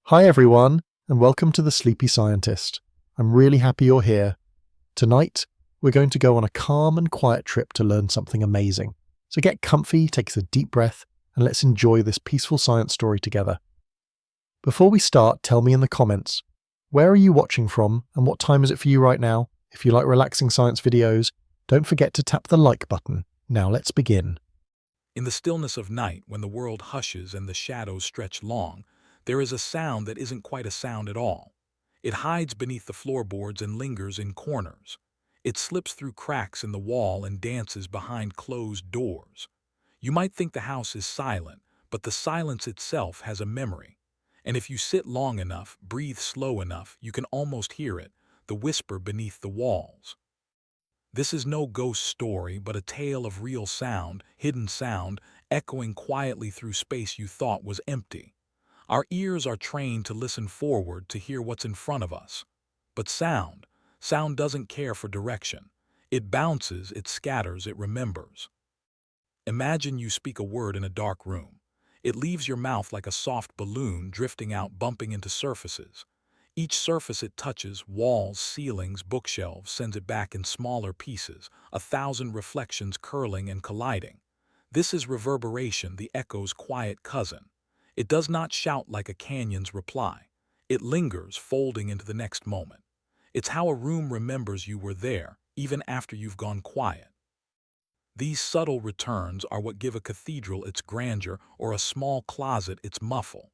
Hi everyone, and welcome to The Sleepy Scientist. I'm really happy you're here. Tonight, we're going to go on a calm and quiet trip to learn something amazing. So get comfy, take a deep breath, and let's enjoy this peaceful science story together. Before we start, tell me in the comments, where are you watching from and what time is it for you right now? If you like relaxing science videos, don't forget to tap the like button. Now let's begin. In the stillness of night, when the world hushes and the shadows stretch long, there is a sound that isn't quite a sound at all. It hides beneath the floorboards and lingers in corners. It slips through cracks in the wall and dances behind closed doors. You might think the house is silent, but the silence itself has a memory. And if you sit long enough, breathe slow enough, you can almost hear it, the whisper beneath the walls. This is no ghost story, but a tale of real sound, hidden sound, echoing quietly through space you thought was empty. Our ears are trained to listen forward to hear what's in front of us. But sound doesn't care for direction. It bounces, it scatters, it remembers. Imagine you speak a word in a dark room. It leaves your mouth like a soft balloon drifting out, bumping into surfaces. Each surface it touches, walls, ceilings, bookshelves, sends it back in smaller pieces, 1,000 reflections curling and colliding. This is reverberation, the echo's quiet cousin. It does not shout like a canyon's reply. It lingers, folding into the next moment. It's how a room remembers you were there, even after you've gone quiet. These subtle returns are what give a cathedral its grandeur or a small closet its muffle.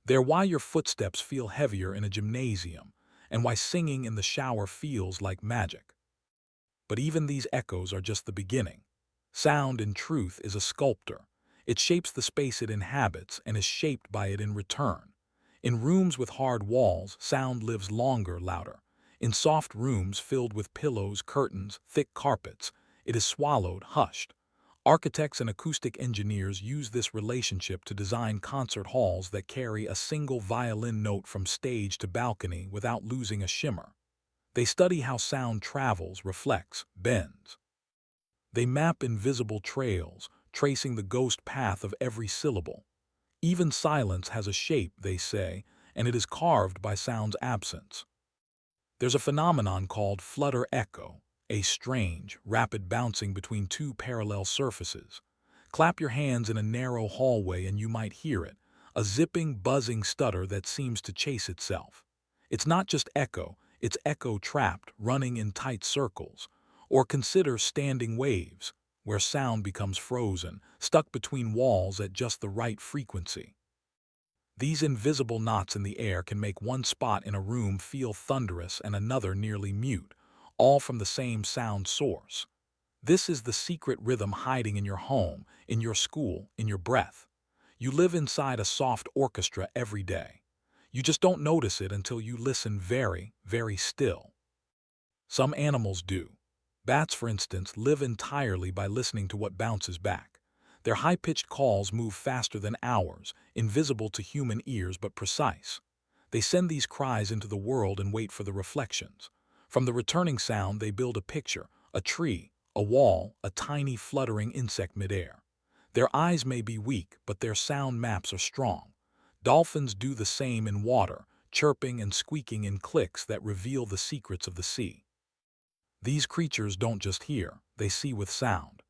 They're why your footsteps feel heavier in a gymnasium, and why singing in the shower feels like magic. But even these echoes are just the beginning. Sound, in truth, is a sculptor. It shapes the space it inhabits and is shaped by it in return. In rooms with hard walls, sound lives longer, louder. In soft rooms filled with pillows, curtains, thick carpets, it is swallowed, hushed. Architects and acoustic engineers use this relationship to design concert halls that carry a single violin note from stage to balcony without losing a shimmer. They study how sound travels, reflects, bends. They map invisible trails, tracing the ghost path of every syllable. Even silence has a shape, they say, and it is carved by sound's absence. There's a phenomenon called flutter echo, a strange, rapid bouncing between two parallel surfaces. Clap your hands in a narrow hallway and you might hear it, a zipping, buzzing stutter that seems to chase itself. It's not just echo, it's echo trapped, running in tight circles. Or consider standing waves, where sound becomes frozen, stuck between walls at just the right frequency. These invisible knots in the air can make one spot in a room feel thunderous and another nearly mute, all from the same sound source. This is the secret rhythm hiding in your home, in your school, in your breath. You live inside a soft orchestra every day. You just don't notice it until you listen very, very still. Some animals do. Bats, for instance, live entirely by listening to what bounces back. Their high-pitched calls move faster than ours, invisible to human ears but precise. They send these cries into the world and wait for the reflections. From the returning sound they build a picture, a tree, a wall, a tiny fluttering insect midair. Their eyes may be weak, but their sound maps are strong. Dolphins do the same in water, chirping and squeaking in clicks that reveal the secrets of the sea. These creatures don't just hear, they see with sound.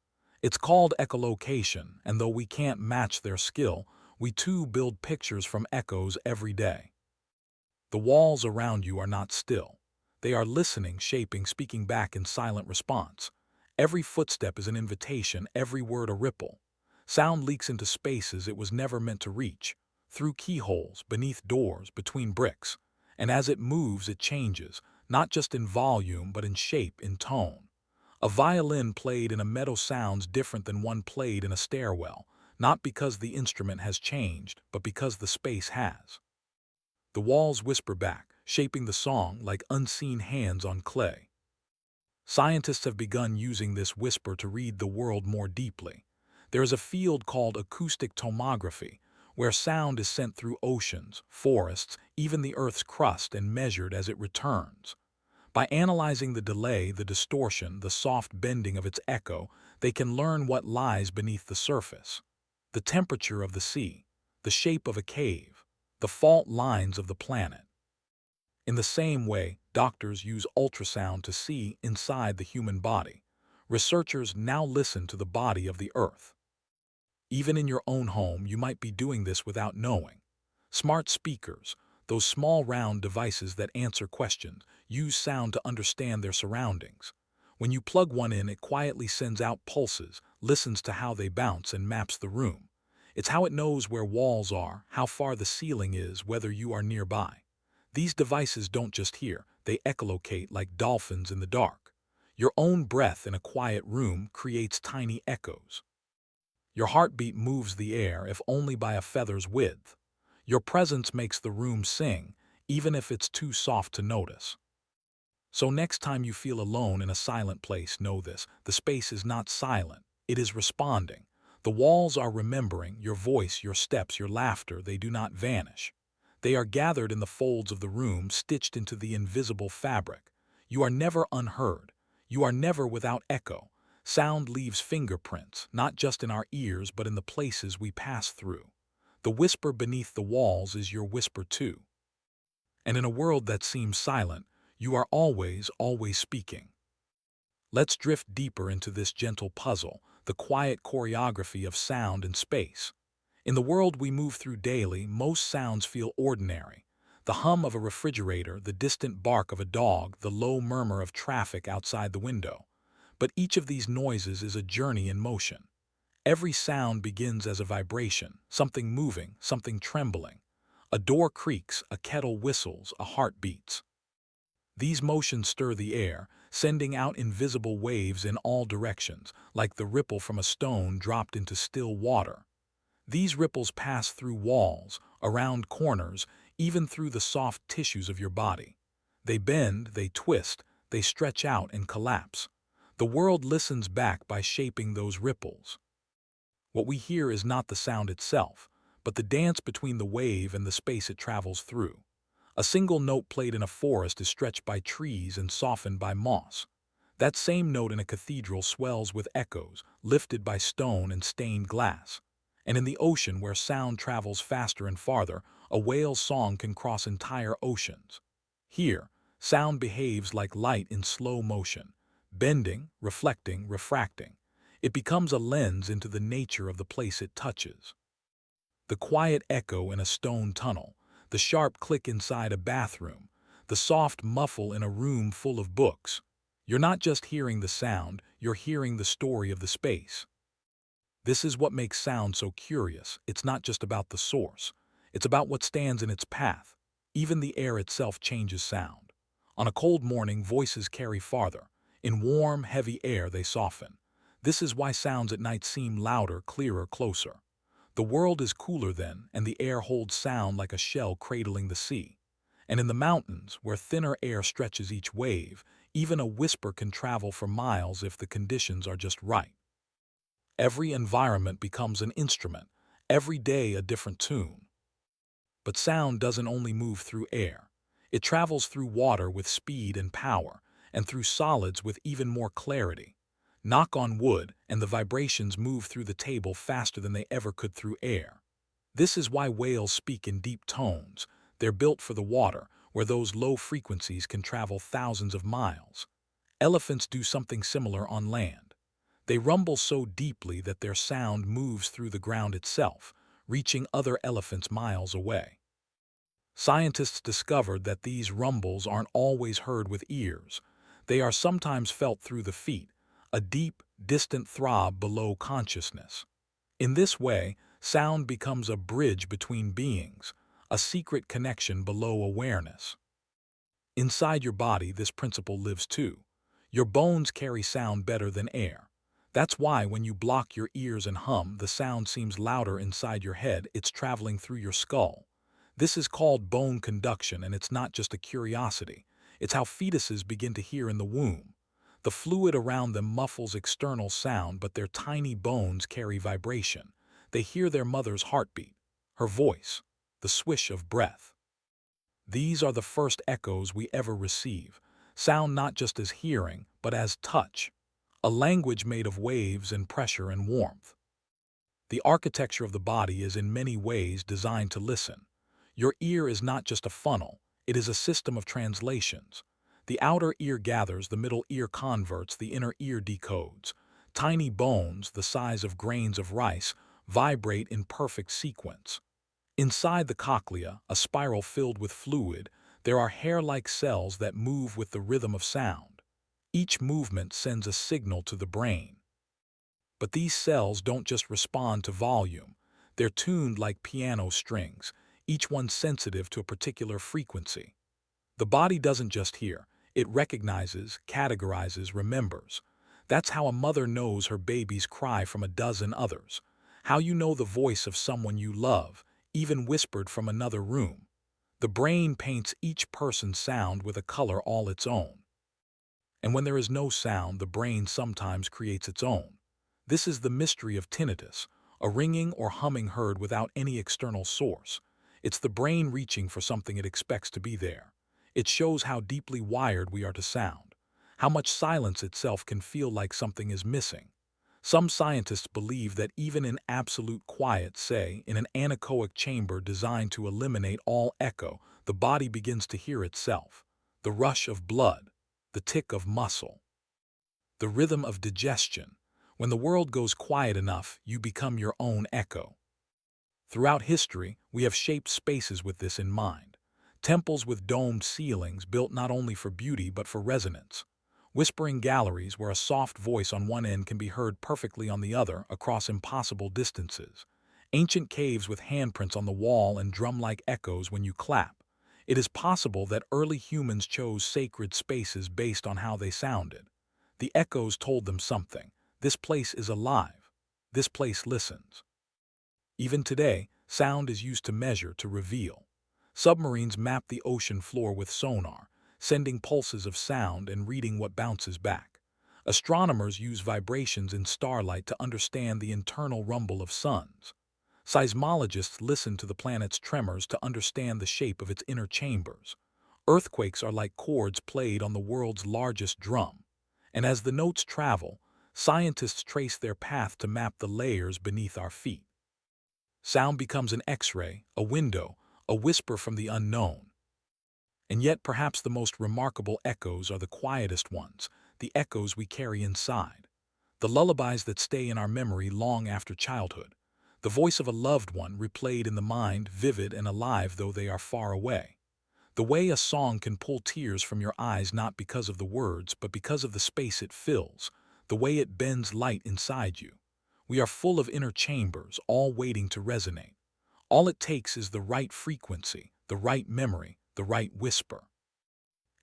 It's called echolocation, and though we can't match their skill, we too build pictures from echoes every day. The walls around you are not still. They are listening, shaping, speaking back in silent response. Every footstep is an invitation, every word a ripple. Sound leaks into spaces it was never meant to reach, through keyholes, beneath doors, between bricks. And as it moves, it changes, not just in volume, but in shape, in tone. A violin played in a meadow sounds different than one played in a stairwell, not because the instrument has changed, but because the space has. The walls whisper back, shaping the song like unseen hands on clay. Scientists have begun using this whisper to read the world more deeply. There is a field called acoustic tomography, where sound is sent through oceans, forests, even the Earth's crust and measured as it returns. By analyzing the delay, the distortion, the soft bending of its echo, they can learn what lies beneath the surface. The temperature of the sea, the shape of a cave, the fault lines of the planet. In the same way, doctors use ultrasound to see inside the human body. Researchers now listen to the body of the Earth. Even in your own home, you might be doing this without knowing. Smart speakers, those small round devices that answer questions, use sound to understand their surroundings. When you plug one in, it quietly sends out pulses, listens to how they bounce, and maps the room. It's how it knows where walls are, how far the ceiling is, whether you are nearby. These devices don't just hear, they echolocate like dolphins in the dark. Your own breath in a quiet room creates tiny echoes. Your heartbeat moves the air, if only by a feather's width. Your presence makes the room sing, even if it's too soft to notice. So next time you feel alone in a silent place, know this: the space is not silent, it is responding. The walls are remembering your voice, your steps, your laughter. They do not vanish. They are gathered in the folds of the room, stitched into the invisible fabric. You are never unheard. You are never without echo. Sound leaves fingerprints, not just in our ears, but in the places we pass through. The whisper beneath the walls is your whisper too. And in a world that seems silent, you are always, always speaking. Let's drift deeper into this gentle puzzle, the quiet choreography of sound and space. In the world we move through daily, most sounds feel ordinary. The hum of a refrigerator, the distant bark of a dog, the low murmur of traffic outside the window. But each of these noises is a journey in motion. Every sound begins as a vibration, something moving, something trembling. A door creaks, a kettle whistles, a heart beats. These motions stir the air, sending out invisible waves in all directions, like the ripple from a stone dropped into still water. These ripples pass through walls, around corners, even through the soft tissues of your body. They bend, they twist, they stretch out and collapse. The world listens back by shaping those ripples. What we hear is not the sound itself, but the dance between the wave and the space it travels through. A single note played in a forest is stretched by trees and softened by moss. That same note in a cathedral swells with echoes, lifted by stone and stained glass. And in the ocean, where sound travels faster and farther, a whale's song can cross entire oceans. Here, sound behaves like light in slow motion, bending, reflecting, refracting. It becomes a lens into the nature of the place it touches. The quiet echo in a stone tunnel, the sharp click inside a bathroom, the soft muffle in a room full of books. You're not just hearing the sound, you're hearing the story of the space. This is what makes sound so curious. It's not just about the source. It's about what stands in its path. Even the air itself changes sound. On a cold morning, voices carry farther. In warm, heavy air, they soften. This is why sounds at night seem louder, clearer, closer. The world is cooler then, and the air holds sound like a shell cradling the sea. And in the mountains, where thinner air stretches each wave, even a whisper can travel for miles if the conditions are just right. Every environment becomes an instrument, every day a different tune. But sound doesn't only move through air. It travels through water with speed and power, and through solids with even more clarity. Knock on wood, and the vibrations move through the table faster than they ever could through air. This is why whales speak in deep tones. They're built for the water, where those low frequencies can travel thousands of miles. Elephants do something similar on land. They rumble so deeply that their sound moves through the ground itself, reaching other elephants miles away. Scientists discovered that these rumbles aren't always heard with ears. They are sometimes felt through the feet, a deep, distant throb below consciousness. In this way, sound becomes a bridge between beings, a secret connection below awareness. Inside your body, this principle lives too. Your bones carry sound better than air. That's why when you block your ears and hum, the sound seems louder inside your head. It's traveling through your skull. This is called bone conduction, and it's not just a curiosity. It's how fetuses begin to hear in the womb. The fluid around them muffles external sound, but their tiny bones carry vibration. They hear their mother's heartbeat, her voice, the swish of breath. These are the first echoes we ever receive. Sound not just as hearing, but as touch. A language made of waves and pressure and warmth. The architecture of the body is in many ways designed to listen. Your ear is not just a funnel, it is a system of translations. The outer ear gathers, the middle ear converts, the inner ear decodes. Tiny bones, the size of grains of rice, vibrate in perfect sequence. Inside the cochlea, a spiral filled with fluid, there are hair-like cells that move with the rhythm of sound. Each movement sends a signal to the brain. But these cells don't just respond to volume. They're tuned like piano strings, each one sensitive to a particular frequency. The body doesn't just hear, it recognizes, categorizes, remembers. That's how a mother knows her baby's cry from a dozen others. How you know the voice of someone you love, even whispered from another room. The brain paints each person's sound with a color all its own. And when there is no sound, the brain sometimes creates its own. This is the mystery of tinnitus, a ringing or humming heard without any external source. It's the brain reaching for something it expects to be there. It shows how deeply wired we are to sound, how much silence itself can feel like something is missing. Some scientists believe that even in absolute quiet, say, in an anechoic chamber designed to eliminate all echo, the body begins to hear itself. The rush of blood, the tick of muscle, the rhythm of digestion. When the world goes quiet enough, you become your own echo. Throughout history, we have shaped spaces with this in mind. Temples with domed ceilings built not only for beauty but for resonance. Whispering galleries where a soft voice on one end can be heard perfectly on the other across impossible distances. Ancient caves with handprints on the wall and drum-like echoes when you clap. It is possible that early humans chose sacred spaces based on how they sounded. The echoes told them something. This place is alive. This place listens. Even today, sound is used to measure, to reveal. Submarines map the ocean floor with sonar, sending pulses of sound and reading what bounces back. Astronomers use vibrations in starlight to understand the internal rumble of suns. Seismologists listen to the planet's tremors to understand the shape of its inner chambers. Earthquakes are like chords played on the world's largest drum. And as the notes travel, scientists trace their path to map the layers beneath our feet. Sound becomes an X-ray, a window, a whisper from the unknown. And yet perhaps the most remarkable echoes are the quietest ones, the echoes we carry inside. The lullabies that stay in our memory long after childhood. The voice of a loved one replayed in the mind, vivid and alive though they are far away. The way a song can pull tears from your eyes not because of the words but because of the space it fills, the way it bends light inside you. We are full of inner chambers, all waiting to resonate. All it takes is the right frequency, the right memory, the right whisper.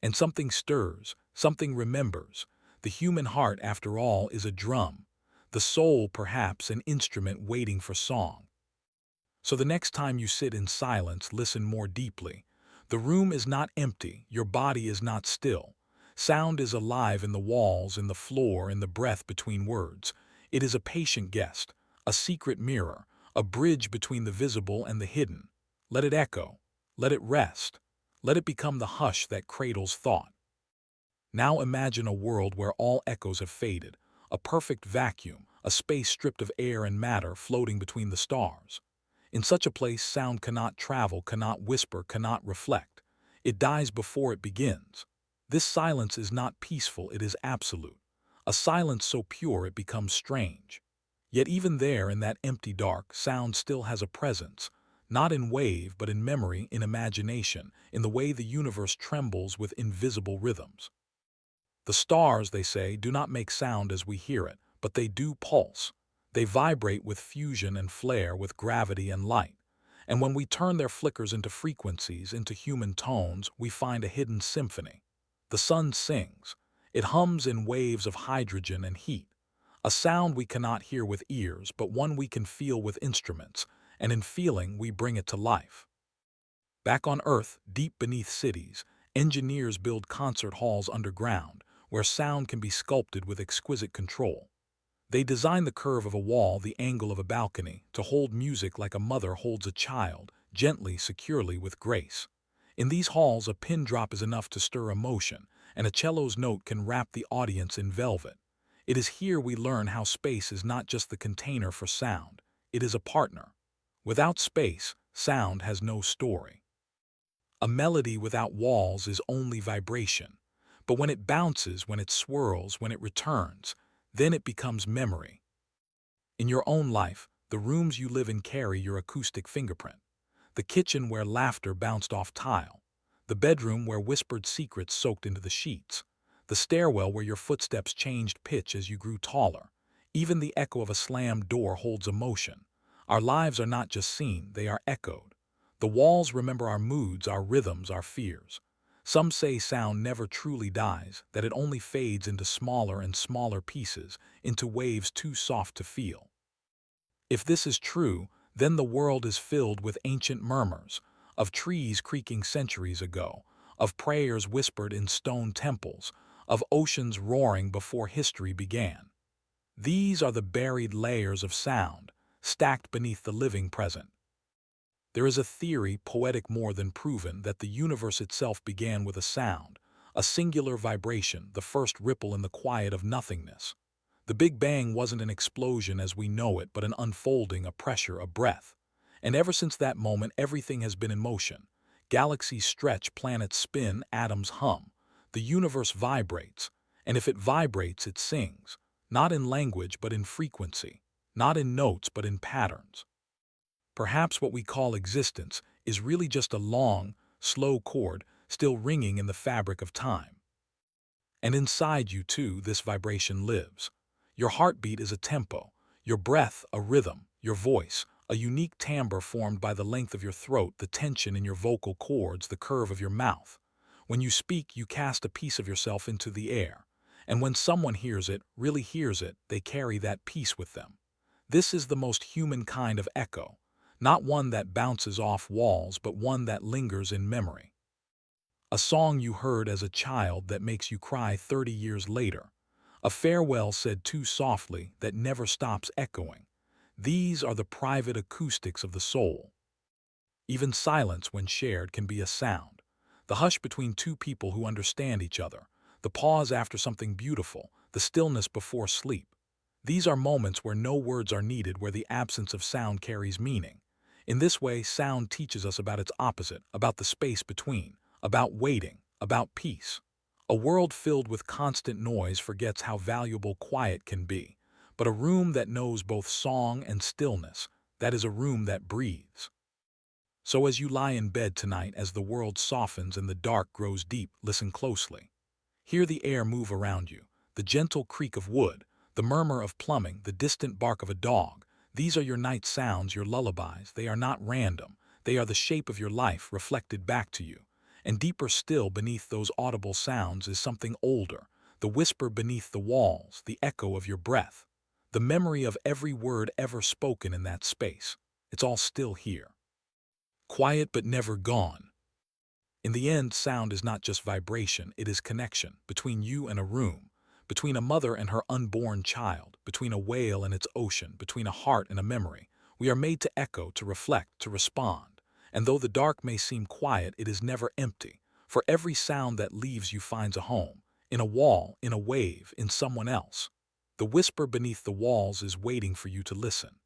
And something stirs, something remembers. The human heart, after all, is a drum. The soul, perhaps, an instrument waiting for song. So the next time you sit in silence, listen more deeply. The room is not empty, your body is not still. Sound is alive in the walls, in the floor, in the breath between words. It is a patient guest, a secret mirror, a bridge between the visible and the hidden. Let it echo. Let it rest. Let it become the hush that cradles thought. Now imagine a world where all echoes have faded, a perfect vacuum, a space stripped of air and matter floating between the stars. In such a place, sound cannot travel, cannot whisper, cannot reflect. It dies before it begins. This silence is not peaceful, it is absolute. A silence so pure it becomes strange. Yet even there, in that empty dark, sound still has a presence, not in wave, but in memory, in imagination, in the way the universe trembles with invisible rhythms. The stars, they say, do not make sound as we hear it, but they do pulse. They vibrate with fusion and flare, with gravity and light. And when we turn their flickers into frequencies, into human tones, we find a hidden symphony. The sun sings. It hums in waves of hydrogen and heat. A sound we cannot hear with ears, but one we can feel with instruments, and in feeling we bring it to life. Back on Earth, deep beneath cities, engineers build concert halls underground, where sound can be sculpted with exquisite control. They design the curve of a wall, the angle of a balcony, to hold music like a mother holds a child, gently, securely, with grace. In these halls, a pin drop is enough to stir emotion, and a cello's note can wrap the audience in velvet. It is here we learn how space is not just the container for sound, it is a partner. Without space, sound has no story. A melody without walls is only vibration. But when it bounces, when it swirls, when it returns, then it becomes memory. In your own life, the rooms you live in carry your acoustic fingerprint. The kitchen where laughter bounced off tile. The bedroom where whispered secrets soaked into the sheets. The stairwell where your footsteps changed pitch as you grew taller. Even the echo of a slammed door holds emotion. Our lives are not just seen, they are echoed. The walls remember our moods, our rhythms, our fears. Some say sound never truly dies, that it only fades into smaller and smaller pieces, into waves too soft to feel. If this is true, then the world is filled with ancient murmurs, of trees creaking centuries ago, of prayers whispered in stone temples, of oceans roaring before history began. These are the buried layers of sound, stacked beneath the living present. There is a theory, poetic more than proven, that the universe itself began with a sound, a singular vibration, the first ripple in the quiet of nothingness. The Big Bang wasn't an explosion as we know it, but an unfolding, a pressure, a breath. And ever since that moment, everything has been in motion. Galaxies stretch, planets spin, atoms hum. The universe vibrates, and if it vibrates, it sings. Not in language, but in frequency. Not in notes, but in patterns. Perhaps what we call existence is really just a long, slow chord still ringing in the fabric of time. And inside you, too, this vibration lives. Your heartbeat is a tempo, your breath a rhythm, your voice a unique timbre formed by the length of your throat, the tension in your vocal cords, the curve of your mouth. When you speak, you cast a piece of yourself into the air. And when someone hears it, really hears it, they carry that piece with them. This is the most human kind of echo, not one that bounces off walls, but one that lingers in memory. A song you heard as a child that makes you cry 30 years later. A farewell said too softly that never stops echoing. These are the private acoustics of the soul. Even silence, when shared, can be a sound. The hush between two people who understand each other. The pause after something beautiful. The stillness before sleep. These are moments where no words are needed, where the absence of sound carries meaning. In this way, sound teaches us about its opposite, about the space between, about waiting, about peace. A world filled with constant noise forgets how valuable quiet can be. But a room that knows both song and stillness, that is a room that breathes. So as you lie in bed tonight, as the world softens and the dark grows deep, listen closely. Hear the air move around you, the gentle creak of wood, the murmur of plumbing, the distant bark of a dog. These are your night sounds, your lullabies. They are not random. They are the shape of your life reflected back to you. And deeper still beneath those audible sounds is something older, the whisper beneath the walls, the echo of your breath, the memory of every word ever spoken in that space. It's all still here. Quiet but never gone. In the end, sound is not just vibration, it is connection between you and a room, between a mother and her unborn child, between a whale and its ocean, between a heart and a memory. We are made to echo, to reflect, to respond. And though the dark may seem quiet, it is never empty. For every sound that leaves you finds a home, in a wall, in a wave, in someone else. The whisper beneath the walls is waiting for you to listen.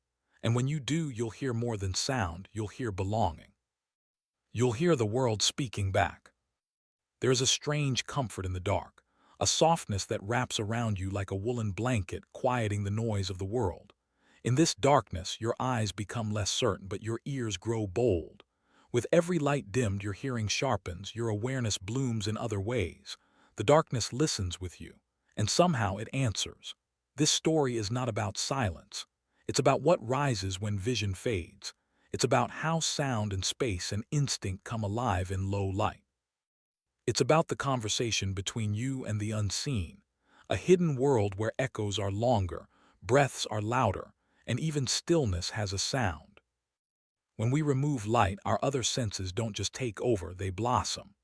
And when you do, you'll hear more than sound, you'll hear belonging. You'll hear the world speaking back. There is a strange comfort in the dark, a softness that wraps around you like a woolen blanket, quieting the noise of the world. In this darkness, your eyes become less certain, but your ears grow bold. With every light dimmed, your hearing sharpens, your awareness blooms in other ways. The darkness listens with you, and somehow it answers. This story is not about silence. It's about what rises when vision fades. It's about how sound and space and instinct come alive in low light. It's about the conversation between you and the unseen, a hidden world where echoes are longer, breaths are louder, and even stillness has a sound. When we remove light, our other senses don't just take over, they blossom.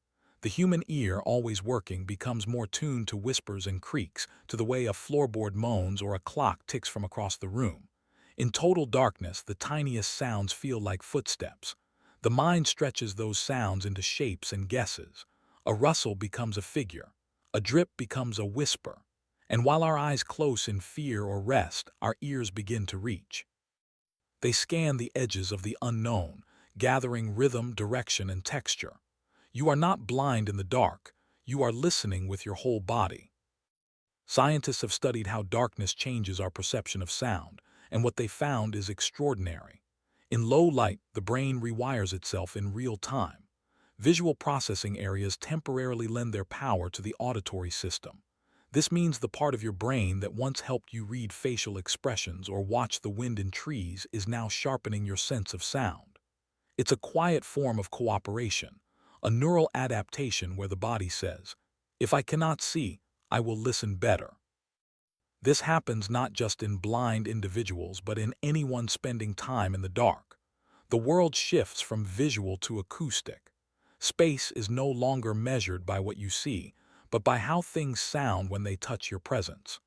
The human ear, always working, becomes more tuned to whispers and creaks, to the way a floorboard moans or a clock ticks from across the room. In total darkness, the tiniest sounds feel like footsteps. The mind stretches those sounds into shapes and guesses. A rustle becomes a figure. A drip becomes a whisper. And while our eyes close in fear or rest, our ears begin to reach. They scan the edges of the unknown, gathering rhythm, direction, and texture. You are not blind in the dark, you are listening with your whole body. Scientists have studied how darkness changes our perception of sound, and what they found is extraordinary. In low light, the brain rewires itself in real time. Visual processing areas temporarily lend their power to the auditory system. This means the part of your brain that once helped you read facial expressions or watch the wind in trees is now sharpening your sense of sound. It's a quiet form of cooperation, a neural adaptation where the body says, "If I cannot see, I will listen better." This happens not just in blind individuals, but in anyone spending time in the dark. The world shifts from visual to acoustic. Space is no longer measured by what you see, but by how things sound when they touch your presence.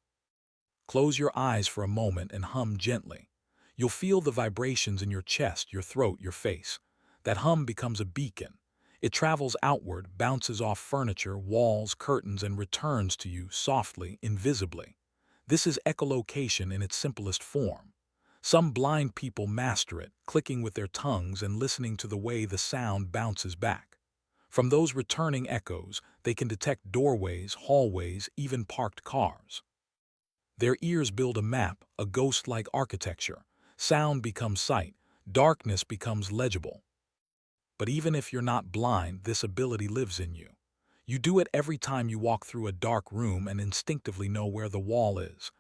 Close your eyes for a moment and hum gently. You'll feel the vibrations in your chest, your throat, your face. That hum becomes a beacon. It travels outward, bounces off furniture, walls, curtains, and returns to you softly, invisibly. This is echolocation in its simplest form. Some blind people master it, clicking with their tongues and listening to the way the sound bounces back. From those returning echoes, they can detect doorways, hallways, even parked cars. Their ears build a map, a ghost-like architecture. Sound becomes sight, darkness becomes legible. But even if you're not blind, this ability lives in you. You do it every time you walk through a dark room and instinctively know where the wall is.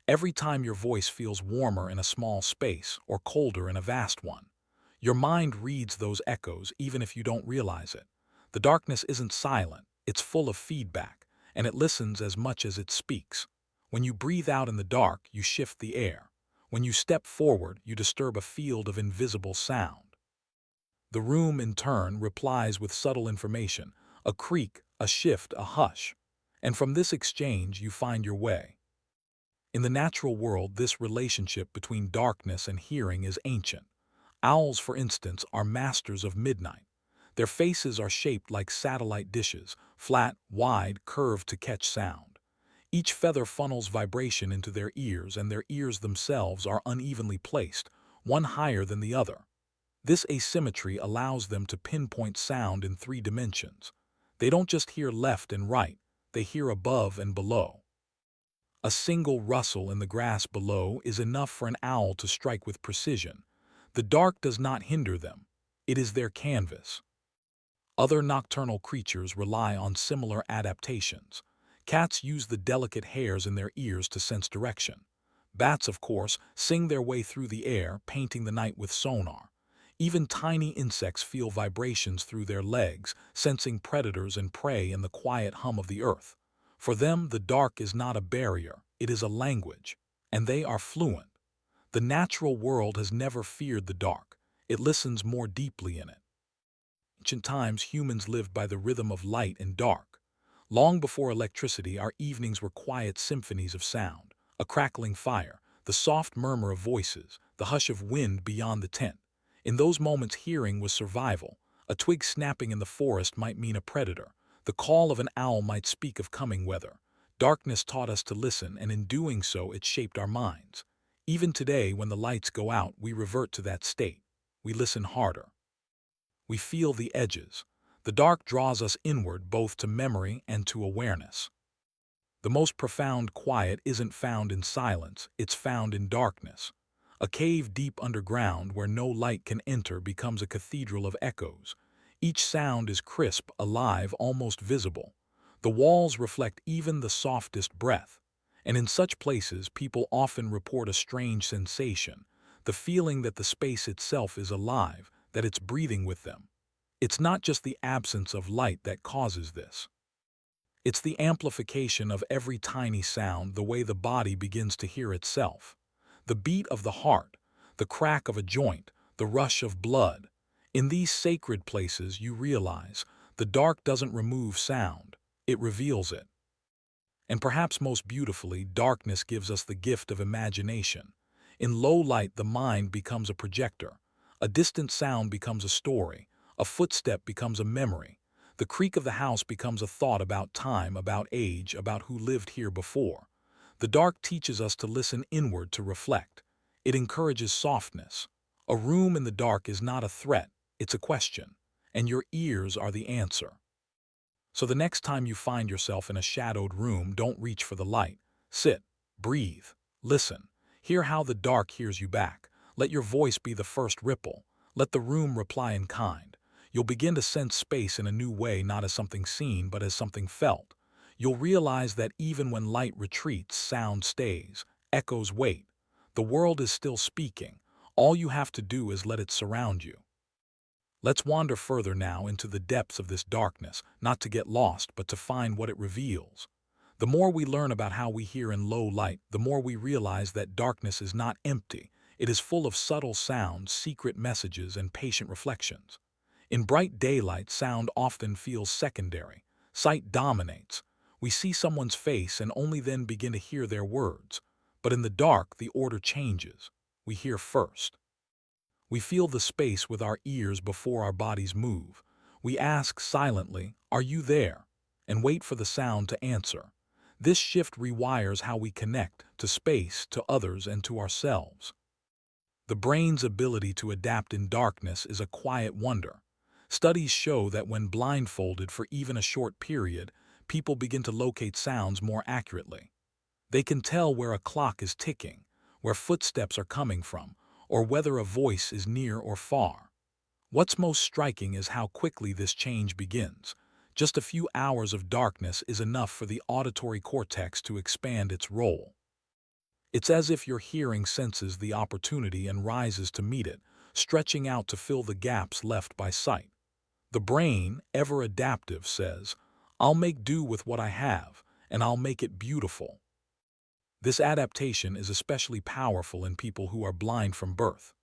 Every time your voice feels warmer in a small space or colder in a vast one. Your mind reads those echoes even if you don't realize it. The darkness isn't silent, it's full of feedback, and it listens as much as it speaks. When you breathe out in the dark, you shift the air. When you step forward, you disturb a field of invisible sound. The room, in turn, replies with subtle information, a creak, a shift, a hush. And from this exchange, you find your way. In the natural world, this relationship between darkness and hearing is ancient. Owls, for instance, are masters of midnight. Their faces are shaped like satellite dishes, flat, wide, curved to catch sound. Each feather funnels vibration into their ears, and their ears themselves are unevenly placed, one higher than the other. This asymmetry allows them to pinpoint sound in 3 dimensions. They don't just hear left and right, they hear above and below. A single rustle in the grass below is enough for an owl to strike with precision. The dark does not hinder them. It is their canvas. Other nocturnal creatures rely on similar adaptations. Cats use the delicate hairs in their ears to sense direction. Bats, of course, sing their way through the air, painting the night with sonar. Even tiny insects feel vibrations through their legs, sensing predators and prey in the quiet hum of the earth. For them, the dark is not a barrier, it is a language, and they are fluent. The natural world has never feared the dark. It listens more deeply in it. In ancient times, humans lived by the rhythm of light and dark. Long before electricity, our evenings were quiet symphonies of sound, a crackling fire, the soft murmur of voices, the hush of wind beyond the tent. In those moments, hearing was survival. A twig snapping in the forest might mean a predator. The call of an owl might speak of coming weather. Darkness taught us to listen, and in doing so, it shaped our minds. Even today, when the lights go out, we revert to that state. We listen harder. We feel the edges. The dark draws us inward, both to memory and to awareness. The most profound quiet isn't found in silence, it's found in darkness. A cave deep underground where no light can enter becomes a cathedral of echoes. Each sound is crisp, alive, almost visible. The walls reflect even the softest breath. And in such places, people often report a strange sensation, the feeling that the space itself is alive, that it's breathing with them. It's not just the absence of light that causes this. It's the amplification of every tiny sound, the way the body begins to hear itself. The beat of the heart, the crack of a joint, the rush of blood. In these sacred places, you realize the dark doesn't remove sound, it reveals it. And perhaps most beautifully, darkness gives us the gift of imagination. In low light, the mind becomes a projector. A distant sound becomes a story. A footstep becomes a memory. The creak of the house becomes a thought about time, about age, about who lived here before. The dark teaches us to listen inward, to reflect. It encourages softness. A room in the dark is not a threat, it's a question. And your ears are the answer. So the next time you find yourself in a shadowed room, don't reach for the light. Sit, breathe, listen. Hear how the dark hears you back. Let your voice be the first ripple. Let the room reply in kind. You'll begin to sense space in a new way, not as something seen, but as something felt. You'll realize that even when light retreats, sound stays, echoes wait. The world is still speaking. All you have to do is let it surround you. Let's wander further now into the depths of this darkness, not to get lost, but to find what it reveals. The more we learn about how we hear in low light, the more we realize that darkness is not empty. It is full of subtle sounds, secret messages, and patient reflections. In bright daylight, sound often feels secondary. Sight dominates. We see someone's face and only then begin to hear their words. But in the dark, the order changes. We hear first. We feel the space with our ears before our bodies move. We ask silently, "Are you there?" and wait for the sound to answer. This shift rewires how we connect to space, to others, and to ourselves. The brain's ability to adapt in darkness is a quiet wonder. Studies show that when blindfolded for even a short period, people begin to locate sounds more accurately. They can tell where a clock is ticking, where footsteps are coming from, or whether a voice is near or far. What's most striking is how quickly this change begins. Just a few hours of darkness is enough for the auditory cortex to expand its role. It's as if your hearing senses the opportunity and rises to meet it, stretching out to fill the gaps left by sight. The brain, ever adaptive, says, "I'll make do with what I have, and I'll make it beautiful." This adaptation is especially powerful in people who are blind from birth.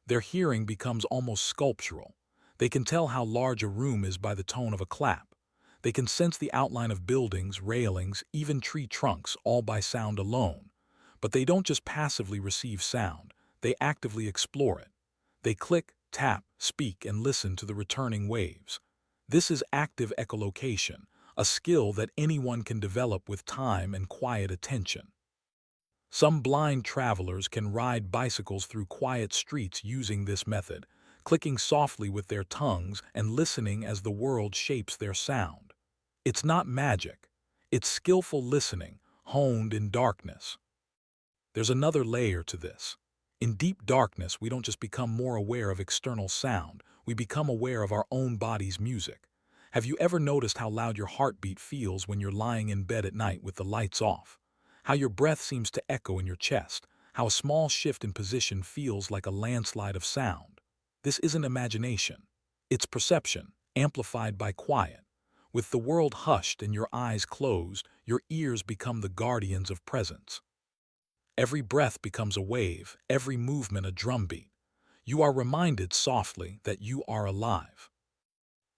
Their hearing becomes almost sculptural. They can tell how large a room is by the tone of a clap. They can sense the outline of buildings, railings, even tree trunks, all by sound alone. But they don't just passively receive sound, they actively explore it. They click, tap, speak, and listen to the returning waves. This is active echolocation, a skill that anyone can develop with time and quiet attention. Some blind travelers can ride bicycles through quiet streets using this method, clicking softly with their tongues and listening as the world shapes their sound. It's not magic. It's skillful listening, honed in darkness. There's another layer to this. In deep darkness, we don't just become more aware of external sound, we become aware of our own body's music. Have you ever noticed how loud your heartbeat feels when you're lying in bed at night with the lights off? How your breath seems to echo in your chest? How a small shift in position feels like a landslide of sound? This isn't imagination. It's perception, amplified by quiet. With the world hushed and your eyes closed, your ears become the guardians of presence. Every breath becomes a wave, every movement a drumbeat. You are reminded softly that you are alive.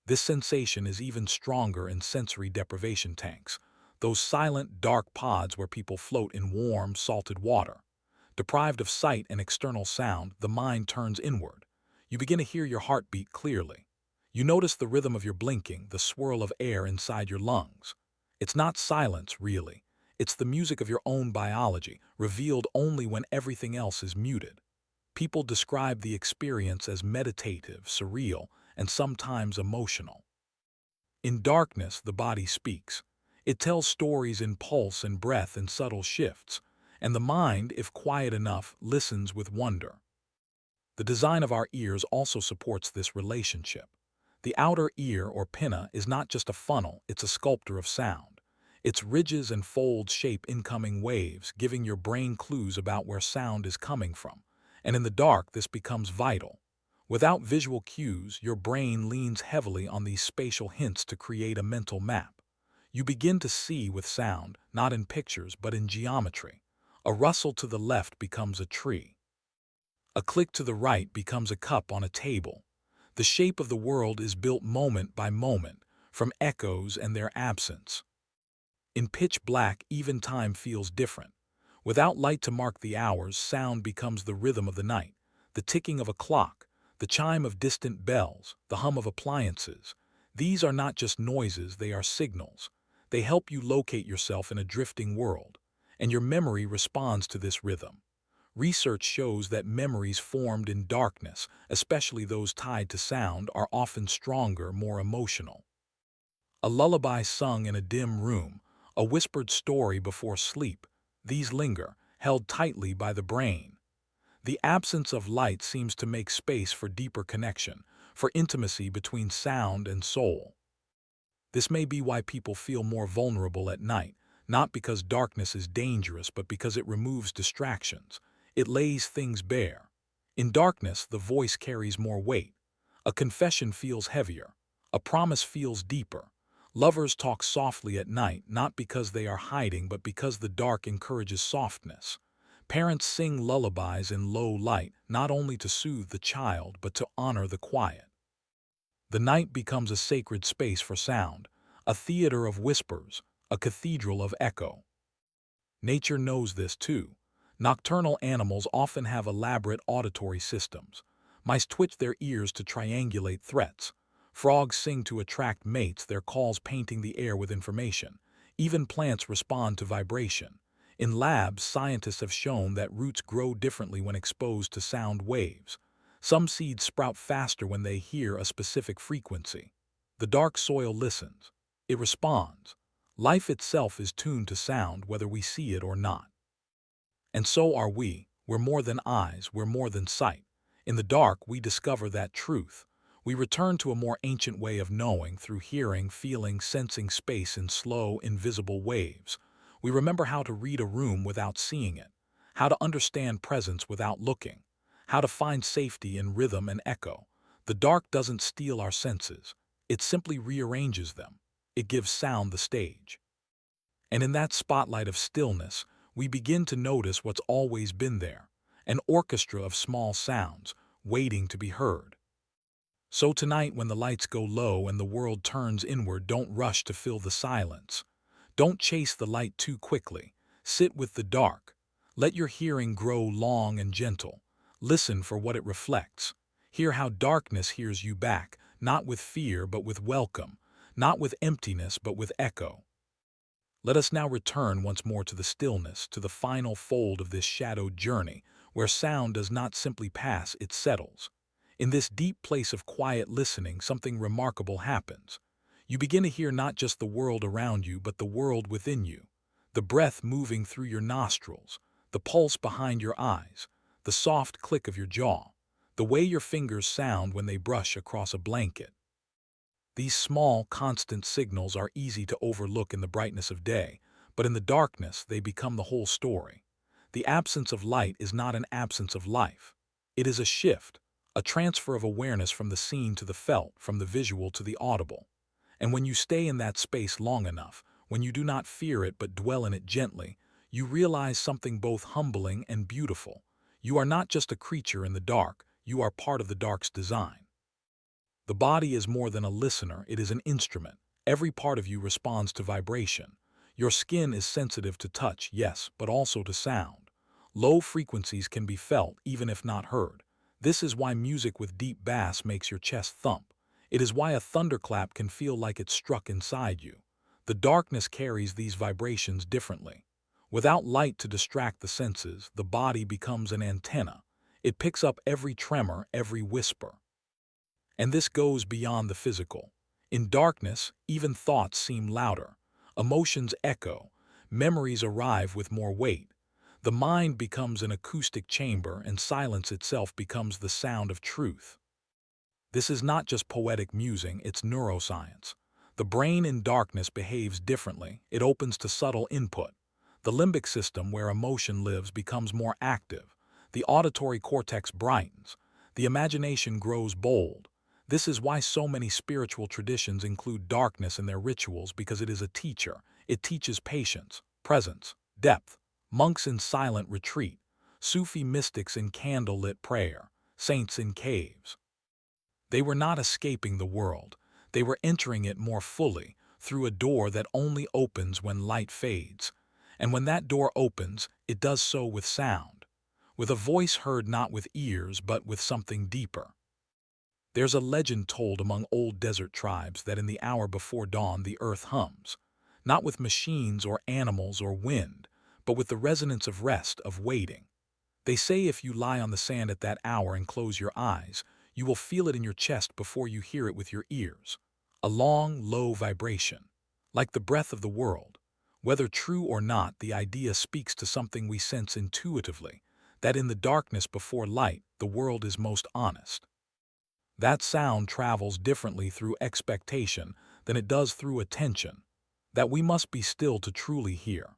This sensation is even stronger in sensory deprivation tanks, those silent, dark pods where people float in warm, salted water. Deprived of sight and external sound, the mind turns inward. You begin to hear your heartbeat clearly. You notice the rhythm of your blinking, the swirl of air inside your lungs. It's not silence, really. It's the music of your own biology, revealed only when everything else is muted. People describe the experience as meditative, surreal, and sometimes emotional. In darkness, the body speaks. It tells stories in pulse and breath and subtle shifts, and the mind, if quiet enough, listens with wonder. The design of our ears also supports this relationship. The outer ear, or pinna, is not just a funnel, it's a sculptor of sound. Its ridges and folds shape incoming waves, giving your brain clues about where sound is coming from. And in the dark, this becomes vital. Without visual cues, your brain leans heavily on these spatial hints to create a mental map. You begin to see with sound, not in pictures but in geometry. A rustle to the left becomes a tree. A click to the right becomes a cup on a table. The shape of the world is built moment by moment, from echoes and their absence. In pitch black, even time feels different. Without light to mark the hours, sound becomes the rhythm of the night, the ticking of a clock, the chime of distant bells, the hum of appliances. These are not just noises, they are signals. They help you locate yourself in a drifting world, and your memory responds to this rhythm. Research shows that memories formed in darkness, especially those tied to sound, are often stronger, more emotional. A lullaby sung in a dim room, a whispered story before sleep, these linger, held tightly by the brain. The absence of light seems to make space for deeper connection, for intimacy between sound and soul. This may be why people feel more vulnerable at night, not because darkness is dangerous, but because it removes distractions. It lays things bare. In darkness, the voice carries more weight. A confession feels heavier. A promise feels deeper. Lovers talk softly at night, not because they are hiding, but because the dark encourages softness. Parents sing lullabies in low light, not only to soothe the child, but to honor the quiet. The night becomes a sacred space for sound, a theater of whispers, a cathedral of echo. Nature knows this too. Nocturnal animals often have elaborate auditory systems. Mice twitch their ears to triangulate threats. Frogs sing to attract mates, their calls painting the air with information. Even plants respond to vibration. In labs, scientists have shown that roots grow differently when exposed to sound waves. Some seeds sprout faster when they hear a specific frequency. The dark soil listens. It responds. Life itself is tuned to sound, whether we see it or not. And so are we. We're more than eyes, we're more than sight. In the dark, we discover that truth. We return to a more ancient way of knowing, through hearing, feeling, sensing space in slow, invisible waves. We remember how to read a room without seeing it, how to understand presence without looking, how to find safety in rhythm and echo. The dark doesn't steal our senses. It simply rearranges them. It gives sound the stage. And in that spotlight of stillness, we begin to notice what's always been there, an orchestra of small sounds, waiting to be heard. So tonight, when the lights go low and the world turns inward, don't rush to fill the silence. Don't chase the light too quickly. Sit with the dark. Let your hearing grow long and gentle. Listen for what it reflects. Hear how darkness hears you back, not with fear but with welcome, not with emptiness but with echo. Let us now return once more to the stillness, to the final fold of this shadowed journey, where sound does not simply pass, it settles. In this deep place of quiet listening, something remarkable happens. You begin to hear not just the world around you, but the world within you. The breath moving through your nostrils, the pulse behind your eyes, the soft click of your jaw, the way your fingers sound when they brush across a blanket. These small, constant signals are easy to overlook in the brightness of day, but in the darkness they become the whole story. The absence of light is not an absence of life. It is a shift, a transfer of awareness from the seen to the felt, from the visual to the audible. And when you stay in that space long enough, when you do not fear it but dwell in it gently, you realize something both humbling and beautiful. You are not just a creature in the dark, you are part of the dark's design. The body is more than a listener, it is an instrument. Every part of you responds to vibration. Your skin is sensitive to touch, yes, but also to sound. Low frequencies can be felt, even if not heard. This is why music with deep bass makes your chest thump. It is why a thunderclap can feel like it struck inside you. The darkness carries these vibrations differently. Without light to distract the senses, the body becomes an antenna. It picks up every tremor, every whisper. And this goes beyond the physical. In darkness, even thoughts seem louder. Emotions echo. Memories arrive with more weight. The mind becomes an acoustic chamber, and silence itself becomes the sound of truth. This is not just poetic musing, it's neuroscience. The brain in darkness behaves differently. It opens to subtle input. The limbic system, where emotion lives, becomes more active. The auditory cortex brightens. The imagination grows bold. This is why so many spiritual traditions include darkness in their rituals, because it is a teacher. It teaches patience, presence, depth. Monks in silent retreat, Sufi mystics in candle-lit prayer, saints in caves. They were not escaping the world. They were entering it more fully, through a door that only opens when light fades. And when that door opens, it does so with sound, with a voice heard not with ears but with something deeper. There's a legend told among old desert tribes that in the hour before dawn the earth hums, not with machines or animals or wind, but with the resonance of rest, of waiting. They say if you lie on the sand at that hour and close your eyes, you will feel it in your chest before you hear it with your ears. a long, low vibration, like the breath of the world. Whether true or not, the idea speaks to something we sense intuitively, that in the darkness before light, the world is most honest. That sound travels differently through expectation than it does through attention, that we must be still to truly hear.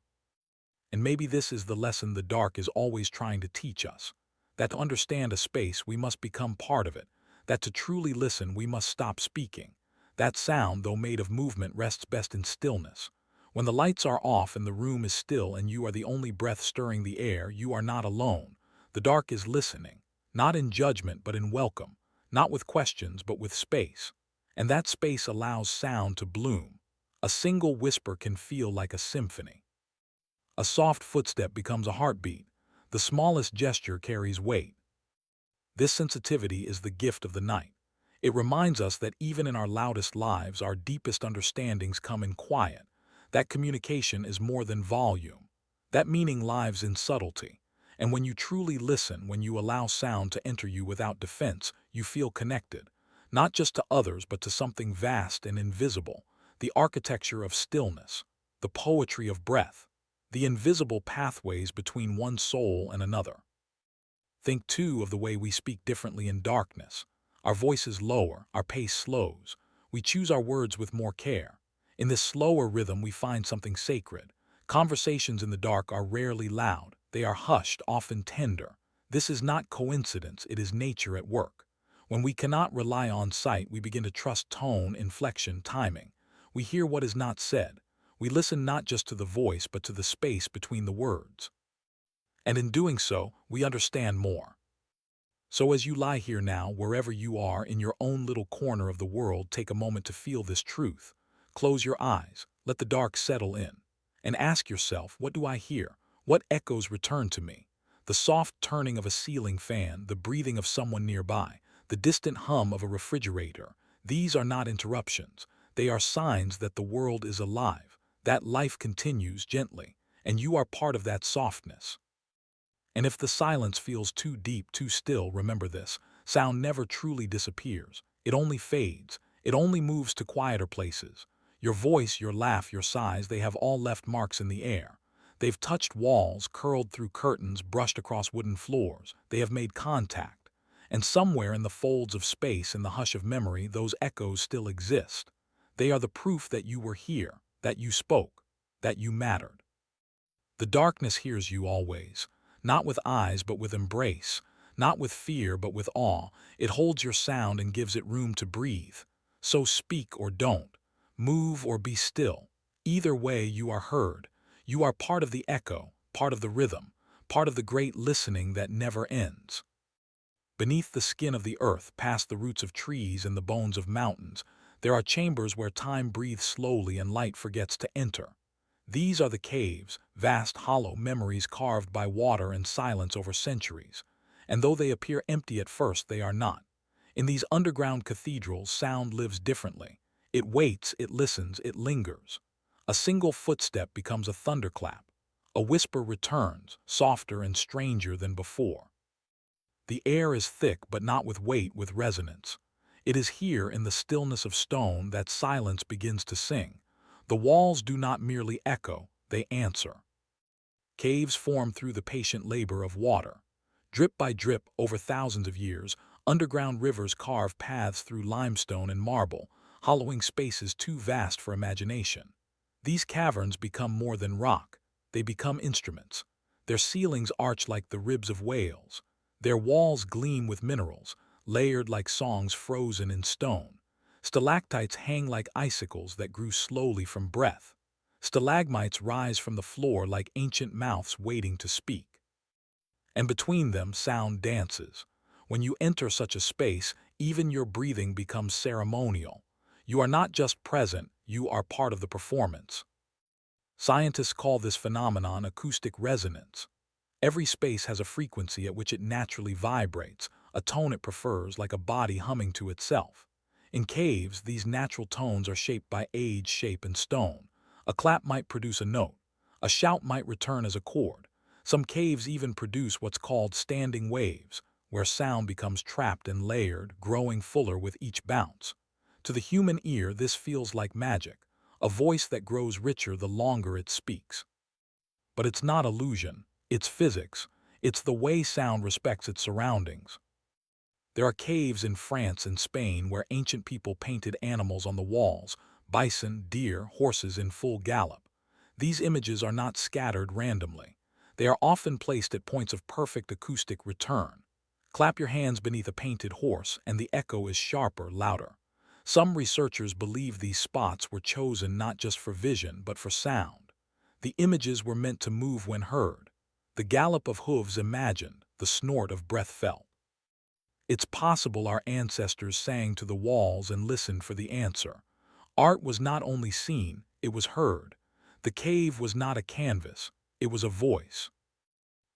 And maybe this is the lesson the dark is always trying to teach us, that to understand a space, we must become part of it, that to truly listen, we must stop speaking. That sound, though made of movement, rests best in stillness. When the lights are off and the room is still and you are the only breath stirring the air, you are not alone. The dark is listening, not in judgment but in welcome, not with questions but with space. And that space allows sound to bloom. A single whisper can feel like a symphony. A soft footstep becomes a heartbeat. The smallest gesture carries weight. This sensitivity is the gift of the night. It reminds us that even in our loudest lives, our deepest understandings come in quiet. That communication is more than volume. That meaning lives in subtlety. And when you truly listen, when you allow sound to enter you without defense, you feel connected, not just to others but to something vast and invisible, the architecture of stillness, the poetry of breath, the invisible pathways between one soul and another. Think, too, of the way we speak differently in darkness. Our voice is lower, our pace slows. We choose our words with more care. In this slower rhythm, we find something sacred. Conversations in the dark are rarely loud. They are hushed, often tender. This is not coincidence, it is nature at work. When we cannot rely on sight, we begin to trust tone, inflection, timing. We hear what is not said. We listen not just to the voice, but to the space between the words. And in doing so, we understand more. So as you lie here now, wherever you are in your own little corner of the world, take a moment to feel this truth. Close your eyes, let the dark settle in, and ask yourself, what do I hear? What echoes return to me? The soft turning of a ceiling fan, the breathing of someone nearby, the distant hum of a refrigerator. These are not interruptions. They are signs that the world is alive, that life continues gently, and you are part of that softness. And if the silence feels too deep, too still, remember this: sound never truly disappears. It only fades. It only moves to quieter places. Your voice, your laugh, your sighs, they have all left marks in the air. They've touched walls, curled through curtains, brushed across wooden floors. They have made contact. And somewhere in the folds of space, in the hush of memory, those echoes still exist. They are the proof that you were here, that you spoke, that you mattered. The darkness hears you always. Not with eyes, but with embrace. Not with fear, but with awe. It holds your sound and gives it room to breathe. So speak or don't. Move or be still. Either way, you are heard. You are part of the echo, part of the rhythm, part of the great listening that never ends. Beneath the skin of the earth, past the roots of trees and the bones of mountains, there are chambers where time breathes slowly and light forgets to enter. These are the caves, vast hollow memories carved by water and silence over centuries. And though they appear empty at first, they are not. In these underground cathedrals, sound lives differently. It waits, it listens, it lingers. A single footstep becomes a thunderclap. A whisper returns, softer and stranger than before. The air is thick, but not with weight, with resonance. It is here, in the stillness of stone, that silence begins to sing. The walls do not merely echo, they answer. Caves form through the patient labor of water. Drip by drip, over thousands of years, underground rivers carve paths through limestone and marble, hollowing spaces too vast for imagination. These caverns become more than rock. They become instruments. Their ceilings arch like the ribs of whales. Their walls gleam with minerals, layered like songs frozen in stone. Stalactites hang like icicles that grew slowly from breath. Stalagmites rise from the floor like ancient mouths waiting to speak. And between them, sound dances. When you enter such a space, even your breathing becomes ceremonial. You are not just present, you are part of the performance. Scientists call this phenomenon acoustic resonance. Every space has a frequency at which it naturally vibrates, a tone it prefers, like a body humming to itself. In caves, these natural tones are shaped by age, shape, and stone. A clap might produce a note. A shout might return as a chord. Some caves even produce what's called standing waves, where sound becomes trapped and layered, growing fuller with each bounce. To the human ear, this feels like magic, a voice that grows richer the longer it speaks. But it's not illusion, it's physics, it's the way sound respects its surroundings. There are caves in France and Spain where ancient people painted animals on the walls, bison, deer, horses in full gallop. These images are not scattered randomly. They are often placed at points of perfect acoustic return. Clap your hands beneath a painted horse and the echo is sharper, louder. Some researchers believe these spots were chosen not just for vision but for sound. The images were meant to move when heard. The gallop of hooves imagined, the snort of breath felt. It's possible our ancestors sang to the walls and listened for the answer. Art was not only seen, it was heard. The cave was not a canvas, it was a voice.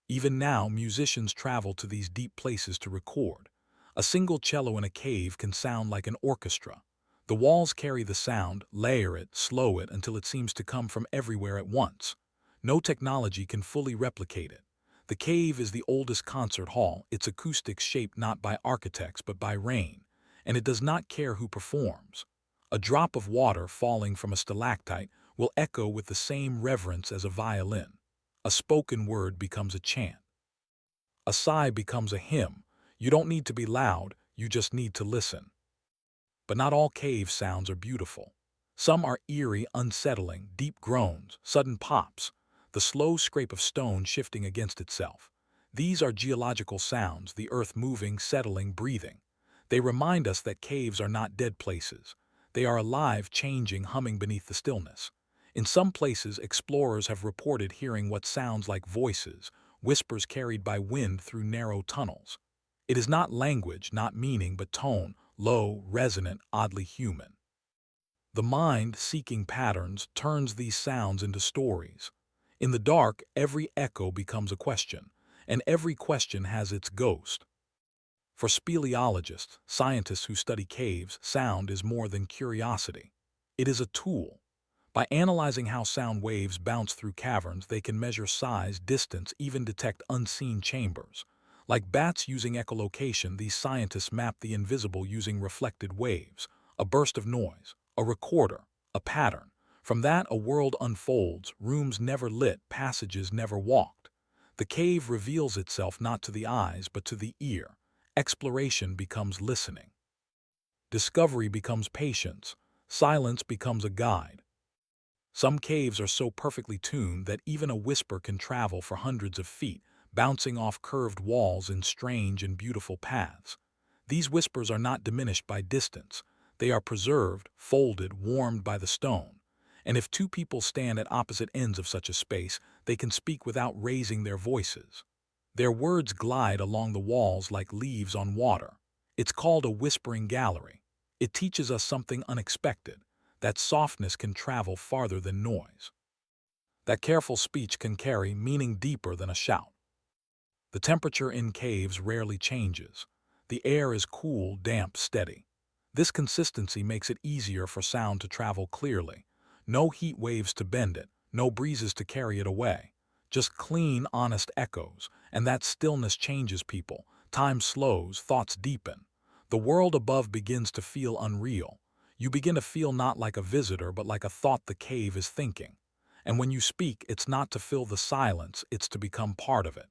Even now, musicians travel to these deep places to record. A single cello in a cave can sound like an orchestra. The walls carry the sound, layer it, slow it until it seems to come from everywhere at once. No technology can fully replicate it. The cave is the oldest concert hall, its acoustics shaped not by architects but by rain, and it does not care who performs. A drop of water falling from a stalactite will echo with the same reverence as a violin. A spoken word becomes a chant. A sigh becomes a hymn. You don't need to be loud, you just need to listen. But not all cave sounds are beautiful. Some are eerie, unsettling, deep groans, sudden pops, the slow scrape of stone shifting against itself. These are geological sounds, the earth moving, settling, breathing. They remind us that caves are not dead places. They are alive, changing, humming beneath the stillness. In some places, explorers have reported hearing what sounds like voices, whispers carried by wind through narrow tunnels. It is not language, not meaning, but tone, low, resonant, oddly human. The mind, seeking patterns, turns these sounds into stories. In the dark, every echo becomes a question, and every question has its ghost. For speleologists, scientists who study caves, sound is more than curiosity. It is a tool. By analyzing how sound waves bounce through caverns, they can measure size, distance, even detect unseen chambers. Like bats using echolocation, these scientists map the invisible using reflected waves, a burst of noise, a recorder, a pattern. From that, a world unfolds, rooms never lit, passages never walked. The cave reveals itself not to the eyes, but to the ear. Exploration becomes listening. Discovery becomes patience. Silence becomes a guide. Some caves are so perfectly tuned that even a whisper can travel for hundreds of feet, bouncing off curved walls in strange and beautiful paths. These whispers are not diminished by distance. They are preserved, folded, warmed by the stone. And if two people stand at opposite ends of such a space, they can speak without raising their voices. Their words glide along the walls like leaves on water. It's called a whispering gallery. It teaches us something unexpected, that softness can travel farther than noise. That careful speech can carry meaning deeper than a shout. The temperature in caves rarely changes. The air is cool, damp, steady. This consistency makes it easier for sound to travel clearly. No heat waves to bend it, no breezes to carry it away. Just clean, honest echoes, and that stillness changes people. Time slows, thoughts deepen. The world above begins to feel unreal. You begin to feel not like a visitor, but like a thought the cave is thinking. And when you speak, it's not to fill the silence, it's to become part of it.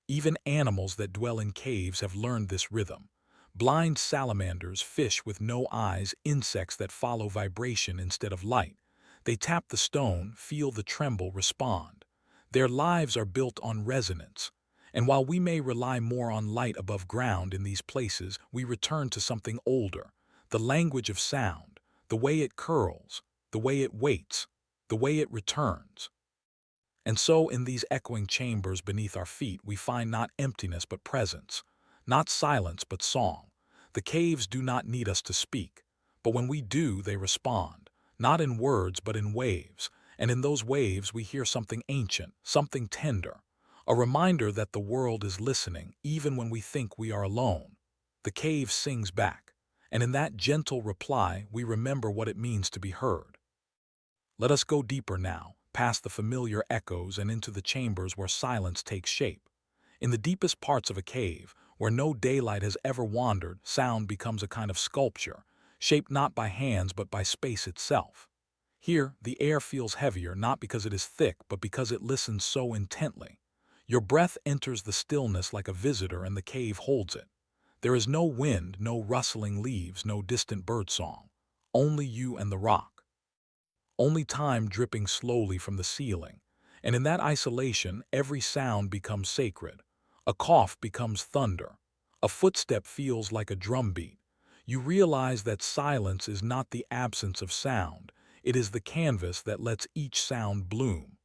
Even animals that dwell in caves have learned this rhythm. Blind salamanders, fish with no eyes, insects that follow vibration instead of light. They tap the stone, feel the tremble, respond. Their lives are built on resonance. And while we may rely more on light above ground in these places, we return to something older. The language of sound, the way it curls, the way it waits, the way it returns. And so in these echoing chambers beneath our feet we find not emptiness but presence, not silence but song. The caves do not need us to speak, but when we do they respond, not in words but in waves, and in those waves we hear something ancient, something tender, a reminder that the world is listening even when we think we are alone. The cave sings back, and in that gentle reply we remember what it means to be heard. Let us go deeper now, past the familiar echoes and into the chambers where silence takes shape. In the deepest parts of a cave, where no daylight has ever wandered, sound becomes a kind of sculpture, shaped not by hands but by space itself. Here, the air feels heavier not because it is thick but because it listens so intently. Your breath enters the stillness like a visitor and the cave holds it. There is no wind, no rustling leaves, no distant birdsong. Only you and the rock. Only time dripping slowly from the ceiling. And in that isolation, every sound becomes sacred. A cough becomes thunder. A footstep feels like a drumbeat. You realize that silence is not the absence of sound. It is the canvas that lets each sound bloom.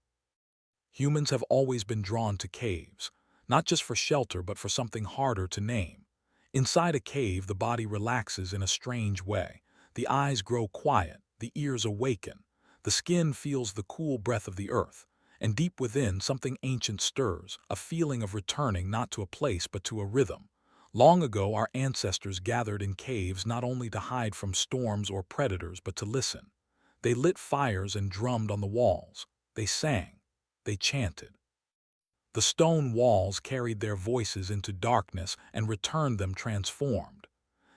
Humans have always been drawn to caves, not just for shelter but for something harder to name. Inside a cave, the body relaxes in a strange way. The eyes grow quiet, the ears awaken, the skin feels the cool breath of the earth, and deep within something ancient stirs, a feeling of returning not to a place but to a rhythm. Long ago, our ancestors gathered in caves not only to hide from storms or predators but to listen. They lit fires and drummed on the walls. They sang. They chanted. The stone walls carried their voices into darkness and returned them transformed.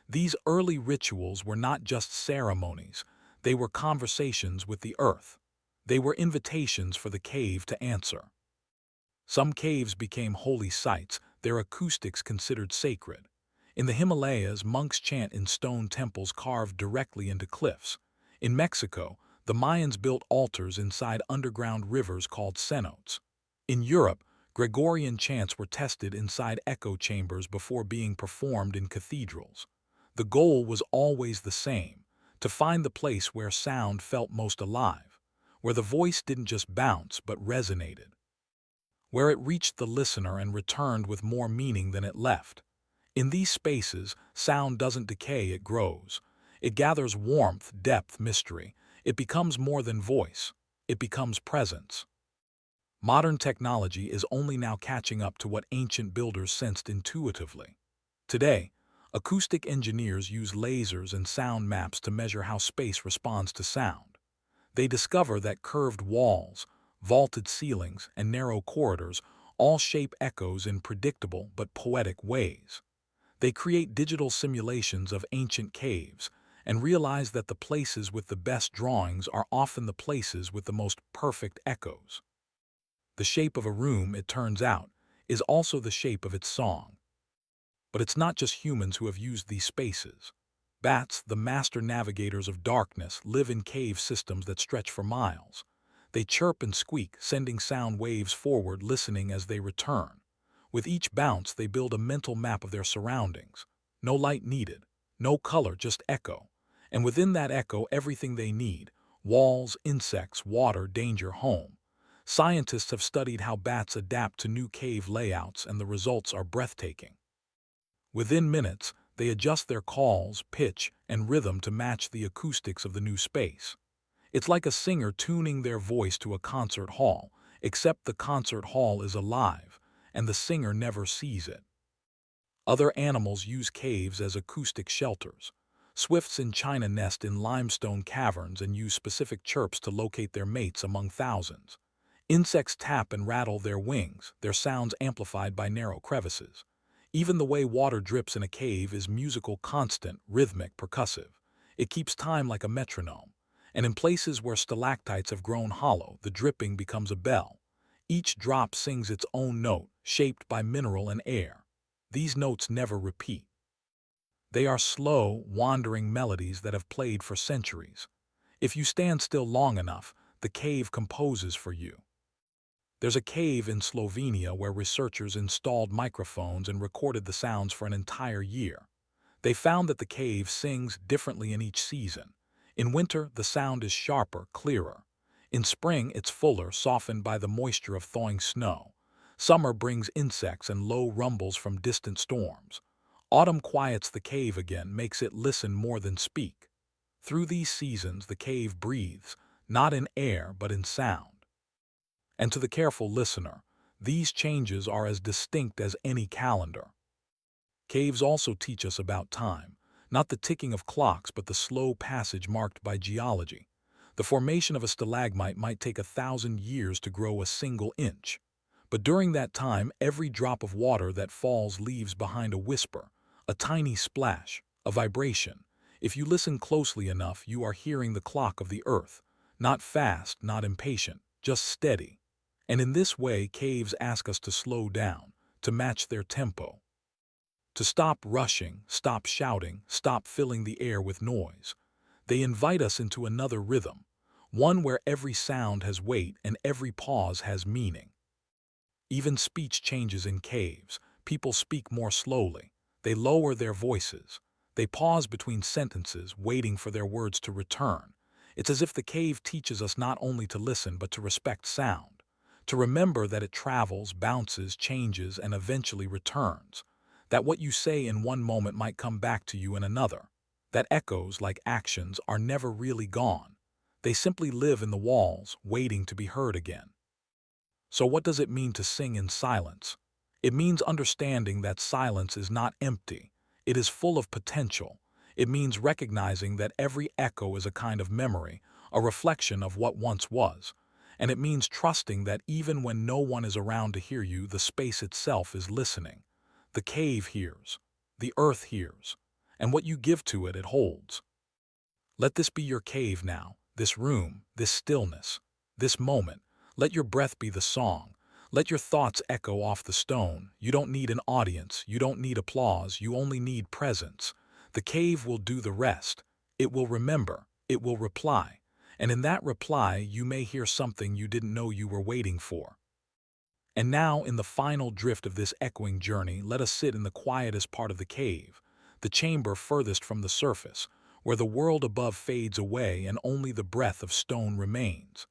These early rituals were not just ceremonies, they were conversations with the earth. They were invitations for the cave to answer. Some caves became holy sites, their acoustics considered sacred. In the Himalayas, monks chant in stone temples carved directly into cliffs. In Mexico, the Mayans built altars inside underground rivers called cenotes. In Europe, Gregorian chants were tested inside echo chambers before being performed in cathedrals. The goal was always the same, to find the place where sound felt most alive, where the voice didn't just bounce but resonated, where it reached the listener and returned with more meaning than it left. In these spaces, sound doesn't decay, it grows. It gathers warmth, depth, mystery. It becomes more than voice. It becomes presence. Modern technology is only now catching up to what ancient builders sensed intuitively. Today, acoustic engineers use lasers and sound maps to measure how space responds to sound. They discover that curved walls, vaulted ceilings, and narrow corridors all shape echoes in predictable but poetic ways. They create digital simulations of ancient caves and realize that the places with the best drawings are often the places with the most perfect echoes. The shape of a room, it turns out, is also the shape of its song. But it's not just humans who have used these spaces. Bats, the master navigators of darkness, live in cave systems that stretch for miles. They chirp and squeak, sending sound waves forward, listening as they return. With each bounce, they build a mental map of their surroundings. No light needed, no color, just echo. And within that echo, everything they need: walls, insects, water, danger, home. Scientists have studied how bats adapt to new cave layouts, and the results are breathtaking. Within minutes, they adjust their calls, pitch, and rhythm to match the acoustics of the new space. It's like a singer tuning their voice to a concert hall, except the concert hall is alive, and the singer never sees it. Other animals use caves as acoustic shelters. Swifts in China nest in limestone caverns and use specific chirps to locate their mates among thousands. Insects tap and rattle their wings, their sounds amplified by narrow crevices. Even the way water drips in a cave is musical, constant, rhythmic, percussive. It keeps time like a metronome. And in places where stalactites have grown hollow, the dripping becomes a bell. Each drop sings its own note, shaped by mineral and air. These notes never repeat. They are slow, wandering melodies that have played for centuries. If you stand still long enough, the cave composes for you. There's a cave in Slovenia where researchers installed microphones and recorded the sounds for an entire year. They found that the cave sings differently in each season. In winter, the sound is sharper, clearer. In spring, it's fuller, softened by the moisture of thawing snow. Summer brings insects and low rumbles from distant storms. Autumn quiets the cave again, makes it listen more than speak. Through these seasons, the cave breathes, not in air but in sound. And to the careful listener, these changes are as distinct as any calendar. Caves also teach us about time, not the ticking of clocks but the slow passage marked by geology. The formation of a stalagmite might take 1,000 years to grow a single inch. But during that time, every drop of water that falls leaves behind a whisper, a tiny splash, a vibration. If you listen closely enough, you are hearing the clock of the earth, not fast, not impatient, just steady. And in this way, caves ask us to slow down, to match their tempo, to stop rushing, stop shouting, stop filling the air with noise. They invite us into another rhythm, one where every sound has weight and every pause has meaning. Even speech changes in caves. People speak more slowly. They lower their voices. They pause between sentences, waiting for their words to return. It's as if the cave teaches us not only to listen but to respect sound, to remember that it travels, bounces, changes, and eventually returns, that what you say in one moment might come back to you in another, that echoes, like actions, are never really gone. They simply live in the walls, waiting to be heard again. So what does it mean to sing in silence? It means understanding that silence is not empty. It is full of potential. It means recognizing that every echo is a kind of memory, a reflection of what once was. And it means trusting that even when no one is around to hear you, the space itself is listening. The cave hears. The earth hears. And what you give to it, it holds. Let this be your cave now, this room, this stillness, this moment. Let your breath be the song. Let your thoughts echo off the stone. You don't need an audience. You don't need applause. You only need presence. The cave will do the rest. It will remember. It will reply. And in that reply, you may hear something you didn't know you were waiting for. And now, in the final drift of this echoing journey, let us sit in the quietest part of the cave, the chamber furthest from the surface, where the world above fades away and only the breath of stone remains.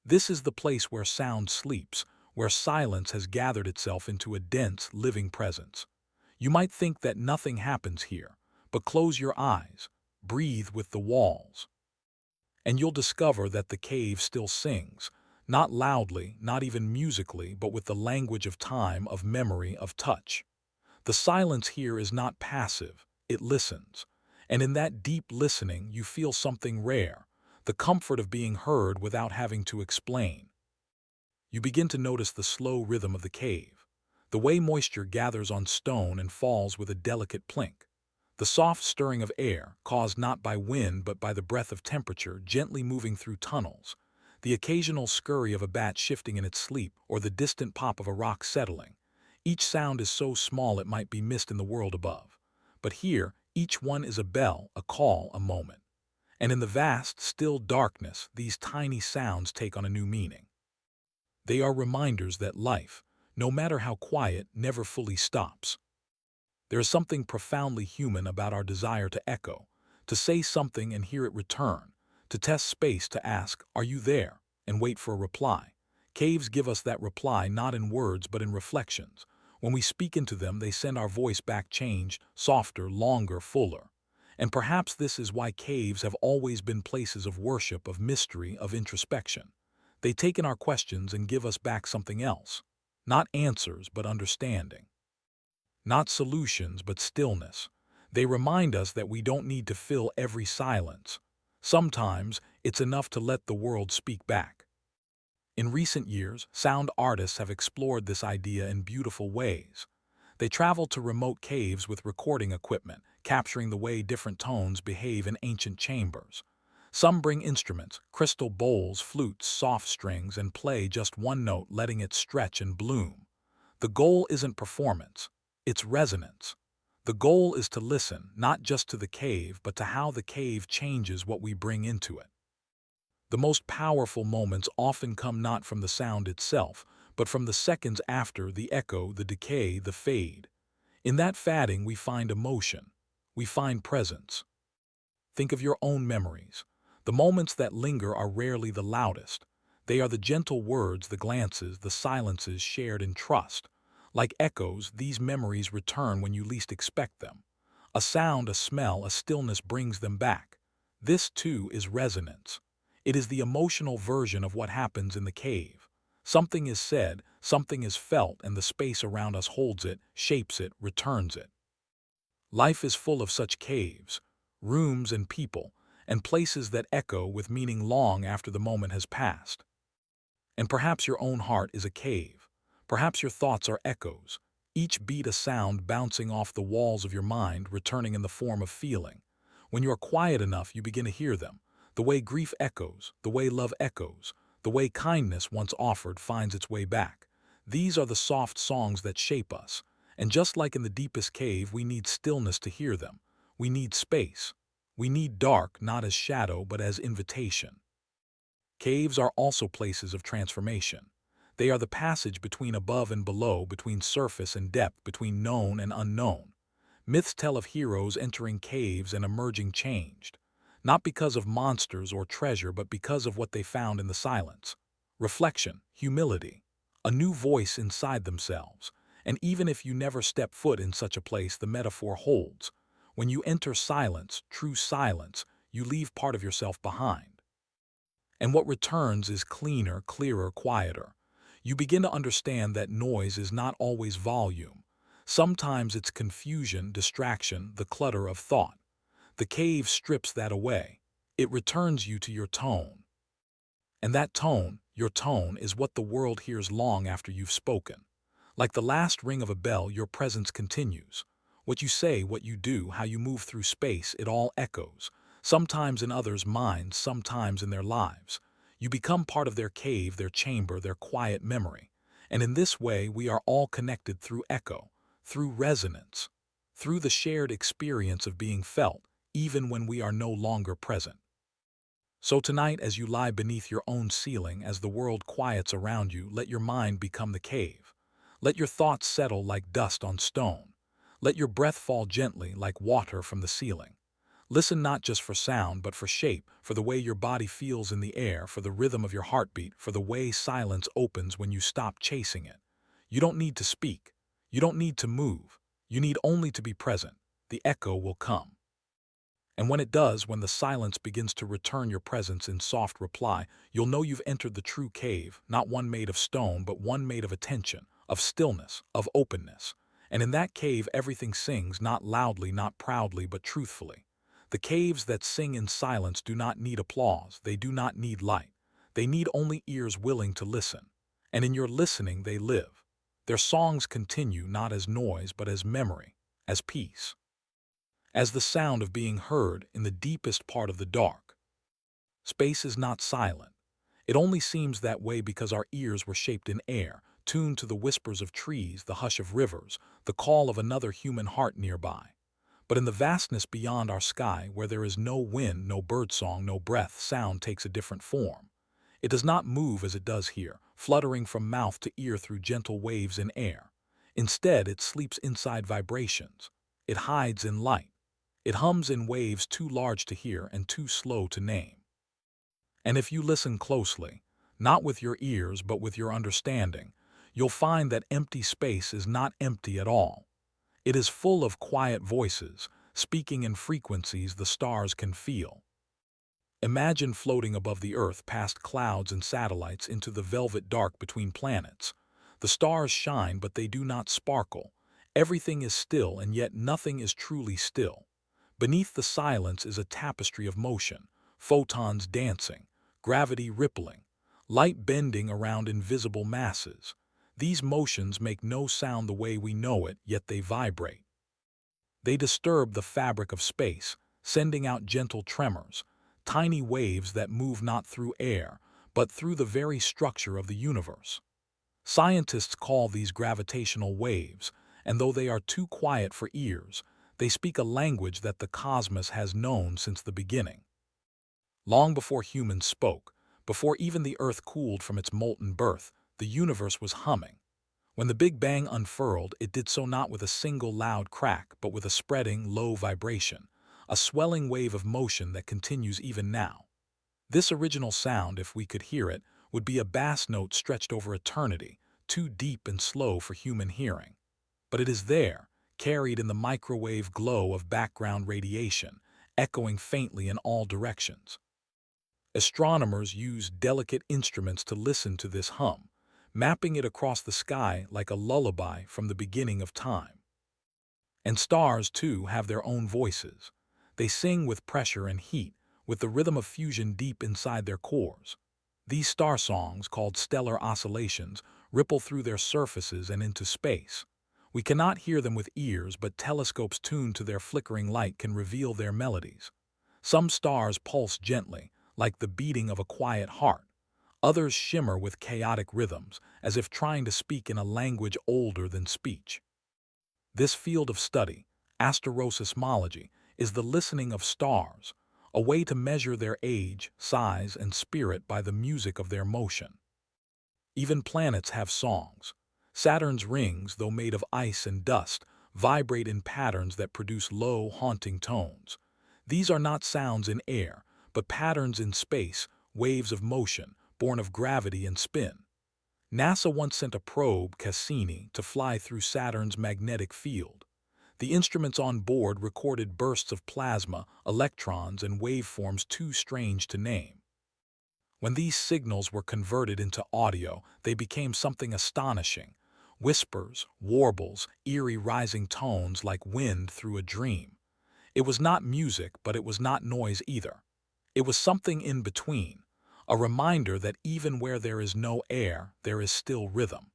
This is the place where sound sleeps, where silence has gathered itself into a dense, living presence. You might think that nothing happens here, but close your eyes, breathe with the walls, and you'll discover that the cave still sings, not loudly, not even musically, but with the language of time, of memory, of touch. The silence here is not passive, it listens. And in that deep listening, you feel something rare, the comfort of being heard without having to explain. You begin to notice the slow rhythm of the cave, the way moisture gathers on stone and falls with a delicate plink, the soft stirring of air, caused not by wind but by the breath of temperature gently moving through tunnels, the occasional scurry of a bat shifting in its sleep, or the distant pop of a rock settling. Each sound is so small it might be missed in the world above. But here, each one is a bell, a call, a moment. And in the vast, still darkness, these tiny sounds take on a new meaning. They are reminders that life, no matter how quiet, never fully stops. There is something profoundly human about our desire to echo, to say something and hear it return, to test space, to ask, "Are you there?" and wait for a reply. Caves give us that reply not in words but in reflections. When we speak into them, they send our voice back changed, softer, longer, fuller. And perhaps this is why caves have always been places of worship, of mystery, of introspection. They take in our questions and give us back something else. Not answers, but understanding. Not solutions, but stillness. They remind us that we don't need to fill every silence. Sometimes, it's enough to let the world speak back. In recent years, sound artists have explored this idea in beautiful ways. They travel to remote caves with recording equipment, capturing the way different tones behave in ancient chambers. Some bring instruments, crystal bowls, flutes, soft strings, and play just one note, letting it stretch and bloom. The goal isn't performance, it's resonance. The goal is to listen, not just to the cave, but to how the cave changes what we bring into it. The most powerful moments often come not from the sound itself, but from the seconds after, the echo, the decay, the fade. In that fading we find emotion. We find presence. Think of your own memories. The moments that linger are rarely the loudest. They are the gentle words, the glances, the silences shared in trust. Like echoes, these memories return when you least expect them. A sound, a smell, a stillness brings them back. This, too, is resonance. It is the emotional version of what happens in the cave. Something is said, something is felt, and the space around us holds it, shapes it, returns it. Life is full of such caves, rooms and people, and places that echo with meaning long after the moment has passed. And perhaps your own heart is a cave. Perhaps your thoughts are echoes, each beat a sound bouncing off the walls of your mind, returning in the form of feeling. When you are quiet enough, you begin to hear them. The way grief echoes, the way love echoes, the way kindness once offered finds its way back. These are the soft songs that shape us. And just like in the deepest cave, we need stillness to hear them. We need space. We need dark, not as shadow, but as invitation. Caves are also places of transformation. They are the passage between above and below, between surface and depth, between known and unknown. Myths tell of heroes entering caves and emerging changed, not because of monsters or treasure, but because of what they found in the silence. Reflection, humility, a new voice inside themselves. And even if you never step foot in such a place, the metaphor holds. When you enter silence, true silence, you leave part of yourself behind. And what returns is cleaner, clearer, quieter. You begin to understand that noise is not always volume. Sometimes it's confusion, distraction, the clutter of thought. The cave strips that away. It returns you to your tone. And that tone, your tone, is what the world hears long after you've spoken. Like the last ring of a bell, your presence continues. What you say, what you do, how you move through space, it all echoes. Sometimes in others' minds, sometimes in their lives. You become part of their cave, their chamber, their quiet memory. And in this way, we are all connected through echo, through resonance, through the shared experience of being felt, even when we are no longer present. So tonight, as you lie beneath your own ceiling, as the world quiets around you, let your mind become the cave. Let your thoughts settle like dust on stone. Let your breath fall gently like water from the ceiling. Listen not just for sound, but for shape, for the way your body feels in the air, for the rhythm of your heartbeat, for the way silence opens when you stop chasing it. You don't need to speak. You don't need to move. You need only to be present. The echo will come. And when it does, when the silence begins to return your presence in soft reply, you'll know you've entered the true cave, not one made of stone, but one made of attention, of stillness, of openness. And in that cave, everything sings, not loudly, not proudly, but truthfully. The caves that sing in silence do not need applause, they do not need light. They need only ears willing to listen. And in your listening, they live. Their songs continue not as noise, but as memory, as peace, as the sound of being heard in the deepest part of the dark. Space is not silent. It only seems that way because our ears were shaped in air, tuned to the whispers of trees, the hush of rivers, the call of another human heart nearby. But in the vastness beyond our sky, where there is no wind, no birdsong, no breath, sound takes a different form. It does not move as it does here, fluttering from mouth to ear through gentle waves in air. Instead, it sleeps inside vibrations. It hides in light. It hums in waves too large to hear and too slow to name. And if you listen closely, not with your ears but with your understanding, you'll find that empty space is not empty at all. It is full of quiet voices, speaking in frequencies the stars can feel. Imagine floating above the earth past clouds and satellites into the velvet dark between planets. The stars shine, but they do not sparkle. Everything is still, and yet nothing is truly still. Beneath the silence is a tapestry of motion, photons dancing, gravity rippling, light bending around invisible masses. These motions make no sound the way we know it, yet they vibrate. They disturb the fabric of space, sending out gentle tremors, tiny waves that move not through air, but through the very structure of the universe. Scientists call these gravitational waves, and though they are too quiet for ears, they speak a language that the cosmos has known since the beginning. Long before humans spoke, before even the earth cooled from its molten birth, the universe was humming. When the Big Bang unfurled, it did so not with a single loud crack, but with a spreading, low vibration, a swelling wave of motion that continues even now. This original sound, if we could hear it, would be a bass note stretched over eternity, too deep and slow for human hearing. But it is there, carried in the microwave glow of background radiation, echoing faintly in all directions. Astronomers use delicate instruments to listen to this hum, mapping it across the sky like a lullaby from the beginning of time. And stars, too, have their own voices. They sing with pressure and heat, with the rhythm of fusion deep inside their cores. These star songs, called stellar oscillations, ripple through their surfaces and into space. We cannot hear them with ears, but telescopes tuned to their flickering light can reveal their melodies. Some stars pulse gently, like the beating of a quiet heart. Others shimmer with chaotic rhythms, as if trying to speak in a language older than speech. This field of study, astrosismology, is the listening of stars, a way to measure their age, size, and spirit by the music of their motion. Even planets have songs. Saturn's rings, though made of ice and dust, vibrate in patterns that produce low, haunting tones. These are not sounds in air, but patterns in space, waves of motion, born of gravity and spin. NASA once sent a probe, Cassini, to fly through Saturn's magnetic field. The instruments on board recorded bursts of plasma, electrons, and waveforms too strange to name. When these signals were converted into audio, they became something astonishing. Whispers, warbles, eerie rising tones like wind through a dream. It was not music, but it was not noise either. It was something in between, a reminder that even where there is no air, there is still rhythm.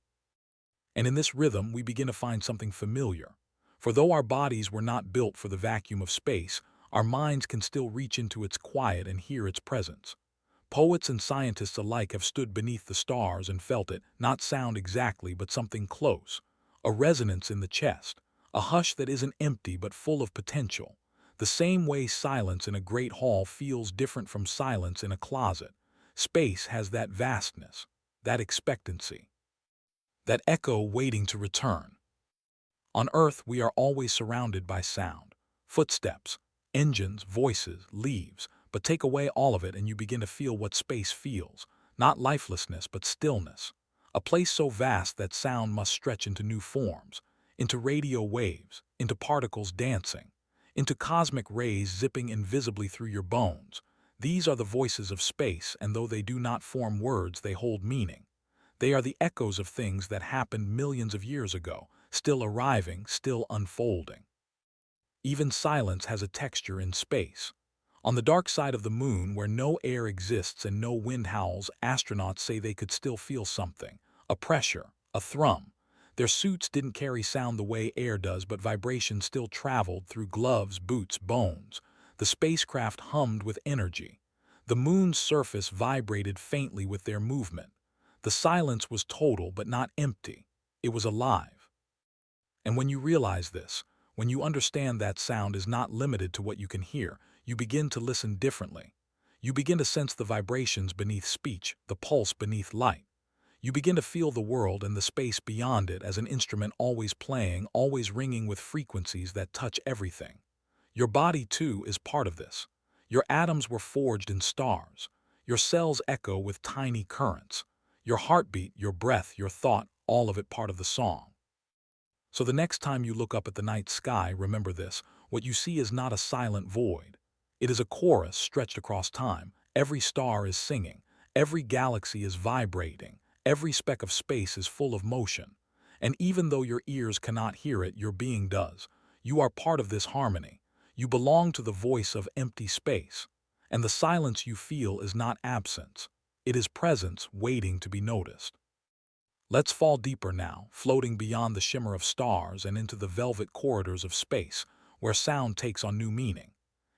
And in this rhythm, we begin to find something familiar. For though our bodies were not built for the vacuum of space, our minds can still reach into its quiet and hear its presence. Poets and scientists alike have stood beneath the stars and felt it, not sound exactly, but something close. A resonance in the chest, a hush that isn't empty but full of potential. The same way silence in a great hall feels different from silence in a closet. Space has that vastness, that expectancy, that echo waiting to return. On Earth, we are always surrounded by sound. Footsteps, engines, voices, leaves. But take away all of it and you begin to feel what space feels. Not lifelessness, but stillness. A place so vast that sound must stretch into new forms. Into radio waves, into particles dancing, into cosmic rays zipping invisibly through your bones. These are the voices of space, and though they do not form words, they hold meaning. They are the echoes of things that happened millions of years ago, still arriving, still unfolding. Even silence has a texture in space. On the dark side of the moon, where no air exists and no wind howls, astronauts say they could still feel something, a pressure, a thrum. Their suits didn't carry sound the way air does, but vibration still traveled through gloves, boots, bones. The spacecraft hummed with energy. The moon's surface vibrated faintly with their movement. The silence was total but not empty. It was alive. And when you realize this, when you understand that sound is not limited to what you can hear, you begin to listen differently. You begin to sense the vibrations beneath speech, the pulse beneath light. You begin to feel the world and the space beyond it as an instrument always playing, always ringing with frequencies that touch everything. Your body, too, is part of this. Your atoms were forged in stars. Your cells echo with tiny currents. Your heartbeat, your breath, your thought, all of it part of the song. So the next time you look up at the night sky, remember this: what you see is not a silent void. It is a chorus stretched across time. Every star is singing. Every galaxy is vibrating. Every speck of space is full of motion. And even though your ears cannot hear it, your being does. You are part of this harmony. You belong to the voice of empty space. And the silence you feel is not absence. It is presence waiting to be noticed. Let's fall deeper now, floating beyond the shimmer of stars and into the velvet corridors of space, where sound takes on new meaning.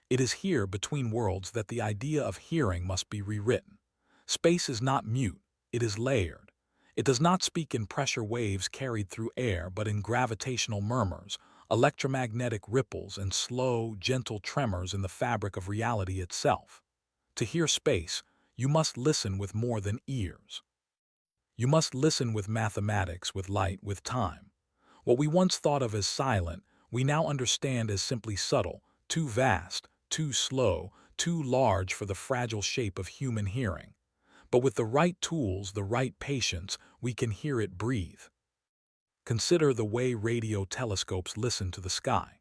It is here, between worlds, that the idea of hearing must be rewritten. Space is not mute, it is layered. It does not speak in pressure waves carried through air, but in gravitational murmurs, electromagnetic ripples, and slow, gentle tremors in the fabric of reality itself. To hear space, you must listen with more than ears. You must listen with mathematics, with light, with time. What we once thought of as silent, we now understand as simply subtle, too vast, too slow, too large for the fragile shape of human hearing. But with the right tools, the right patience, we can hear it breathe. Consider the way radio telescopes listen to the sky.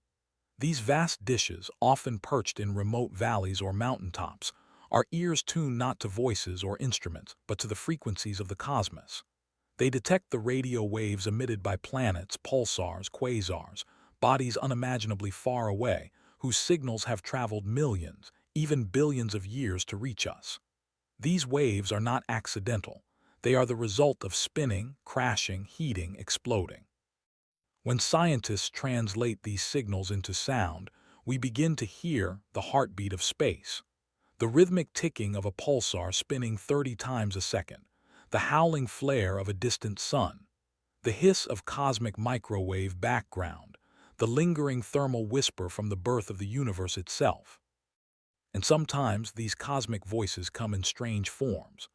These vast dishes, often perched in remote valleys or mountaintops, are ears tuned not to voices or instruments, but to the frequencies of the cosmos. They detect the radio waves emitted by planets, pulsars, quasars, bodies unimaginably far away, whose signals have traveled millions, even billions of years to reach us. These waves are not accidental. They are the result of spinning, crashing, heating, exploding. When scientists translate these signals into sound, we begin to hear the heartbeat of space, the rhythmic ticking of a pulsar spinning 30 times a second, the howling flare of a distant sun, the hiss of cosmic microwave background, the lingering thermal whisper from the birth of the universe itself. And sometimes these cosmic voices come in strange forms.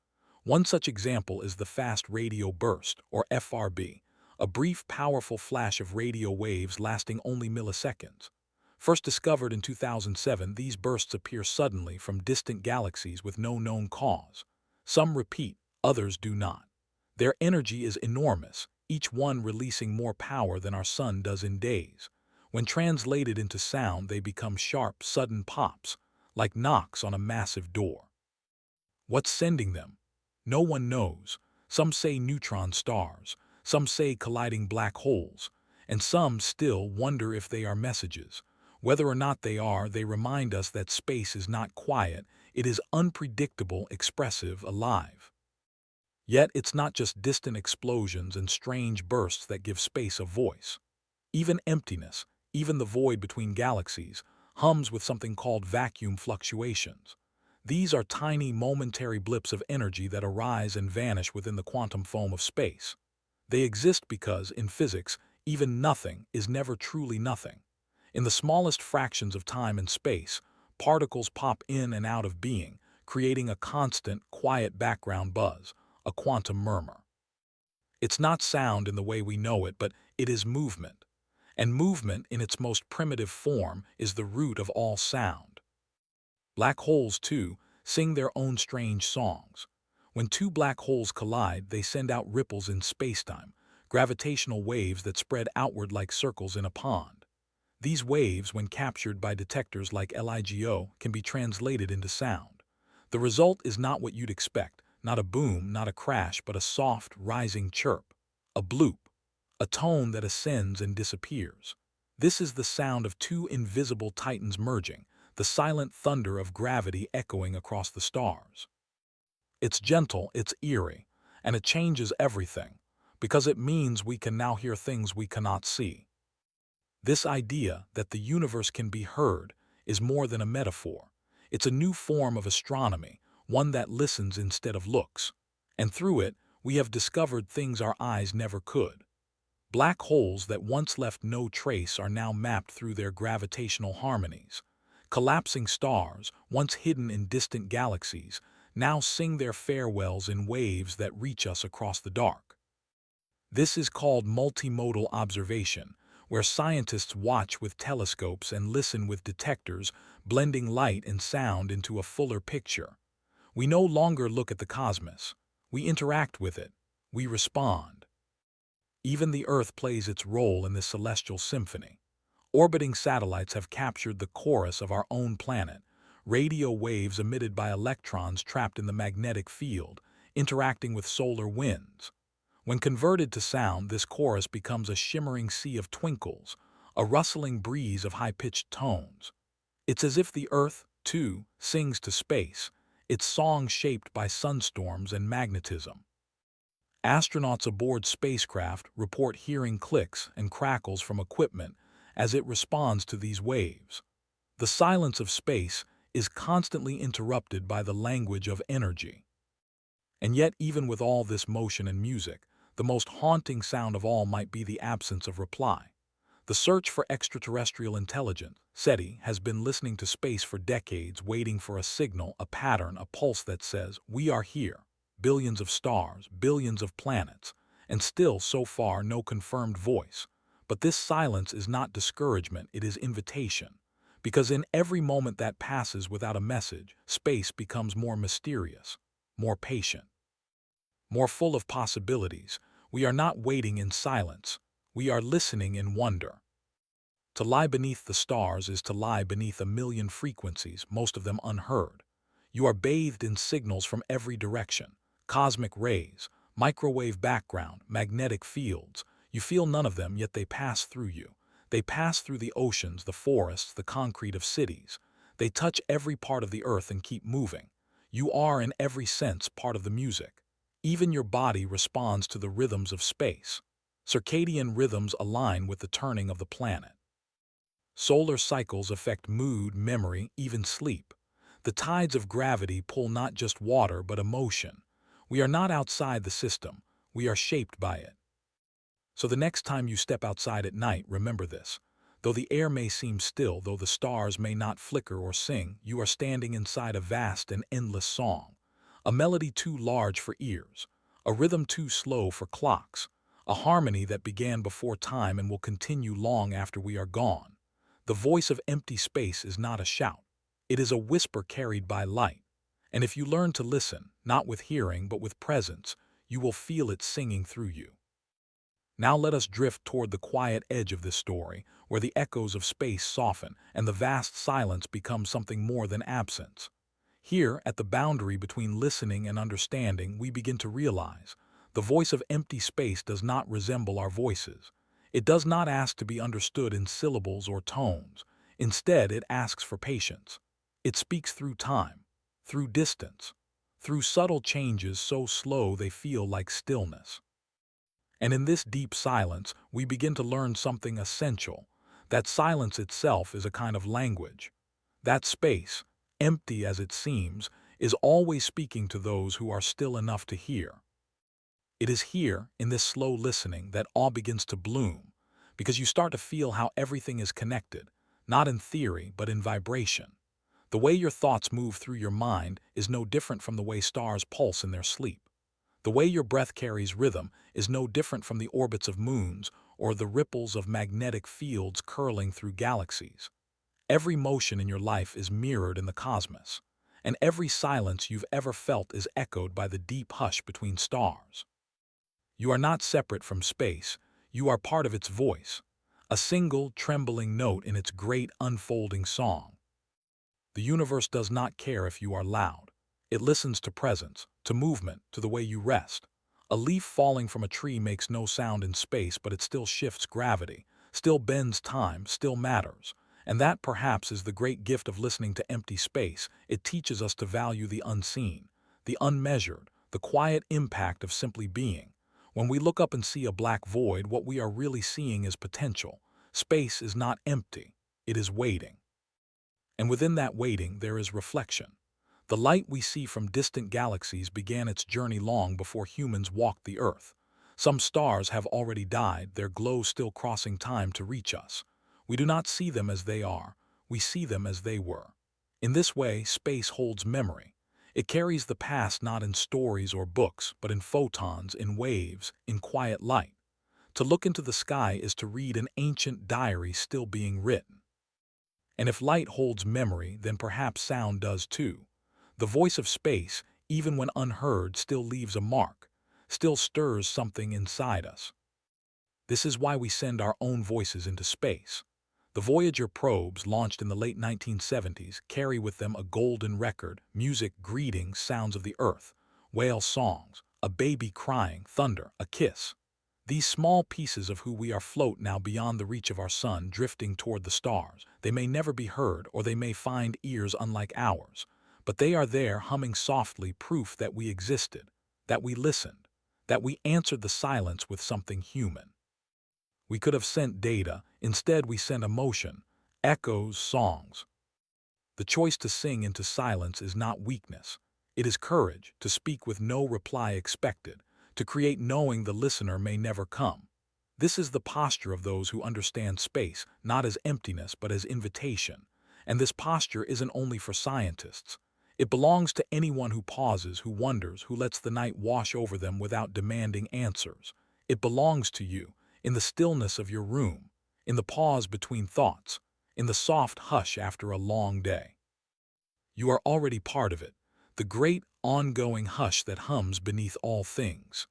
One such example is the fast radio burst, or FRB, a brief, powerful flash of radio waves lasting only milliseconds. First discovered in 2007, these bursts appear suddenly from distant galaxies with no known cause. Some repeat, others do not. Their energy is enormous, each one releasing more power than our sun does in days. When translated into sound, they become sharp, sudden pops, like knocks on a massive door. What's sending them? No one knows. Some say neutron stars, some say colliding black holes, and some still wonder if they are messages. Whether or not they are, they remind us that space is not quiet, it is unpredictable, expressive, alive. Yet it's not just distant explosions and strange bursts that give space a voice. Even emptiness, even the void between galaxies, hums with something called vacuum fluctuations. These are tiny momentary blips of energy that arise and vanish within the quantum foam of space. They exist because, in physics, even nothing is never truly nothing. In the smallest fractions of time and space, particles pop in and out of being, creating a constant, quiet background buzz, a quantum murmur. It's not sound in the way we know it, but it is movement. And movement, in its most primitive form, is the root of all sound. Black holes, too, sing their own strange songs. When two black holes collide, they send out ripples in spacetime, gravitational waves that spread outward like circles in a pond. These waves, when captured by detectors like LIGO, can be translated into sound. The result is not what you'd expect, not a boom, not a crash, but a soft, rising chirp, a bloop, a tone that ascends and disappears. This is the sound of two invisible titans merging, the silent thunder of gravity echoing across the stars. It's gentle, it's eerie, and it changes everything, because it means we can now hear things we cannot see. This idea that the universe can be heard is more than a metaphor. It's a new form of astronomy, one that listens instead of looks. And through it, we have discovered things our eyes never could. Black holes that once left no trace are now mapped through their gravitational harmonies. Collapsing stars, once hidden in distant galaxies, now sing their farewells in waves that reach us across the dark. This is called multimodal observation, where scientists watch with telescopes and listen with detectors, blending light and sound into a fuller picture. We no longer look at the cosmos. We interact with it. We respond. Even the Earth plays its role in this celestial symphony. Orbiting satellites have captured the chorus of our own planet, radio waves emitted by electrons trapped in the magnetic field, interacting with solar winds. When converted to sound, this chorus becomes a shimmering sea of twinkles, a rustling breeze of high-pitched tones. It's as if the Earth, too, sings to space, its song shaped by sunstorms and magnetism. Astronauts aboard spacecraft report hearing clicks and crackles from equipment as it responds to these waves. The silence of space is constantly interrupted by the language of energy. And yet, even with all this motion and music, the most haunting sound of all might be the absence of reply. The search for extraterrestrial intelligence, SETI, has been listening to space for decades, waiting for a signal, a pattern, a pulse that says, "We are here." Billions of stars, billions of planets, and still, so far, no confirmed voice. But this silence is not discouragement, it is invitation. Because in every moment that passes without a message, space becomes more mysterious, more patient, more full of possibilities. We are not waiting in silence. We are listening in wonder. To lie beneath the stars is to lie beneath a million frequencies, most of them unheard. You are bathed in signals from every direction, cosmic rays, microwave background, magnetic fields. You feel none of them, yet they pass through you. They pass through the oceans, the forests, the concrete of cities. They touch every part of the earth and keep moving. You are, in every sense, part of the music. Even your body responds to the rhythms of space. Circadian rhythms align with the turning of the planet. Solar cycles affect mood, memory, even sleep. The tides of gravity pull not just water but emotion. We are not outside the system, we are shaped by it. So the next time you step outside at night, remember this. Though the air may seem still, though the stars may not flicker or sing, you are standing inside a vast and endless song. A melody too large for ears, a rhythm too slow for clocks, a harmony that began before time and will continue long after we are gone. The voice of empty space is not a shout. It is a whisper carried by light. And if you learn to listen, not with hearing but with presence, you will feel it singing through you. Now let us drift toward the quiet edge of this story, where the echoes of space soften and the vast silence becomes something more than absence. Here, at the boundary between listening and understanding, we begin to realize the voice of empty space does not resemble our voices. It does not ask to be understood in syllables or tones. Instead, it asks for patience. It speaks through time, through distance, through subtle changes so slow they feel like stillness. And in this deep silence, we begin to learn something essential. That silence itself is a kind of language. That space, empty as it seems, is always speaking to those who are still enough to hear. It is here, in this slow listening, that awe begins to bloom, because you start to feel how everything is connected, not in theory, but in vibration. The way your thoughts move through your mind is no different from the way stars pulse in their sleep. The way your breath carries rhythm is no different from the orbits of moons or the ripples of magnetic fields curling through galaxies. Every motion in your life is mirrored in the cosmos, and every silence you've ever felt is echoed by the deep hush between stars. You are not separate from space, you are part of its voice, a single, trembling note in its great unfolding song. The universe does not care if you are loud. It listens to presence, to movement, to the way you rest. A leaf falling from a tree makes no sound in space, but it still shifts gravity, still bends time, still matters. And that perhaps is the great gift of listening to empty space. It teaches us to value the unseen, the unmeasured, the quiet impact of simply being. When we look up and see a black void, what we are really seeing is potential. Space is not empty, it is waiting. And within that waiting, there is reflection. The light we see from distant galaxies began its journey long before humans walked the Earth. Some stars have already died, their glow still crossing time to reach us. We do not see them as they are, we see them as they were. In this way, space holds memory. It carries the past not in stories or books, but in photons, in waves, in quiet light. To look into the sky is to read an ancient diary still being written. And if light holds memory, then perhaps sound does too. The voice of space, even when unheard, still leaves a mark, still stirs something inside us. This is why we send our own voices into space. The Voyager probes, launched in the late 1970s, carry with them a golden record, music, greetings, sounds of the Earth, whale songs, a baby crying, thunder, a kiss. These small pieces of who we are float now beyond the reach of our sun, drifting toward the stars. They may never be heard, or they may find ears unlike ours. But they are there, humming softly, proof that we existed, that we listened, that we answered the silence with something human. We could have sent data, instead we sent emotion, echoes, songs. The choice to sing into silence is not weakness. It is courage, to speak with no reply expected, to create knowing the listener may never come. This is the posture of those who understand space, not as emptiness but as invitation. And this posture isn't only for scientists. It belongs to anyone who pauses, who wonders, who lets the night wash over them without demanding answers. It belongs to you, in the stillness of your room, in the pause between thoughts, in the soft hush after a long day. You are already part of it, the great, ongoing hush that hums beneath all things.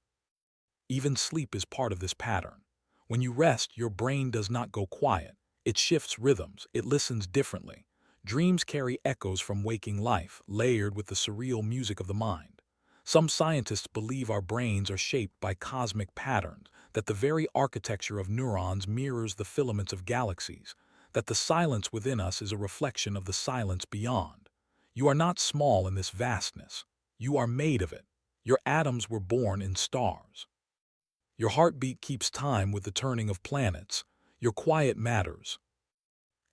Even sleep is part of this pattern. When you rest, your brain does not go quiet. It shifts rhythms, it listens differently. Dreams carry echoes from waking life, layered with the surreal music of the mind. Some scientists believe our brains are shaped by cosmic patterns, that the very architecture of neurons mirrors the filaments of galaxies, that the silence within us is a reflection of the silence beyond. You are not small in this vastness. You are made of it. Your atoms were born in stars. Your heartbeat keeps time with the turning of planets. Your quiet matters.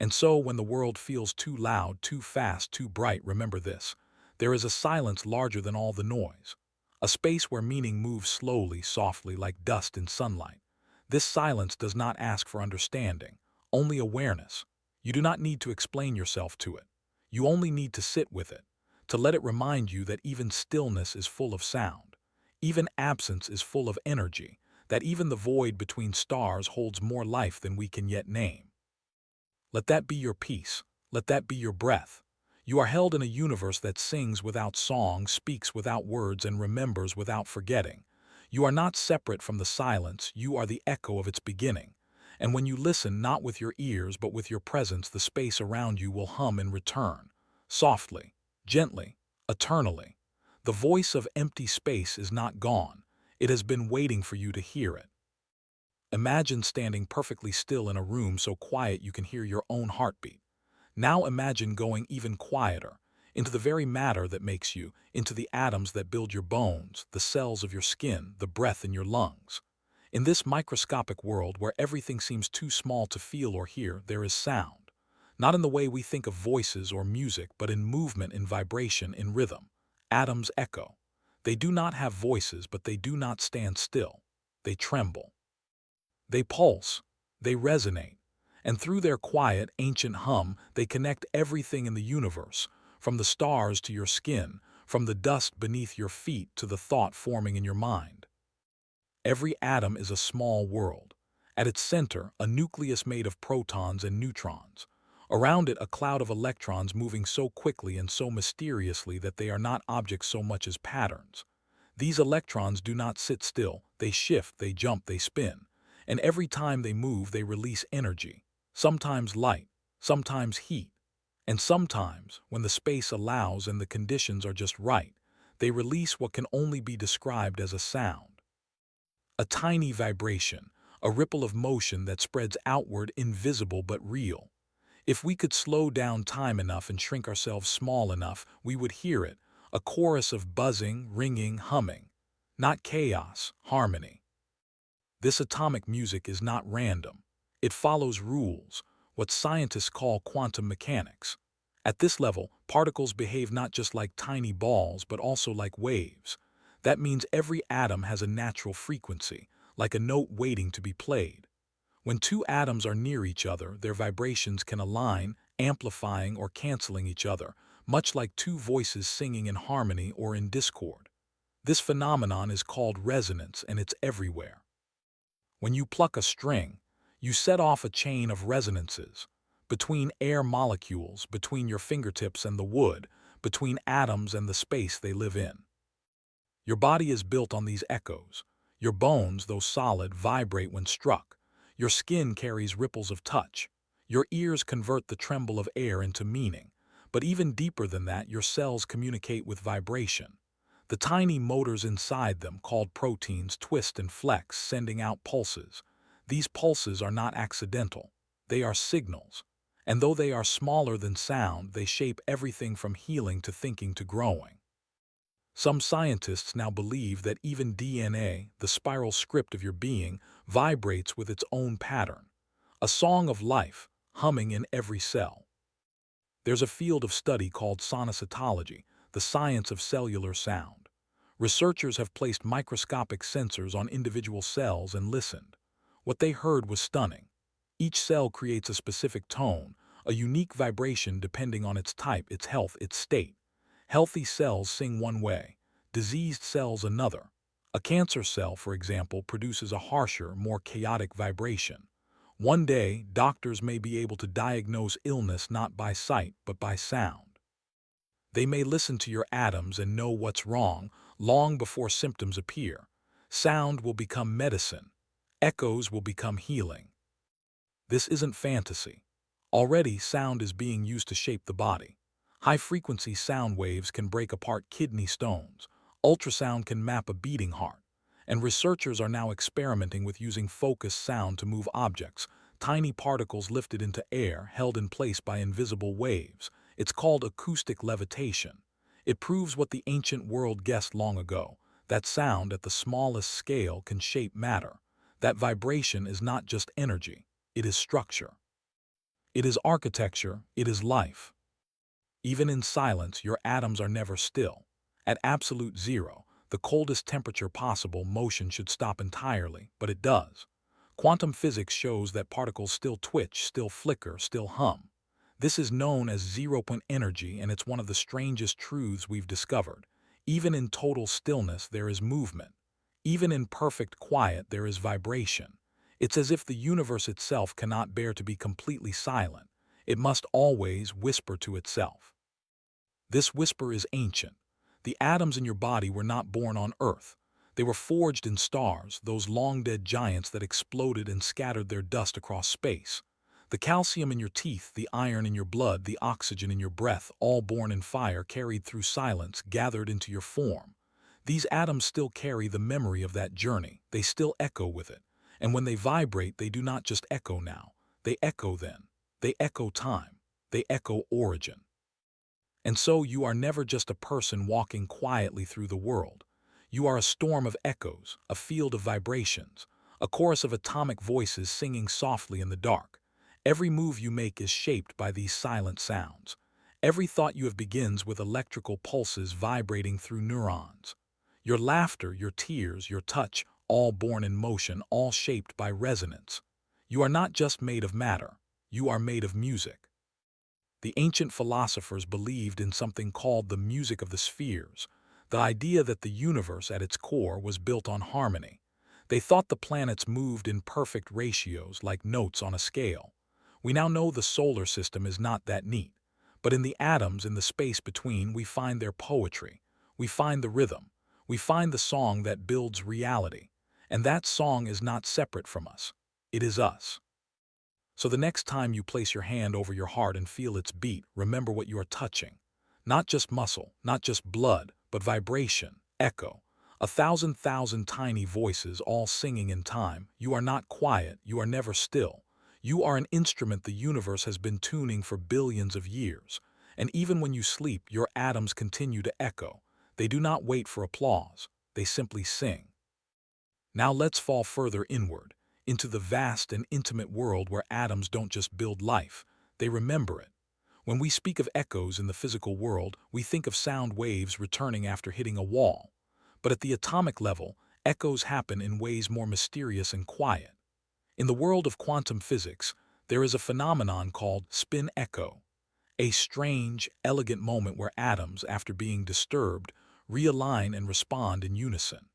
And so, when the world feels too loud, too fast, too bright, remember this. There is a silence larger than all the noise. A space where meaning moves slowly, softly, like dust in sunlight. This silence does not ask for understanding, only awareness. You do not need to explain yourself to it. You only need to sit with it, to let it remind you that even stillness is full of sound. Even absence is full of energy, that even the void between stars holds more life than we can yet name. Let that be your peace. Let that be your breath. You are held in a universe that sings without song, speaks without words, and remembers without forgetting. You are not separate from the silence, you are the echo of its beginning. And when you listen not with your ears but with your presence, the space around you will hum in return. Softly, gently, eternally. The voice of empty space is not gone. It has been waiting for you to hear it. Imagine standing perfectly still in a room so quiet you can hear your own heartbeat. Now imagine going even quieter, into the very matter that makes you, into the atoms that build your bones, the cells of your skin, the breath in your lungs. In this microscopic world where everything seems too small to feel or hear, there is sound. Not in the way we think of voices or music, but in movement, in vibration, in rhythm. Atoms echo. They do not have voices, but they do not stand still. They tremble. They pulse, they resonate, and through their quiet, ancient hum, they connect everything in the universe, from the stars to your skin, from the dust beneath your feet to the thought forming in your mind. Every atom is a small world. At its center, a nucleus made of protons and neutrons. Around it, a cloud of electrons moving so quickly and so mysteriously that they are not objects so much as patterns. These electrons do not sit still, they shift, they jump, they spin. And every time they move, they release energy, sometimes light, sometimes heat, and sometimes, when the space allows and the conditions are just right, they release what can only be described as a sound. A tiny vibration, a ripple of motion that spreads outward, invisible but real. If we could slow down time enough and shrink ourselves small enough, we would hear it, a chorus of buzzing, ringing, humming. Not chaos, harmony. This atomic music is not random. It follows rules, what scientists call quantum mechanics. At this level, particles behave not just like tiny balls, but also like waves. That means every atom has a natural frequency, like a note waiting to be played. When two atoms are near each other, their vibrations can align, amplifying or canceling each other, much like two voices singing in harmony or in discord. This phenomenon is called resonance, and it's everywhere. When you pluck a string, you set off a chain of resonances between air molecules, between your fingertips and the wood, between atoms and the space they live in. Your body is built on these echoes. Your bones, though solid, vibrate when struck. Your skin carries ripples of touch. Your ears convert the tremble of air into meaning. But even deeper than that, your cells communicate with vibration. The tiny motors inside them, called proteins, twist and flex, sending out pulses. These pulses are not accidental. They are signals. And though they are smaller than sound, they shape everything from healing to thinking to growing. Some scientists now believe that even DNA, the spiral script of your being, vibrates with its own pattern. A song of life, humming in every cell. There's a field of study called sonocytology, the science of cellular sound. Researchers have placed microscopic sensors on individual cells and listened. What they heard was stunning. Each cell creates a specific tone, a unique vibration depending on its type, its health, its state. Healthy cells sing one way, diseased cells another. A cancer cell, for example, produces a harsher, more chaotic vibration. One day, doctors may be able to diagnose illness not by sight, but by sound. They may listen to your atoms and know what's wrong long before symptoms appear. Sound will become medicine. Echoes will become healing. This isn't fantasy. Already, sound is being used to shape the body. High-frequency sound waves can break apart kidney stones. Ultrasound can map a beating heart. And researchers are now experimenting with using focused sound to move objects, tiny particles lifted into air, held in place by invisible waves. It's called acoustic levitation. It proves what the ancient world guessed long ago, that sound at the smallest scale can shape matter. That vibration is not just energy, it is structure. It is architecture, it is life. Even in silence, your atoms are never still. At absolute zero, the coldest temperature possible, motion should stop entirely, but it does. Quantum physics shows that particles still twitch, still flicker, still hum. This is known as zero-point energy, and it's one of the strangest truths we've discovered. Even in total stillness, there is movement. Even in perfect quiet, there is vibration. It's as if the universe itself cannot bear to be completely silent. It must always whisper to itself. This whisper is ancient. The atoms in your body were not born on Earth. They were forged in stars, those long-dead giants that exploded and scattered their dust across space. The calcium in your teeth, the iron in your blood, the oxygen in your breath, all born in fire, carried through silence, gathered into your form. These atoms still carry the memory of that journey. They still echo with it. And when they vibrate, they do not just echo now. They echo then. They echo time. They echo origin. And so you are never just a person walking quietly through the world. You are a storm of echoes, a field of vibrations, a chorus of atomic voices singing softly in the dark. Every move you make is shaped by these silent sounds. Every thought you have begins with electrical pulses vibrating through neurons. Your laughter, your tears, your touch, all born in motion, all shaped by resonance. You are not just made of matter, you are made of music. The ancient philosophers believed in something called the music of the spheres, the idea that the universe at its core was built on harmony. They thought the planets moved in perfect ratios like notes on a scale. We now know the solar system is not that neat, but in the atoms in the space between we find their poetry, we find the rhythm, we find the song that builds reality, and that song is not separate from us. It is us. So the next time you place your hand over your heart and feel its beat, remember what you are touching. Not just muscle, not just blood, but vibration, echo. A thousand tiny voices all singing in time. You are not quiet, you are never still. You are an instrument the universe has been tuning for billions of years. And even when you sleep, your atoms continue to echo. They do not wait for applause, they simply sing. Now let's fall further inward, into the vast and intimate world where atoms don't just build life, they remember it. When we speak of echoes in the physical world, we think of sound waves returning after hitting a wall. But at the atomic level, echoes happen in ways more mysterious and quiet. In the world of quantum physics, there is a phenomenon called spin echo, a strange, elegant moment where atoms, after being disturbed, realign and respond in unison.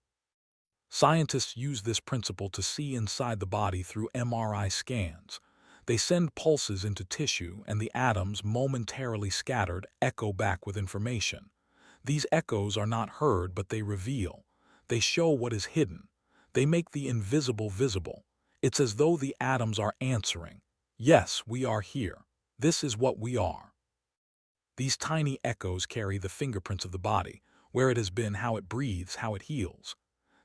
Scientists use this principle to see inside the body through MRI scans. They send pulses into tissue, and the atoms, momentarily scattered, echo back with information. These echoes are not heard, but they reveal. They show what is hidden. They make the invisible visible. It's as though the atoms are answering, "Yes, we are here. This is what we are." These tiny echoes carry the fingerprints of the body, where it has been, how it breathes, how it heals.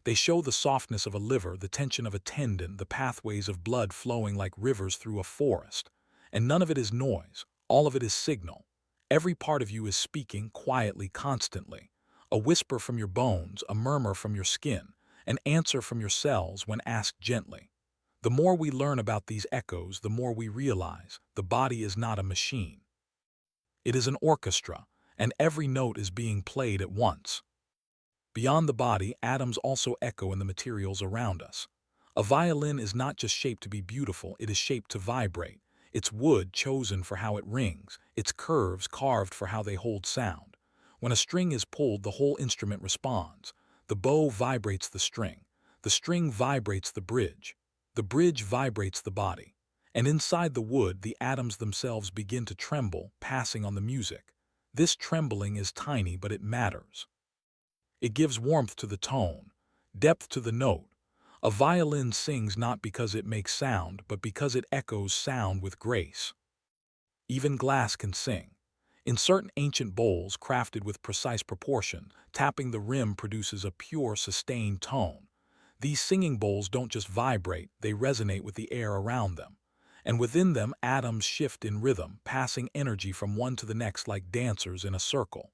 They show the softness of a liver, the tension of a tendon, the pathways of blood flowing like rivers through a forest. And none of it is noise, all of it is signal. Every part of you is speaking quietly, constantly. A whisper from your bones, a murmur from your skin, an answer from your cells when asked gently. The more we learn about these echoes, the more we realize the body is not a machine. It is an orchestra, and every note is being played at once. Beyond the body, atoms also echo in the materials around us. A violin is not just shaped to be beautiful, it is shaped to vibrate. Its wood chosen for how it rings, its curves carved for how they hold sound. When a string is pulled, the whole instrument responds. The bow vibrates the string vibrates the bridge vibrates the body. And inside the wood, the atoms themselves begin to tremble, passing on the music. This trembling is tiny, but it matters. It gives warmth to the tone, depth to the note. A violin sings not because it makes sound, but because it echoes sound with grace. Even glass can sing. In certain ancient bowls crafted with precise proportion, tapping the rim produces a pure, sustained tone. These singing bowls don't just vibrate, they resonate with the air around them. And within them, atoms shift in rhythm, passing energy from one to the next like dancers in a circle.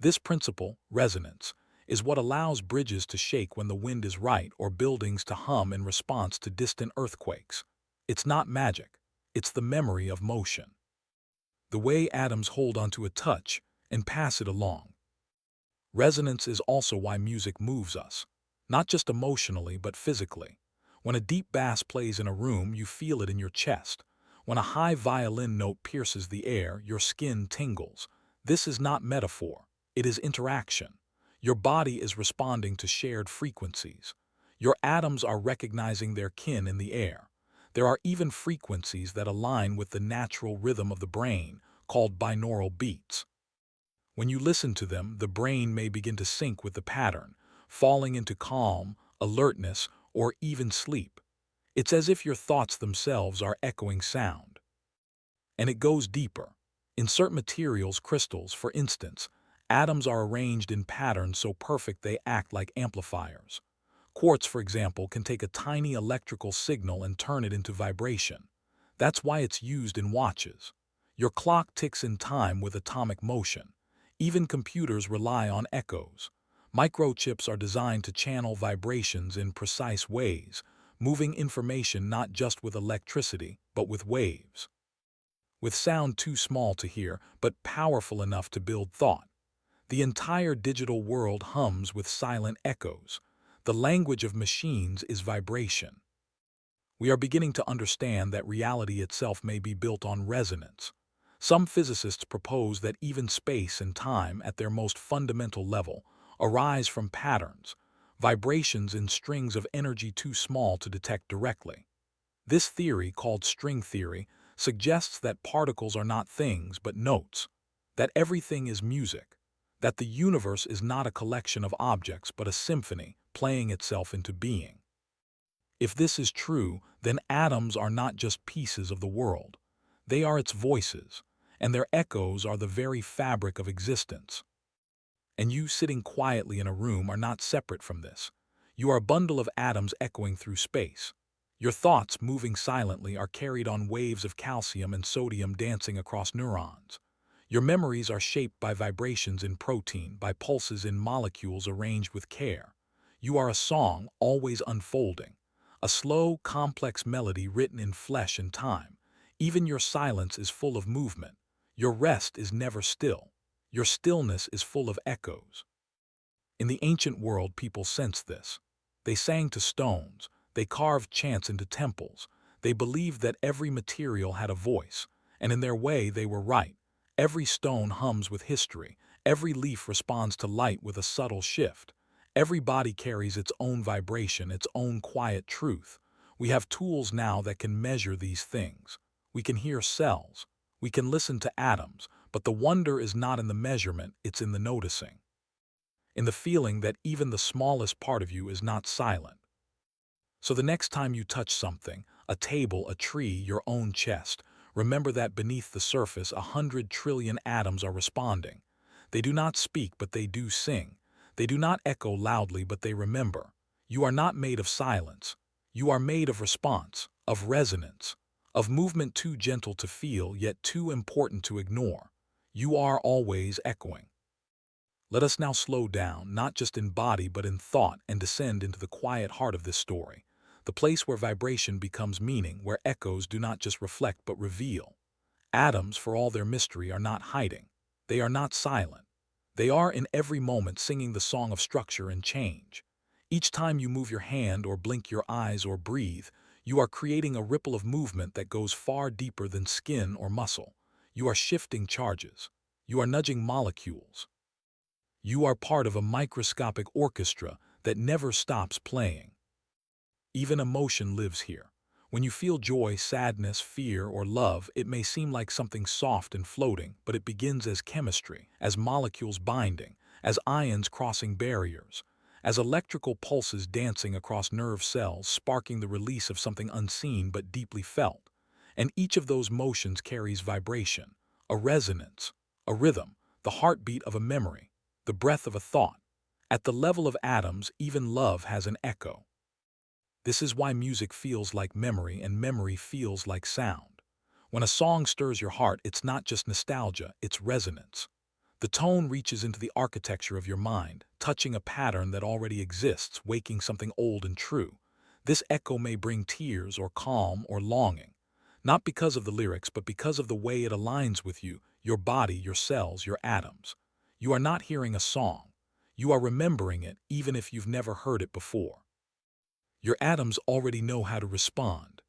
This principle, resonance, is what allows bridges to shake when the wind is right or buildings to hum in response to distant earthquakes. It's not magic. It's the memory of motion. The way atoms hold onto a touch and pass it along. Resonance is also why music moves us, not just emotionally but physically. When a deep bass plays in a room, you feel it in your chest. When a high violin note pierces the air, your skin tingles. This is not metaphor, it is interaction. Your body is responding to shared frequencies. Your atoms are recognizing their kin in the air. There are even frequencies that align with the natural rhythm of the brain, called binaural beats. When you listen to them, the brain may begin to sync with the pattern, falling into calm, alertness, or even sleep. It's as if your thoughts themselves are echoing sound. And it goes deeper. In certain materials, crystals, for instance, atoms are arranged in patterns so perfect they act like amplifiers. Quartz, for example, can take a tiny electrical signal and turn it into vibration. That's why it's used in watches. Your clock ticks in time with atomic motion. Even computers rely on echoes. Microchips are designed to channel vibrations in precise ways, moving information not just with electricity, but with waves. With sound too small to hear, but powerful enough to build thought. The entire digital world hums with silent echoes. The language of machines is vibration. We are beginning to understand that reality itself may be built on resonance. Some physicists propose that even space and time, at their most fundamental level, arise from patterns, vibrations in strings of energy too small to detect directly. This theory, called string theory, suggests that particles are not things but notes, that everything is music, that the universe is not a collection of objects but a symphony playing itself into being. If this is true, then atoms are not just pieces of the world. They are its voices, and their echoes are the very fabric of existence. And you sitting quietly in a room are not separate from this. You are a bundle of atoms echoing through space. Your thoughts, moving silently, are carried on waves of calcium and sodium dancing across neurons. Your memories are shaped by vibrations in protein, by pulses in molecules arranged with care. You are a song always unfolding, a slow, complex melody written in flesh and time. Even your silence is full of movement. Your rest is never still. Your stillness is full of echoes. In the ancient world, people sensed this. They sang to stones. They carved chants into temples. They believed that every material had a voice, and in their way they were right. Every stone hums with history. Every leaf responds to light with a subtle shift. Every body carries its own vibration, its own quiet truth. We have tools now that can measure these things. We can hear cells. We can listen to atoms, but the wonder is not in the measurement, it's in the noticing. In the feeling that even the smallest part of you is not silent. So the next time you touch something, a table, a tree, your own chest, remember that beneath the surface 100 trillion atoms are responding. They do not speak, but they do sing. They do not echo loudly, but they remember. You are not made of silence. You are made of response, of resonance, of movement too gentle to feel, yet too important to ignore. You are always echoing. Let us now slow down, not just in body but in thought, and descend into the quiet heart of this story, the place where vibration becomes meaning, where echoes do not just reflect but reveal. Atoms, for all their mystery, are not hiding. They are not silent. They are in every moment singing the song of structure and change. Each time you move your hand or blink your eyes or breathe, you are creating a ripple of movement that goes far deeper than skin or muscle. You are shifting charges. You are nudging molecules. You are part of a microscopic orchestra that never stops playing. Even emotion lives here. When you feel joy, sadness, fear, or love, it may seem like something soft and floating, but it begins as chemistry, as molecules binding, as ions crossing barriers, as electrical pulses dancing across nerve cells, sparking the release of something unseen but deeply felt. And each of those motions carries vibration, a resonance, a rhythm, the heartbeat of a memory, the breath of a thought. At the level of atoms, even love has an echo. This is why music feels like memory and memory feels like sound. When a song stirs your heart, it's not just nostalgia, it's resonance. The tone reaches into the architecture of your mind, touching a pattern that already exists, waking something old and true. This echo may bring tears or calm or longing. Not because of the lyrics, but because of the way it aligns with you, your body, your cells, your atoms. You are not hearing a song. You are remembering it, even if you've never heard it before. Your atoms already know how to respond.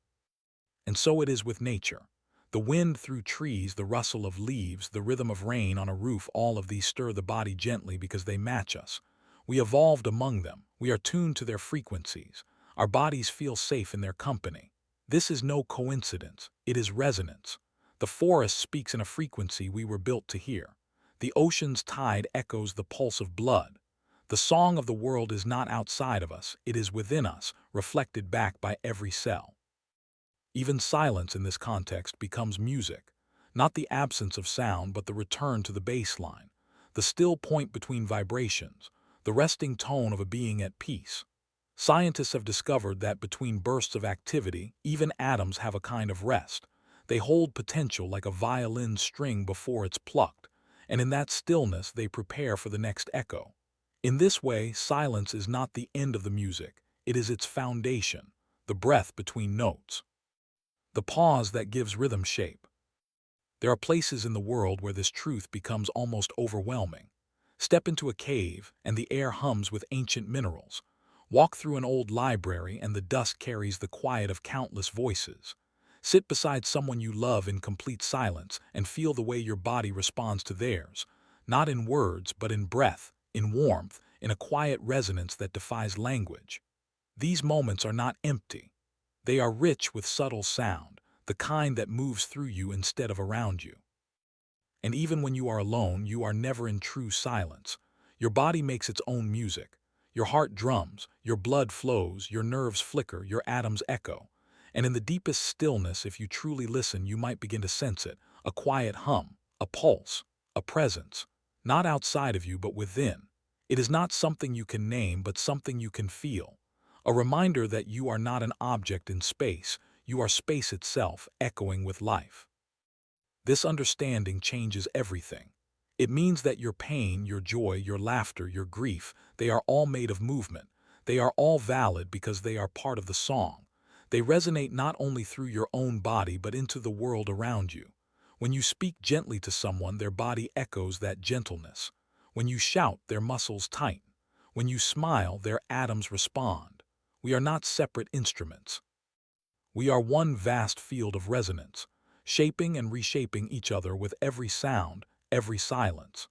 And so it is with nature. The wind through trees, the rustle of leaves, the rhythm of rain on a roof, all of these stir the body gently because they match us. We evolved among them. We are tuned to their frequencies. Our bodies feel safe in their company. This is no coincidence. It is resonance. The forest speaks in a frequency we were built to hear. The ocean's tide echoes the pulse of blood. The song of the world is not outside of us. It is within us, reflected back by every cell. Even silence in this context becomes music, not the absence of sound but the return to the baseline, the still point between vibrations, the resting tone of a being at peace. Scientists have discovered that between bursts of activity, even atoms have a kind of rest. They hold potential like a violin string before it's plucked, and in that stillness they prepare for the next echo. In this way, silence is not the end of the music, it is its foundation, the breath between notes. The pause that gives rhythm shape. There are places in the world where this truth becomes almost overwhelming. Step into a cave and the air hums with ancient minerals. Walk through an old library and the dusk carries the quiet of countless voices. Sit beside someone you love in complete silence and feel the way your body responds to theirs, not in words but in breath, in warmth, in a quiet resonance that defies language. These moments are not empty. They are rich with subtle sound, the kind that moves through you instead of around you. And even when you are alone, you are never in true silence. Your body makes its own music. Your heart drums, your blood flows, your nerves flicker, your atoms echo. And in the deepest stillness, if you truly listen, you might begin to sense it, a quiet hum, a pulse, a presence, not outside of you but within. It is not something you can name, but something you can feel. A reminder that you are not an object in space, you are space itself, echoing with life. This understanding changes everything. It means that your pain, your joy, your laughter, your grief, they are all made of movement. They are all valid because they are part of the song. They resonate not only through your own body but into the world around you. When you speak gently to someone, their body echoes that gentleness. When you shout, their muscles tighten. When you smile, their atoms respond. We are not separate instruments. We are one vast field of resonance, shaping and reshaping each other with every sound, every silence.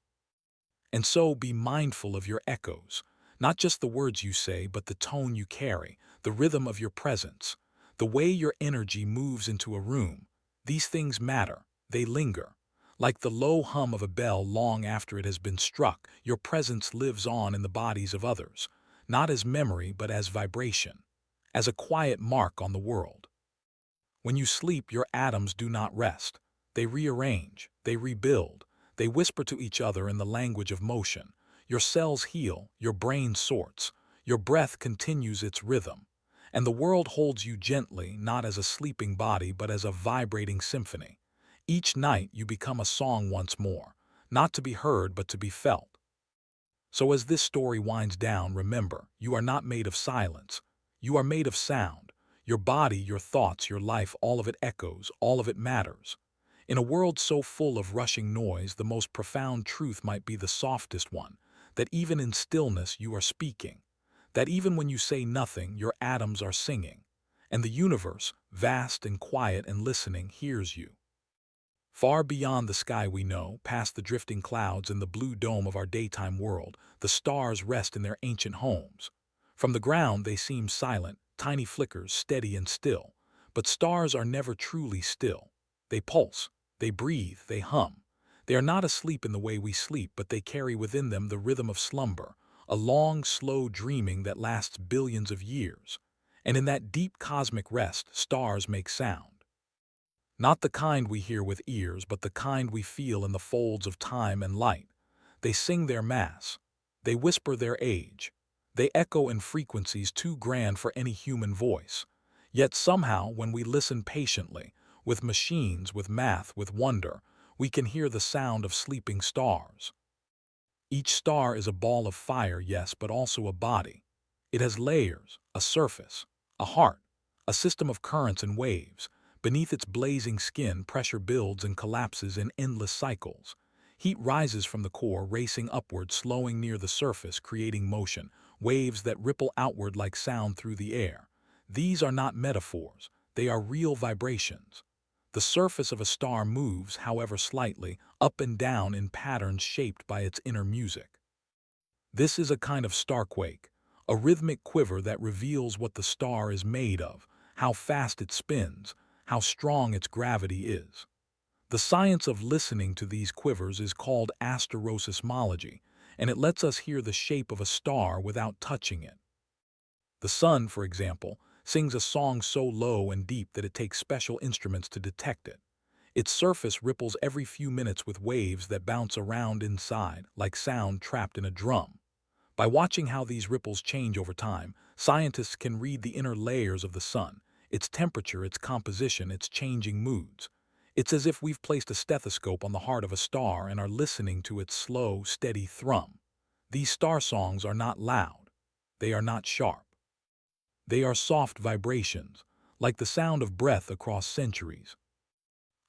And so be mindful of your echoes, not just the words you say, but the tone you carry, the rhythm of your presence, the way your energy moves into a room. These things matter, they linger. Like the low hum of a bell long after it has been struck, your presence lives on in the bodies of others, not as memory but as vibration, as a quiet mark on the world. When you sleep, your atoms do not rest. They rearrange, they rebuild, they whisper to each other in the language of motion. Your cells heal, your brain sorts, your breath continues its rhythm, and the world holds you gently, not as a sleeping body but as a vibrating symphony. Each night you become a song once more, not to be heard but to be felt. So as this story winds down, remember, you are not made of silence. You are made of sound. Your body, your thoughts, your life, all of it echoes, all of it matters. In a world so full of rushing noise, the most profound truth might be the softest one, that even in stillness you are speaking, that even when you say nothing, your atoms are singing, and the universe, vast and quiet and listening, hears you. Far beyond the sky we know, past the drifting clouds and the blue dome of our daytime world, the stars rest in their ancient homes. From the ground they seem silent, tiny flickers, steady and still. But stars are never truly still. They pulse, they breathe, they hum. They are not asleep in the way we sleep, but they carry within them the rhythm of slumber, a long, slow dreaming that lasts billions of years. And in that deep cosmic rest, stars make sound. Not the kind we hear with ears, but the kind we feel in the folds of time and light. They sing their mass. They whisper their age. They echo in frequencies too grand for any human voice. Yet somehow, when we listen patiently, with machines, with math, with wonder, we can hear the sound of sleeping stars. Each star is a ball of fire, yes, but also a body. It has layers, a surface, a heart, a system of currents and waves, Beneath its blazing skin, pressure builds and collapses in endless cycles. Heat rises from the core, racing upward, slowing near the surface, creating motion, waves that ripple outward like sound through the air. These are not metaphors, they are real vibrations. The surface of a star moves, however slightly, up and down in patterns shaped by its inner music. This is a kind of starquake, a rhythmic quiver that reveals what the star is made of, how fast it spins, how strong its gravity is. The science of listening to these quivers is called asteroseismology, and it lets us hear the shape of a star without touching it. The sun, for example, sings a song so low and deep that it takes special instruments to detect it. Its surface ripples every few minutes with waves that bounce around inside, like sound trapped in a drum. By watching how these ripples change over time, scientists can read the inner layers of the sun, its temperature, its composition, its changing moods. It's as if we've placed a stethoscope on the heart of a star and are listening to its slow, steady thrum. These star songs are not loud. They are not sharp. They are soft vibrations, like the sound of breath across centuries.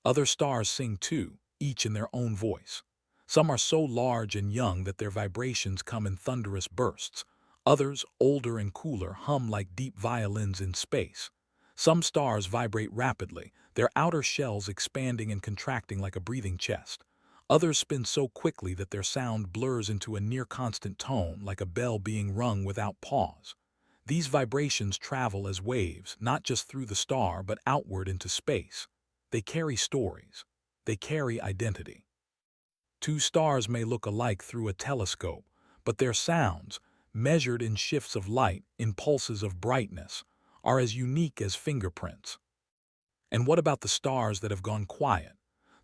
Other stars sing too, each in their own voice. Some are so large and young that their vibrations come in thunderous bursts. Others, older and cooler, hum like deep violins in space. Some stars vibrate rapidly, their outer shells expanding and contracting like a breathing chest. Others spin so quickly that their sound blurs into a near-constant tone, like a bell being rung without pause. These vibrations travel as waves, not just through the star but outward into space. They carry stories. They carry identity. Two stars may look alike through a telescope, but their sounds, measured in shifts of light, in pulses of brightness, are as unique as fingerprints. And what about the stars that have gone quiet?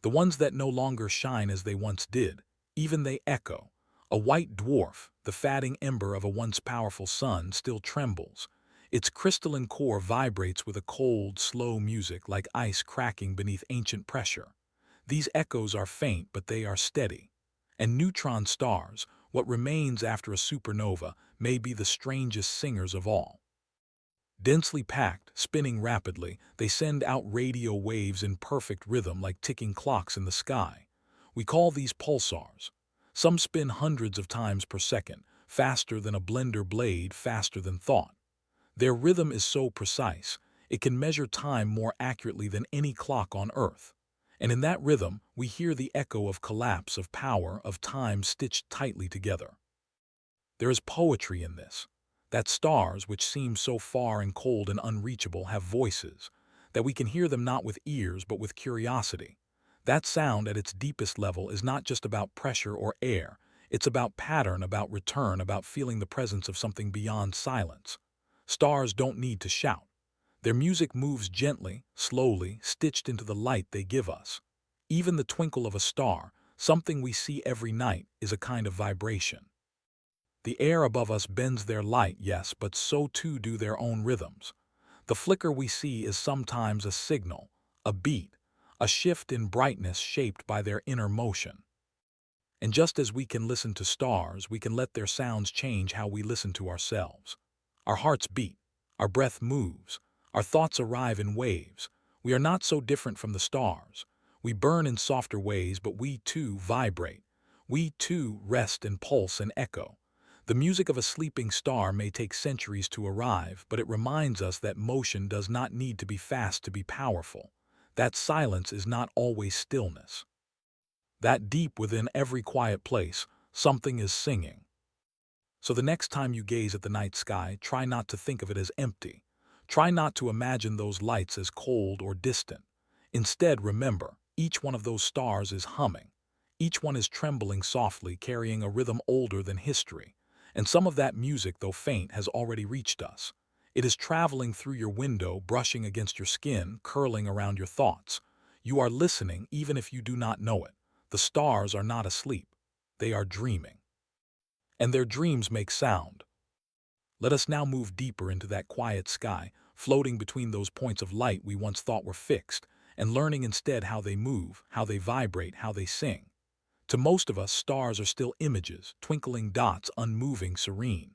The ones that no longer shine as they once did. Even they echo. A white dwarf, the fading ember of a once powerful sun, still trembles. Its crystalline core vibrates with a cold, slow music like ice cracking beneath ancient pressure. These echoes are faint, but they are steady. And neutron stars, what remains after a supernova, may be the strangest singers of all. Densely packed, spinning rapidly, they send out radio waves in perfect rhythm like ticking clocks in the sky. We call these pulsars. Some spin hundreds of times per second, faster than a blender blade, faster than thought. Their rhythm is so precise, it can measure time more accurately than any clock on Earth. And in that rhythm, we hear the echo of collapse, of power, of time stitched tightly together. There is poetry in this. That stars, which seem so far and cold and unreachable, have voices, that we can hear them not with ears but with curiosity. That sound at its deepest level is not just about pressure or air, it's about pattern, about return, about feeling the presence of something beyond silence. Stars don't need to shout. Their music moves gently, slowly, stitched into the light they give us. Even the twinkle of a star, something we see every night, is a kind of vibration. The air above us bends their light, yes, but so too do their own rhythms. The flicker we see is sometimes a signal, a beat, a shift in brightness shaped by their inner motion. And just as we can listen to stars, we can let their sounds change how we listen to ourselves. Our hearts beat, our breath moves, our thoughts arrive in waves. We are not so different from the stars. We burn in softer ways, but we too vibrate. We too rest and pulse and echo. The music of a sleeping star may take centuries to arrive, but it reminds us that motion does not need to be fast to be powerful. That silence is not always stillness. That deep within every quiet place, something is singing. So the next time you gaze at the night sky, try not to think of it as empty. Try not to imagine those lights as cold or distant. Instead, remember, each one of those stars is humming. Each one is trembling softly, carrying a rhythm older than history. And some of that music, though faint, has already reached us. It is traveling through your window, brushing against your skin, curling around your thoughts. You are listening even if you do not know it. The stars are not asleep. They are dreaming. And their dreams make sound. Let us now move deeper into that quiet sky, floating between those points of light we once thought were fixed, and learning instead how they move, how they vibrate, how they sing. To most of us, stars are still images, twinkling dots, unmoving, serene.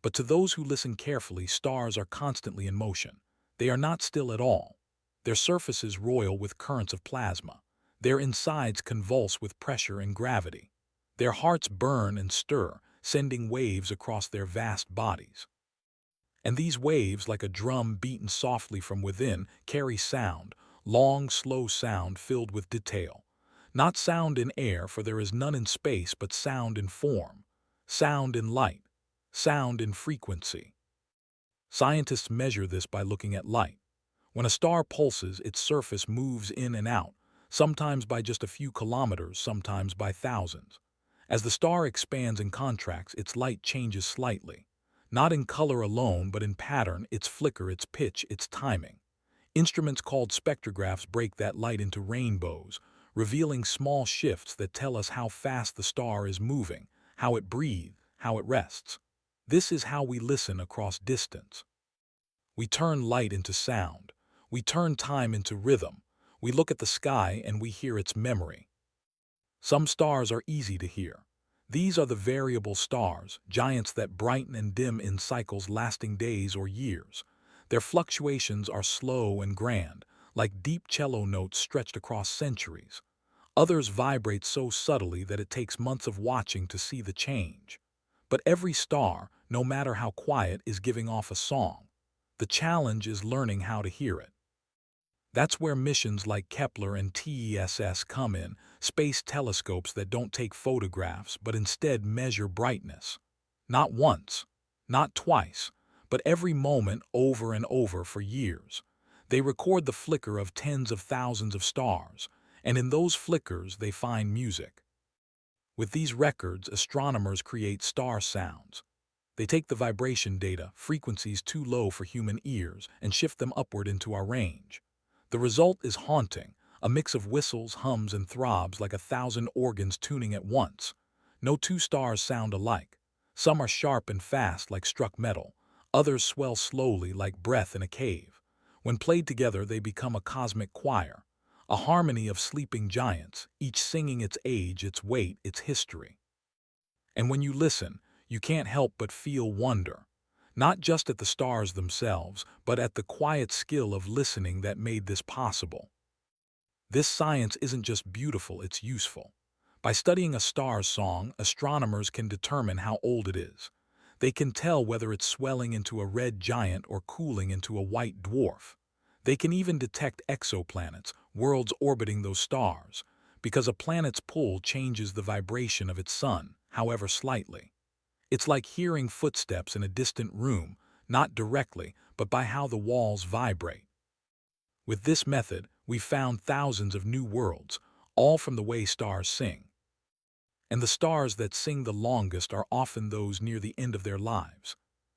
But to those who listen carefully, stars are constantly in motion. They are not still at all. Their surfaces roil with currents of plasma. Their insides convulse with pressure and gravity. Their hearts burn and stir, sending waves across their vast bodies. And these waves, like a drum beaten softly from within, carry sound, long, slow sound filled with detail. Not sound in air, for there is none in space, but sound in form, sound in light, sound in frequency. Scientists measure this by looking at light. When a star pulses, its surface moves in and out, sometimes by just a few kilometers, sometimes by thousands. As the star expands and contracts, its light changes slightly. Not in color alone, but in pattern, its flicker, its pitch, its timing. Instruments called spectrographs break that light into rainbows, revealing small shifts that tell us how fast the star is moving, how it breathes, how it rests. This is how we listen across distance. We turn light into sound. We turn time into rhythm. We look at the sky and we hear its memory. Some stars are easy to hear. These are the variable stars, giants that brighten and dim in cycles lasting days or years. Their fluctuations are slow and grand, like deep cello notes stretched across centuries. Others vibrate so subtly that it takes months of watching to see the change. But every star, no matter how quiet, is giving off a song. The challenge is learning how to hear it. That's where missions like Kepler and TESS come in, space telescopes that don't take photographs but instead measure brightness. Not once, not twice, but every moment over and over for years. They record the flicker of tens of thousands of stars, and in those flickers they find music. With these records, astronomers create star sounds. They take the vibration data, frequencies too low for human ears, and shift them upward into our range. The result is haunting, a mix of whistles, hums, and throbs like 1,000 organs tuning at once. No two stars sound alike. Some are sharp and fast like struck metal. Others swell slowly like breath in a cave. When played together, they become a cosmic choir, a harmony of sleeping giants, each singing its age, its weight, its history. And when you listen, you can't help but feel wonder. Not just at the stars themselves, but at the quiet skill of listening that made this possible. This science isn't just beautiful, it's useful. By studying a star's song, astronomers can determine how old it is. They can tell whether it's swelling into a red giant or cooling into a white dwarf. They can even detect exoplanets, worlds orbiting those stars, because a planet's pull changes the vibration of its sun, however slightly. It's like hearing footsteps in a distant room, not directly, but by how the walls vibrate. With this method, we've found thousands of new worlds, all from the way stars sing. And the stars that sing the longest are often those near the end of their lives.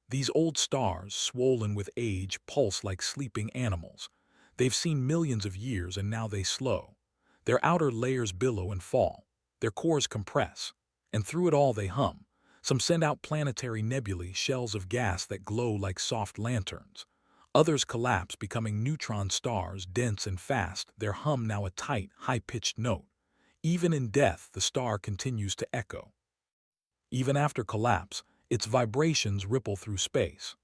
These old stars, swollen with age, pulse like sleeping animals. They've seen millions of years and now they slow. Their outer layers billow and fall. Their cores compress. And through it all they hum. Some send out planetary nebulae, shells of gas that glow like soft lanterns. Others collapse, becoming neutron stars, dense and fast, their hum now a tight, high-pitched note. Even in death, the star continues to echo. Even after collapse, its vibrations ripple through space.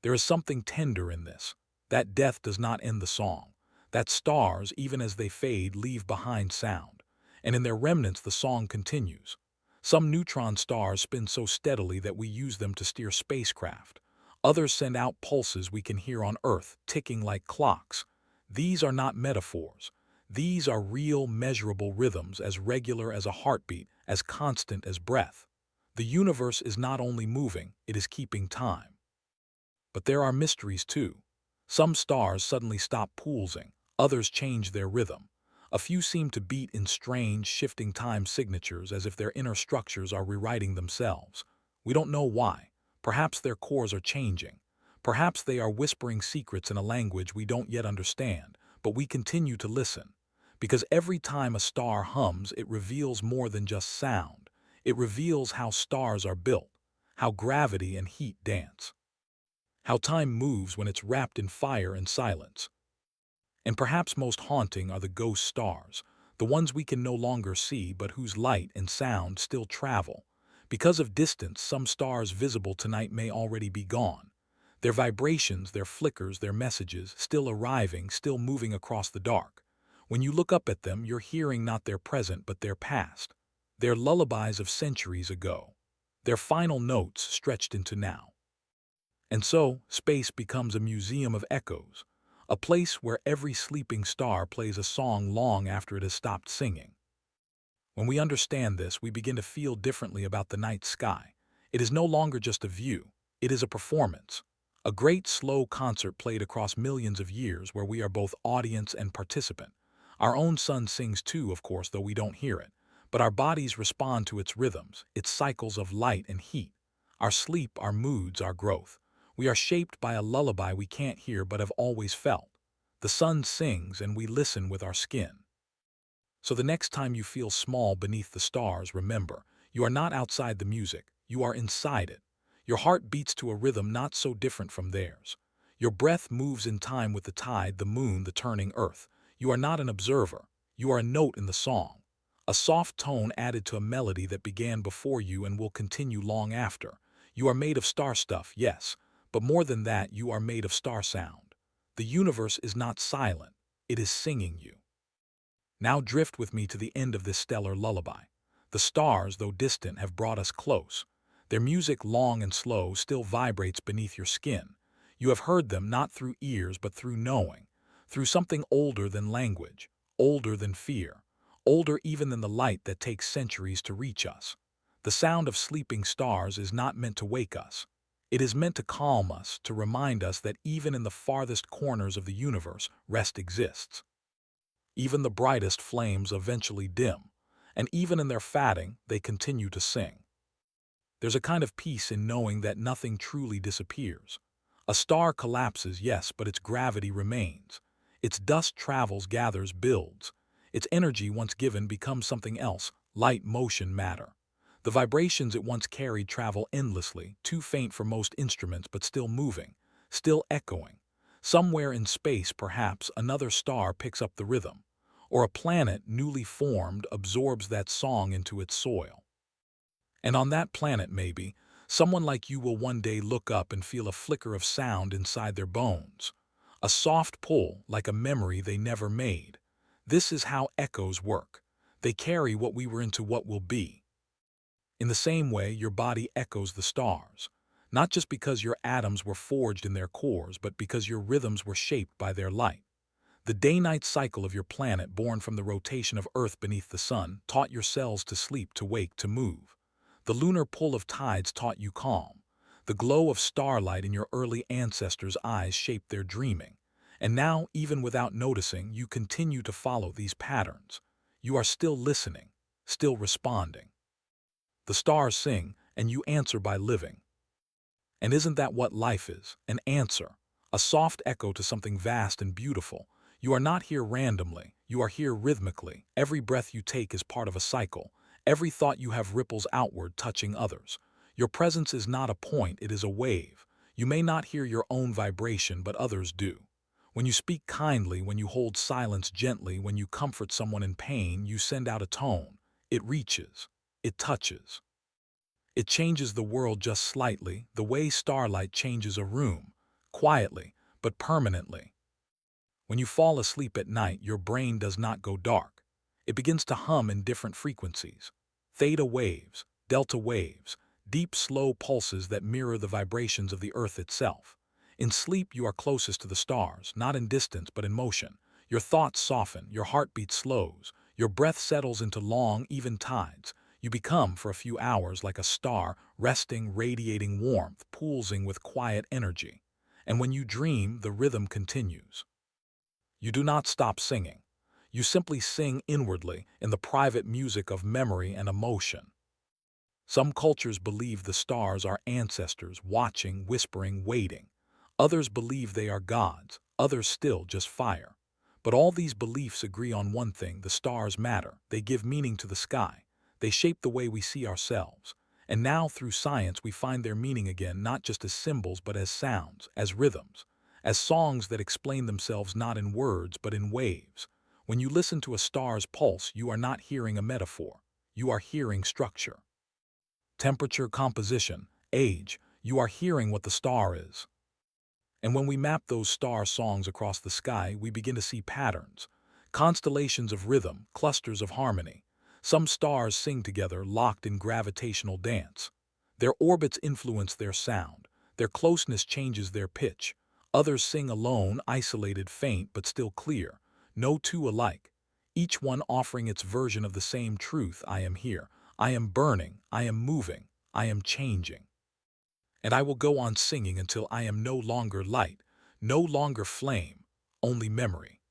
There is something tender in this. That death does not end the song. That stars, even as they fade, leave behind sound. And in their remnants the song continues. Some neutron stars spin so steadily that we use them to steer spacecraft. Others send out pulses we can hear on Earth, ticking like clocks. These are not metaphors. These are real, measurable rhythms, as regular as a heartbeat, as constant as breath. The universe is not only moving, it is keeping time. But there are mysteries too. Some stars suddenly stop pulsing, others change their rhythm. A few seem to beat in strange, shifting time signatures as if their inner structures are rewriting themselves. We don't know why. Perhaps their cores are changing. Perhaps they are whispering secrets in a language we don't yet understand, but we continue to listen. Because every time a star hums, it reveals more than just sound. It reveals how stars are built, how gravity and heat dance, how time moves when it's wrapped in fire and silence. And perhaps most haunting are the ghost stars, the ones we can no longer see but whose light and sound still travel. Because of distance, some stars visible tonight may already be gone. Their vibrations, their flickers, their messages, still arriving, still moving across the dark. When you look up at them, you're hearing not their present but their past, their lullabies of centuries ago, their final notes stretched into now. And so, space becomes a museum of echoes, a place where every sleeping star plays a song long after it has stopped singing. When we understand this, we begin to feel differently about the night sky. It is no longer just a view, it is a performance. A great slow concert played across millions of years where we are both audience and participant. Our own sun sings too, of course, though we don't hear it. But our bodies respond to its rhythms, its cycles of light and heat. Our sleep, our moods, our growth. We are shaped by a lullaby we can't hear but have always felt. The sun sings and we listen with our skin. So the next time you feel small beneath the stars, remember, you are not outside the music, you are inside it. Your heart beats to a rhythm not so different from theirs. Your breath moves in time with the tide, the moon, the turning earth. You are not an observer, you are a note in the song. A soft tone added to a melody that began before you and will continue long after. You are made of star stuff, yes, but more than that, you are made of star sound. The universe is not silent, it is singing you. Now drift with me to the end of this stellar lullaby. The stars, though distant, have brought us close. Their music, long and slow, still vibrates beneath your skin. You have heard them not through ears but through knowing, through something older than language, older than fear, older even than the light that takes centuries to reach us. The sound of sleeping stars is not meant to wake us. It is meant to calm us, to remind us that even in the farthest corners of the universe, rest exists. Even the brightest flames eventually dim, and even in their fading, they continue to sing. There's a kind of peace in knowing that nothing truly disappears. A star collapses, yes, but its gravity remains. Its dust travels, gathers, builds. Its energy, once given, becomes something else, light, motion, matter. The vibrations it once carried travel endlessly, too faint for most instruments but still moving, still echoing. Somewhere in space, perhaps, another star picks up the rhythm, or a planet newly formed absorbs that song into its soil. And on that planet, maybe, someone like you will one day look up and feel a flicker of sound inside their bones. A soft pull, like a memory they never made. This is how echoes work. They carry what we were into what will be. In the same way, your body echoes the stars. Not just because your atoms were forged in their cores, but because your rhythms were shaped by their light. The day-night cycle of your planet, born from the rotation of Earth beneath the sun, taught your cells to sleep, to wake, to move. The lunar pull of tides taught you calm. The glow of starlight in your early ancestors' eyes shaped their dreaming. And now, even without noticing, you continue to follow these patterns. You are still listening, still responding. The stars sing, and you answer by living. And isn't that what life is? An answer, a soft echo to something vast and beautiful. You are not here randomly, you are here rhythmically. Every breath you take is part of a cycle. Every thought you have ripples outward, touching others. Your presence is not a point, it is a wave. You may not hear your own vibration, but others do. When you speak kindly, when you hold silence gently, when you comfort someone in pain, you send out a tone. It reaches. It touches. It changes the world just slightly, the way starlight changes a room, quietly, but permanently. When you fall asleep at night, your brain does not go dark. It begins to hum in different frequencies. Theta waves, delta waves, deep, slow pulses that mirror the vibrations of the earth itself. In sleep, you are closest to the stars, not in distance but in motion. Your thoughts soften, your heartbeat slows, your breath settles into long, even tides. You become, for a few hours, like a star, resting, radiating warmth, pulsing with quiet energy. And when you dream, the rhythm continues. You do not stop singing. You simply sing inwardly in the private music of memory and emotion. Some cultures believe the stars are ancestors, watching, whispering, waiting. Others believe they are gods, others still just fire. But all these beliefs agree on one thing: the stars matter. They give meaning to the sky. They shape the way we see ourselves. And now, through science, we find their meaning again, not just as symbols, but as sounds, as rhythms, as songs that explain themselves not in words, but in waves. When you listen to a star's pulse, you are not hearing a metaphor. You are hearing structure. Temperature, composition, age, you are hearing what the star is. And when we map those star songs across the sky, we begin to see patterns, constellations of rhythm, clusters of harmony. Some stars sing together, locked in gravitational dance. Their orbits influence their sound. Their closeness changes their pitch. Others sing alone, isolated, faint, but still clear. No two alike. Each one offering its version of the same truth: I am here. I am burning. I am moving. I am changing. And I will go on singing until I am no longer light, no longer flame, only memory.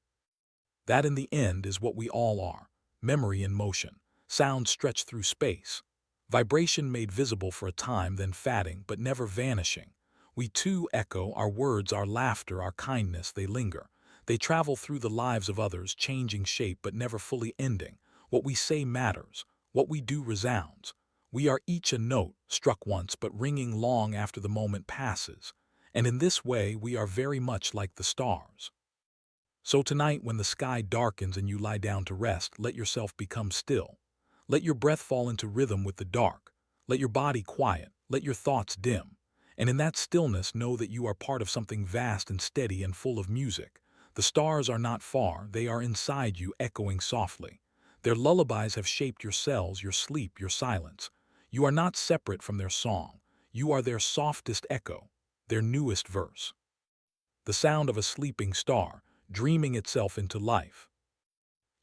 That in the end is what we all are: memory in motion, sound stretched through space, vibration made visible for a time, then fading but never vanishing. We too echo: our words, our laughter, our kindness, they linger. They travel through the lives of others, changing shape but never fully ending. What we say matters, what we do resounds. We are each a note, struck once but ringing long after the moment passes. And in this way we are very much like the stars. So tonight, when the sky darkens and you lie down to rest, let yourself become still. Let your breath fall into rhythm with the dark. Let your body quiet. Let your thoughts dim. And in that stillness, know that you are part of something vast and steady and full of music. The stars are not far, they are inside you, echoing softly. Their lullabies have shaped your cells, your sleep, your silence. You are not separate from their song. You are their softest echo, their newest verse. The sound of a sleeping star, dreaming itself into life.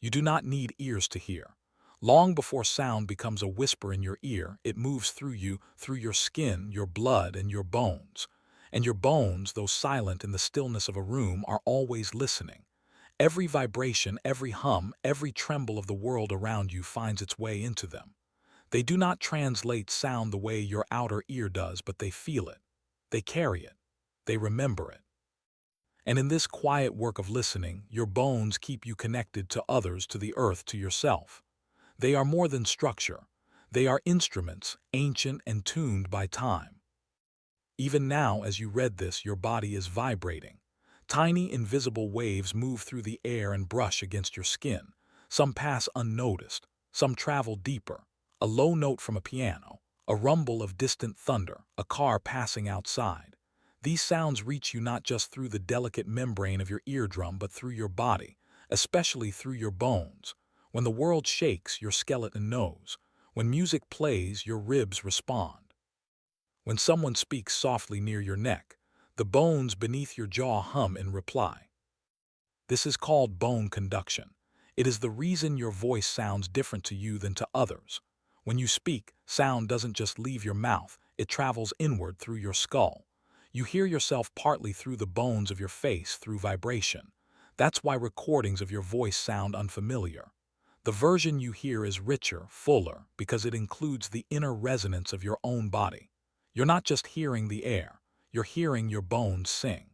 You do not need ears to hear. Long before sound becomes a whisper in your ear, it moves through you, through your skin, your blood, and your bones. And your bones, though silent in the stillness of a room, are always listening. Every vibration, every hum, every tremble of the world around you finds its way into them. They do not translate sound the way your outer ear does, but they feel it. They carry it. They remember it. And in this quiet work of listening, your bones keep you connected to others, to the earth, to yourself. They are more than structure. They are instruments, ancient and tuned by time. Even now, as you read this, your body is vibrating. Tiny, invisible waves move through the air and brush against your skin. Some pass unnoticed, some travel deeper. A low note from a piano, a rumble of distant thunder, a car passing outside. These sounds reach you not just through the delicate membrane of your eardrum, but through your body, especially through your bones. When the world shakes, your skeleton knows. When music plays, your ribs respond. When someone speaks softly near your neck, the bones beneath your jaw hum in reply. This is called bone conduction. It is the reason your voice sounds different to you than to others. When you speak, sound doesn't just leave your mouth, it travels inward through your skull. You hear yourself partly through the bones of your face, through vibration. That's why recordings of your voice sound unfamiliar. The version you hear is richer, fuller, because it includes the inner resonance of your own body. You're not just hearing the air, you're hearing your bones sing.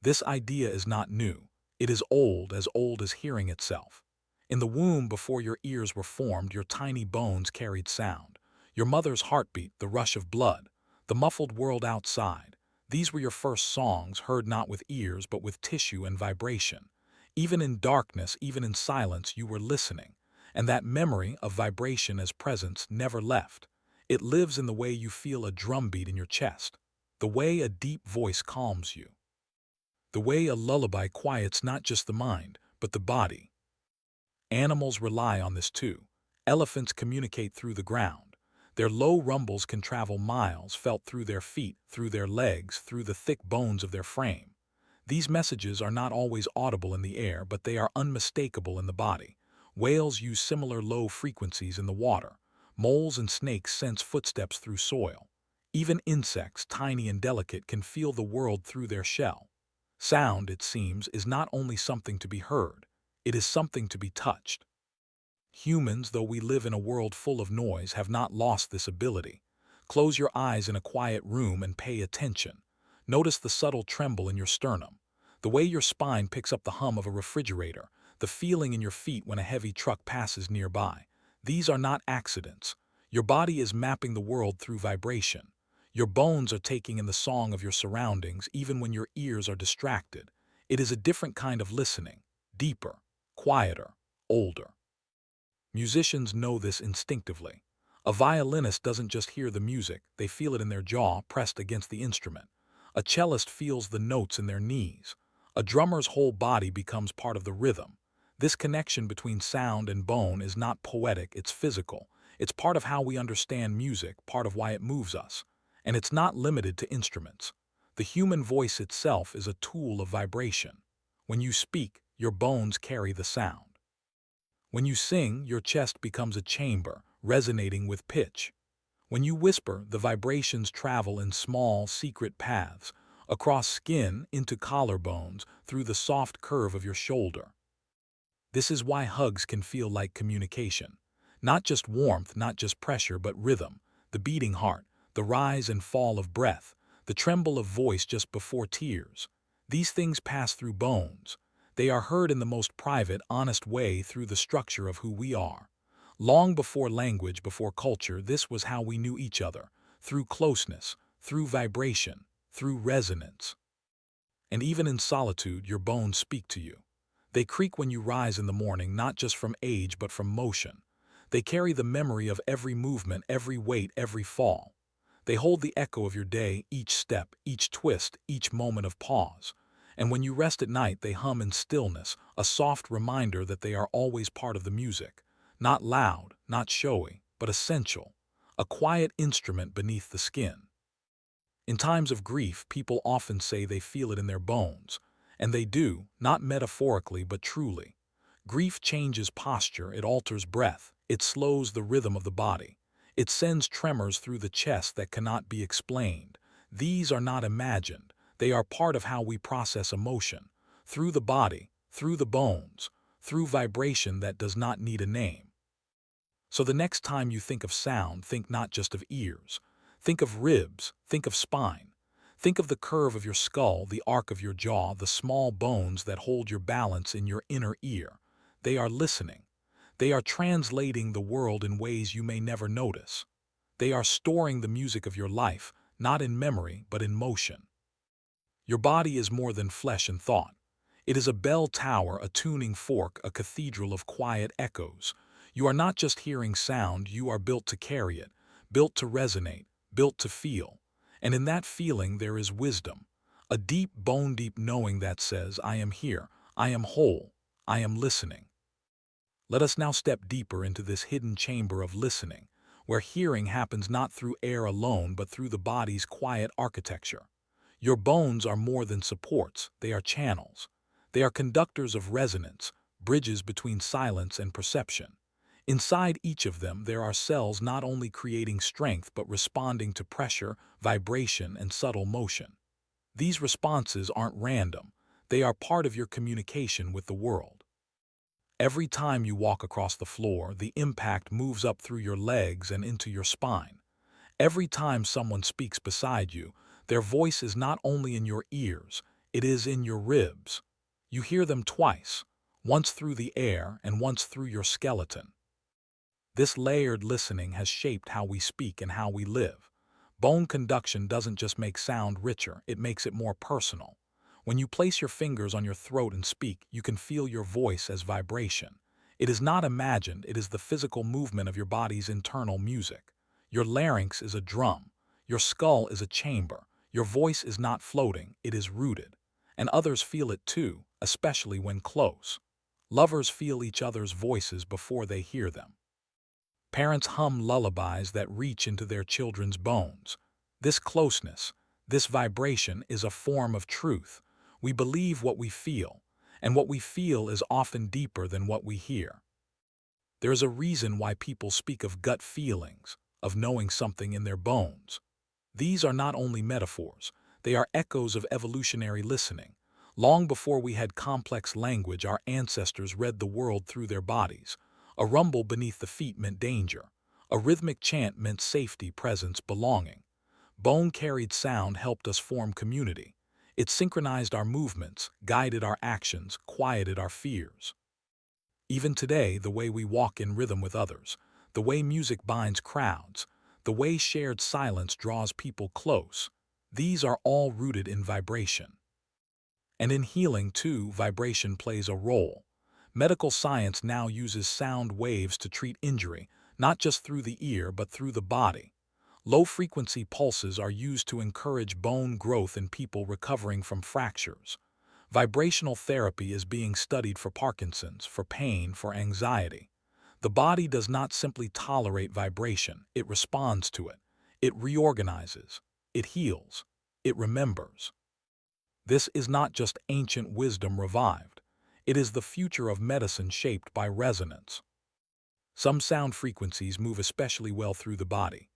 This idea is not new. It is old as hearing itself. In the womb, before your ears were formed, your tiny bones carried sound. Your mother's heartbeat, the rush of blood, the muffled world outside. These were your first songs, heard not with ears but with tissue and vibration. Even in darkness, even in silence, you were listening. And that memory of vibration as presence never left. It lives in the way you feel a drumbeat in your chest, the way a deep voice calms you, the way a lullaby quiets not just the mind, but the body. Animals rely on this too. Elephants communicate through the ground. Their low rumbles can travel miles, felt through their feet, through their legs, through the thick bones of their frame. These messages are not always audible in the air, but they are unmistakable in the body. Whales use similar low frequencies in the water. Moles and snakes sense footsteps through soil. Even insects, tiny and delicate, can feel the world through their shell. Sound, it seems, is not only something to be heard, it is something to be touched. Humans, though we live in a world full of noise, have not lost this ability. Close your eyes in a quiet room and pay attention. Notice the subtle tremble in your sternum, the way your spine picks up the hum of a refrigerator, the feeling in your feet when a heavy truck passes nearby. These are not accidents. Your body is mapping the world through vibration. Your bones are taking in the song of your surroundings even when your ears are distracted. It is a different kind of listening, deeper, quieter, older. Musicians know this instinctively. A violinist doesn't just hear the music, they feel it in their jaw pressed against the instrument. A cellist feels the notes in their knees. A drummer's whole body becomes part of the rhythm. This connection between sound and bone is not poetic, it's physical. It's part of how we understand music, part of why it moves us. And it's not limited to instruments. The human voice itself is a tool of vibration. When you speak, your bones carry the sound. When you sing, your chest becomes a chamber, resonating with pitch. When you whisper, the vibrations travel in small, secret paths, across skin, into collarbones, through the soft curve of your shoulder. This is why hugs can feel like communication. Not just warmth, not just pressure, but rhythm, the beating heart, the rise and fall of breath, the tremble of voice just before tears. These things pass through bones. They are heard in the most private, honest way through the structure of who we are. Long before language, before culture, this was how we knew each other, through closeness, through vibration, through resonance. And even in solitude, your bones speak to you. They creak when you rise in the morning, not just from age, but from motion. They carry the memory of every movement, every weight, every fall. They hold the echo of your day, each step, each twist, each moment of pause. And when you rest at night, they hum in stillness, a soft reminder that they are always part of the music. Not loud, not showy, but essential. A quiet instrument beneath the skin. In times of grief, people often say they feel it in their bones. And they do, not metaphorically, but truly. Grief changes posture, it alters breath, it slows the rhythm of the body. It sends tremors through the chest that cannot be explained. These are not imagined. They are part of how we process emotion. Through the body, through the bones, through vibration that does not need a name. So the next time you think of sound, think not just of ears. Think of ribs, think of spine. Think of the curve of your skull, the arc of your jaw, the small bones that hold your balance in your inner ear. They are listening. They are translating the world in ways you may never notice. They are storing the music of your life, not in memory, but in motion. Your body is more than flesh and thought. It is a bell tower, a tuning fork, a cathedral of quiet echoes. You are not just hearing sound, you are built to carry it, built to resonate, built to feel. And in that feeling there is wisdom, a deep, bone-deep knowing that says, I am here, I am whole, I am listening. Let us now step deeper into this hidden chamber of listening, where hearing happens not through air alone, but through the body's quiet architecture. Your bones are more than supports, they are channels. They are conductors of resonance, bridges between silence and perception. Inside each of them, there are cells not only creating strength but responding to pressure, vibration, and subtle motion. These responses aren't random. They are part of your communication with the world. Every time you walk across the floor, the impact moves up through your legs and into your spine. Every time someone speaks beside you, their voice is not only in your ears, it is in your ribs. You hear them twice, once through the air and once through your skeleton. This layered listening has shaped how we speak and how we live. Bone conduction doesn't just make sound richer, it makes it more personal. When you place your fingers on your throat and speak, you can feel your voice as vibration. It is not imagined, it is the physical movement of your body's internal music. Your larynx is a drum. Your skull is a chamber. Your voice is not floating, it is rooted. And others feel it too, especially when close. Lovers feel each other's voices before they hear them. Parents hum lullabies that reach into their children's bones. This closeness, this vibration is a form of truth. We believe what we feel, and what we feel is often deeper than what we hear. There is a reason why people speak of gut feelings, of knowing something in their bones. These are not only metaphors, they are echoes of evolutionary listening. Long before we had complex language, our ancestors read the world through their bodies. A rumble beneath the feet meant danger. A rhythmic chant meant safety, presence, belonging. Bone-carried sound helped us form community. It synchronized our movements, guided our actions, quieted our fears. Even today, the way we walk in rhythm with others, the way music binds crowds, the way shared silence draws people close, these are all rooted in vibration. And in healing, too, vibration plays a role. Medical science now uses sound waves to treat injury, not just through the ear but through the body. Low-frequency pulses are used to encourage bone growth in people recovering from fractures. Vibrational therapy is being studied for Parkinson's, for pain, for anxiety. The body does not simply tolerate vibration, it responds to it. It reorganizes, it heals, it remembers. This is not just ancient wisdom revived. It is the future of medicine shaped by resonance. Some sound frequencies move especially well through the body.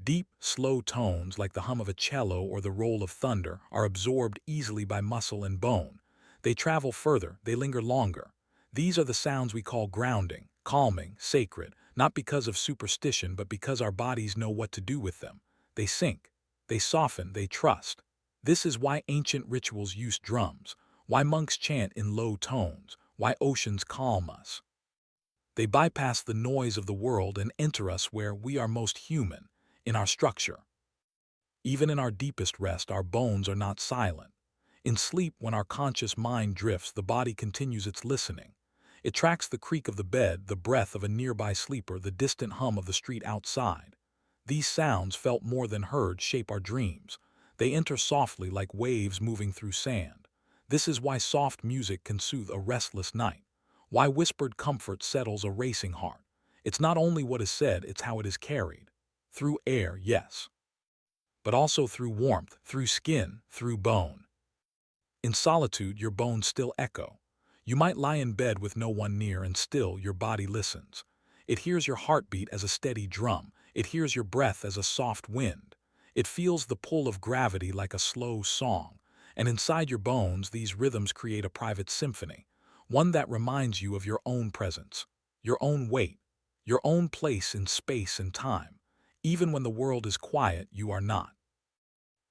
Deep, slow tones like the hum of a cello or the roll of thunder are absorbed easily by muscle and bone. They travel further, they linger longer. These are the sounds we call grounding, calming, sacred, not because of superstition but because our bodies know what to do with them. They sink, they soften, they trust. This is why ancient rituals used drums, why monks chant in low tones, why oceans calm us. They bypass the noise of the world and enter us where we are most human, in our structure. Even in our deepest rest, our bones are not silent. In sleep, when our conscious mind drifts, the body continues its listening. It tracks the creak of the bed, the breath of a nearby sleeper, the distant hum of the street outside. These sounds, felt more than heard, shape our dreams. They enter softly like waves moving through sand. This is why soft music can soothe a restless night, why whispered comfort settles a racing heart. It's not only what is said, it's how it is carried. Through air, yes, but also through warmth, through skin, through bone. In solitude, your bones still echo. You might lie in bed with no one near and still your body listens. It hears your heartbeat as a steady drum. It hears your breath as a soft wind. It feels the pull of gravity like a slow song. And inside your bones, these rhythms create a private symphony, one that reminds you of your own presence, your own weight, your own place in space and time. Even when the world is quiet, you are not.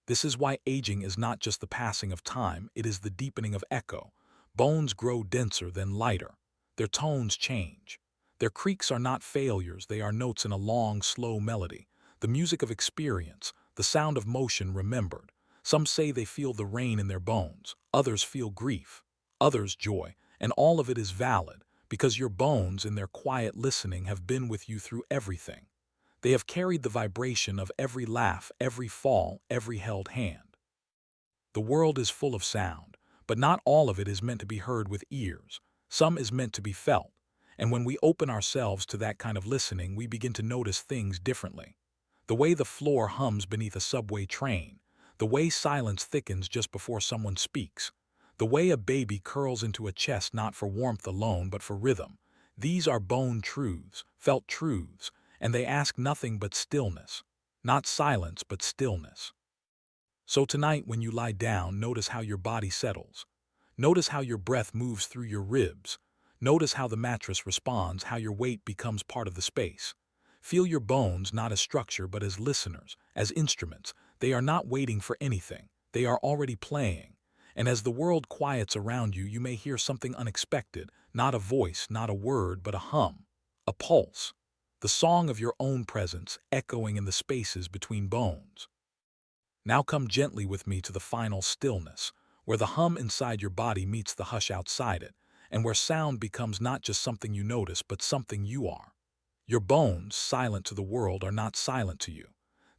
This is why aging is not just the passing of time, it is the deepening of echo. Bones grow denser, then lighter. Their tones change. Their creaks are not failures, they are notes in a long, slow melody. The music of experience, the sound of motion remembered. Some say they feel the rain in their bones, others feel grief, others joy, and all of it is valid, because your bones in their quiet listening have been with you through everything. They have carried the vibration of every laugh, every fall, every held hand. The world is full of sound, but not all of it is meant to be heard with ears. Some is meant to be felt. And when we open ourselves to that kind of listening, we begin to notice things differently. The way the floor hums beneath a subway train, the way silence thickens just before someone speaks, the way a baby curls into a chest not for warmth alone but for rhythm. These are bone truths, felt truths, and they ask nothing but stillness. Not silence, but stillness. So tonight, when you lie down, notice how your body settles. Notice how your breath moves through your ribs. Notice how the mattress responds, how your weight becomes part of the space. Feel your bones not as structure but as listeners, as instruments. They are not waiting for anything. They are already playing. And as the world quiets around you, you may hear something unexpected, not a voice, not a word, but a hum, a pulse. The song of your own presence echoing in the spaces between bones. Now come gently with me to the final stillness, where the hum inside your body meets the hush outside it, and where sound becomes not just something you notice, but something you are. Your bones, silent to the world, are not silent to you.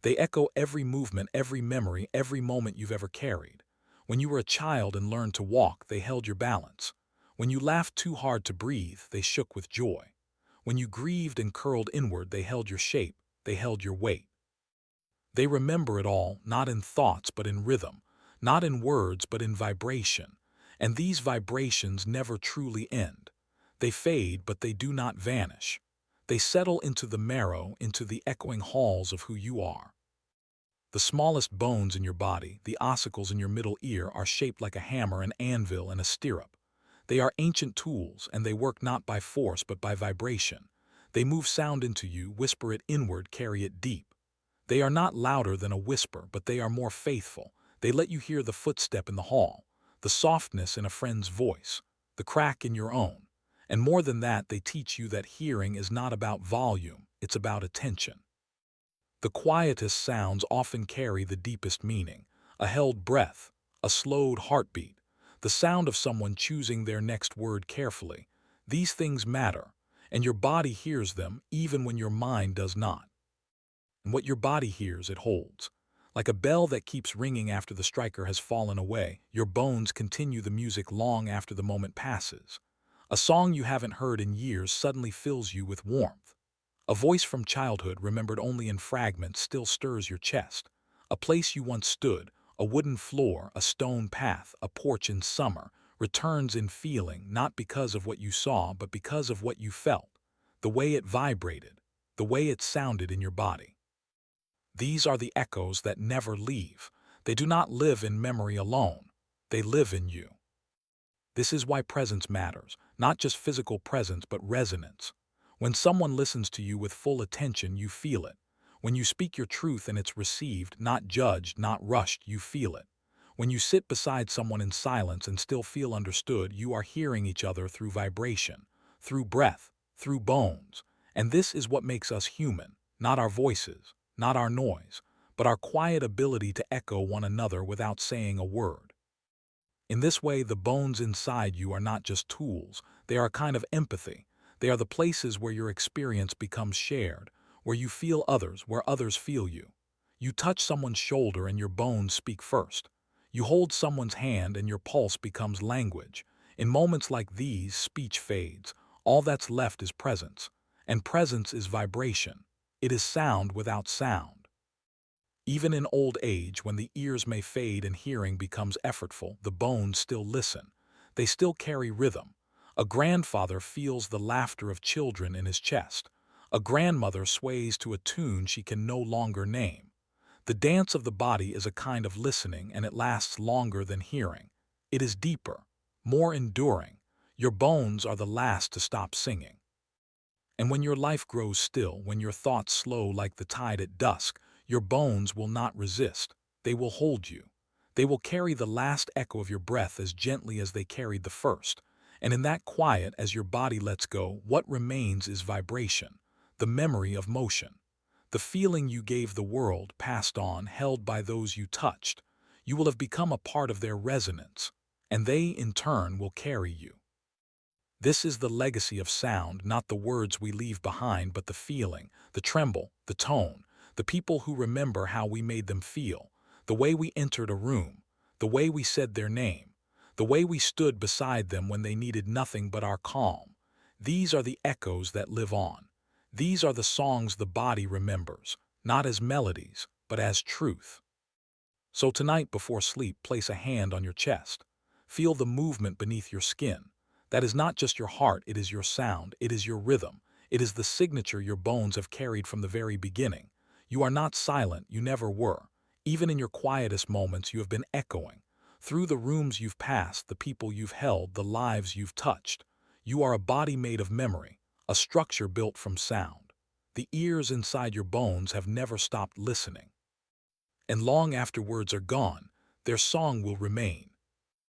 They echo every movement, every memory, every moment you've ever carried. When you were a child and learned to walk, they held your balance. When you laughed too hard to breathe, they shook with joy. When you grieved and curled inward, they held your shape, they held your weight. They remember it all, not in thoughts but in rhythm, not in words but in vibration. And these vibrations never truly end. They fade, but they do not vanish. They settle into the marrow, into the echoing halls of who you are. The smallest bones in your body, the ossicles in your middle ear, are shaped like a hammer, an anvil, and a stirrup. They are ancient tools, and they work not by force but by vibration. They move sound into you, whisper it inward, carry it deep. They are not louder than a whisper, but they are more faithful. They let you hear the footstep in the hall, the softness in a friend's voice, the crack in your own. And more than that, they teach you that hearing is not about volume, it's about attention. The quietest sounds often carry the deepest meaning, a held breath, a slowed heartbeat, the sound of someone choosing their next word carefully. These things matter, and your body hears them even when your mind does not. And what your body hears, it holds. Like a bell that keeps ringing after the striker has fallen away, your bones continue the music long after the moment passes. A song you haven't heard in years suddenly fills you with warmth. A voice from childhood remembered only in fragments still stirs your chest. A place you once stood, a wooden floor, a stone path, a porch in summer, returns in feeling not because of what you saw but because of what you felt, the way it vibrated, the way it sounded in your body. These are the echoes that never leave. They do not live in memory alone. They live in you. This is why presence matters, not just physical presence but resonance. When someone listens to you with full attention, you feel it. When you speak your truth and it's received, not judged, not rushed, you feel it. When you sit beside someone in silence and still feel understood, you are hearing each other through vibration, through breath, through bones. And this is what makes us human, not our voices, not our noise, but our quiet ability to echo one another without saying a word. In this way, the bones inside you are not just tools, they are a kind of empathy. They are the places where your experience becomes shared, where you feel others, where others feel you. You touch someone's shoulder and your bones speak first. You hold someone's hand and your pulse becomes language. In moments like these, speech fades. All that's left is presence. And presence is vibration. It is sound without sound. Even in old age, when the ears may fade and hearing becomes effortful, the bones still listen. They still carry rhythm. A grandfather feels the laughter of children in his chest. A grandmother sways to a tune she can no longer name. The dance of the body is a kind of listening, and it lasts longer than hearing. It is deeper, more enduring. Your bones are the last to stop singing. And when your life grows still, when your thoughts slow like the tide at dusk, your bones will not resist. They will hold you. They will carry the last echo of your breath as gently as they carried the first. And in that quiet, as your body lets go, what remains is vibration, the memory of motion. The feeling you gave the world, passed on, held by those you touched. You will have become a part of their resonance, and they, in turn, will carry you. This is the legacy of sound, not the words we leave behind, but the feeling, the tremble, the tone, the people who remember how we made them feel, the way we entered a room, the way we said their name, the way we stood beside them when they needed nothing but our calm. These are the echoes that live on. These are the songs the body remembers, not as melodies, but as truth. So tonight before sleep, place a hand on your chest. Feel the movement beneath your skin. That is not just your heart, it is your sound, it is your rhythm, it is the signature your bones have carried from the very beginning. You are not silent, you never were. Even in your quietest moments, you have been echoing. Through the rooms you've passed, the people you've held, the lives you've touched. You are a body made of memory, a structure built from sound. The ears inside your bones have never stopped listening. And long after words are gone, their song will remain.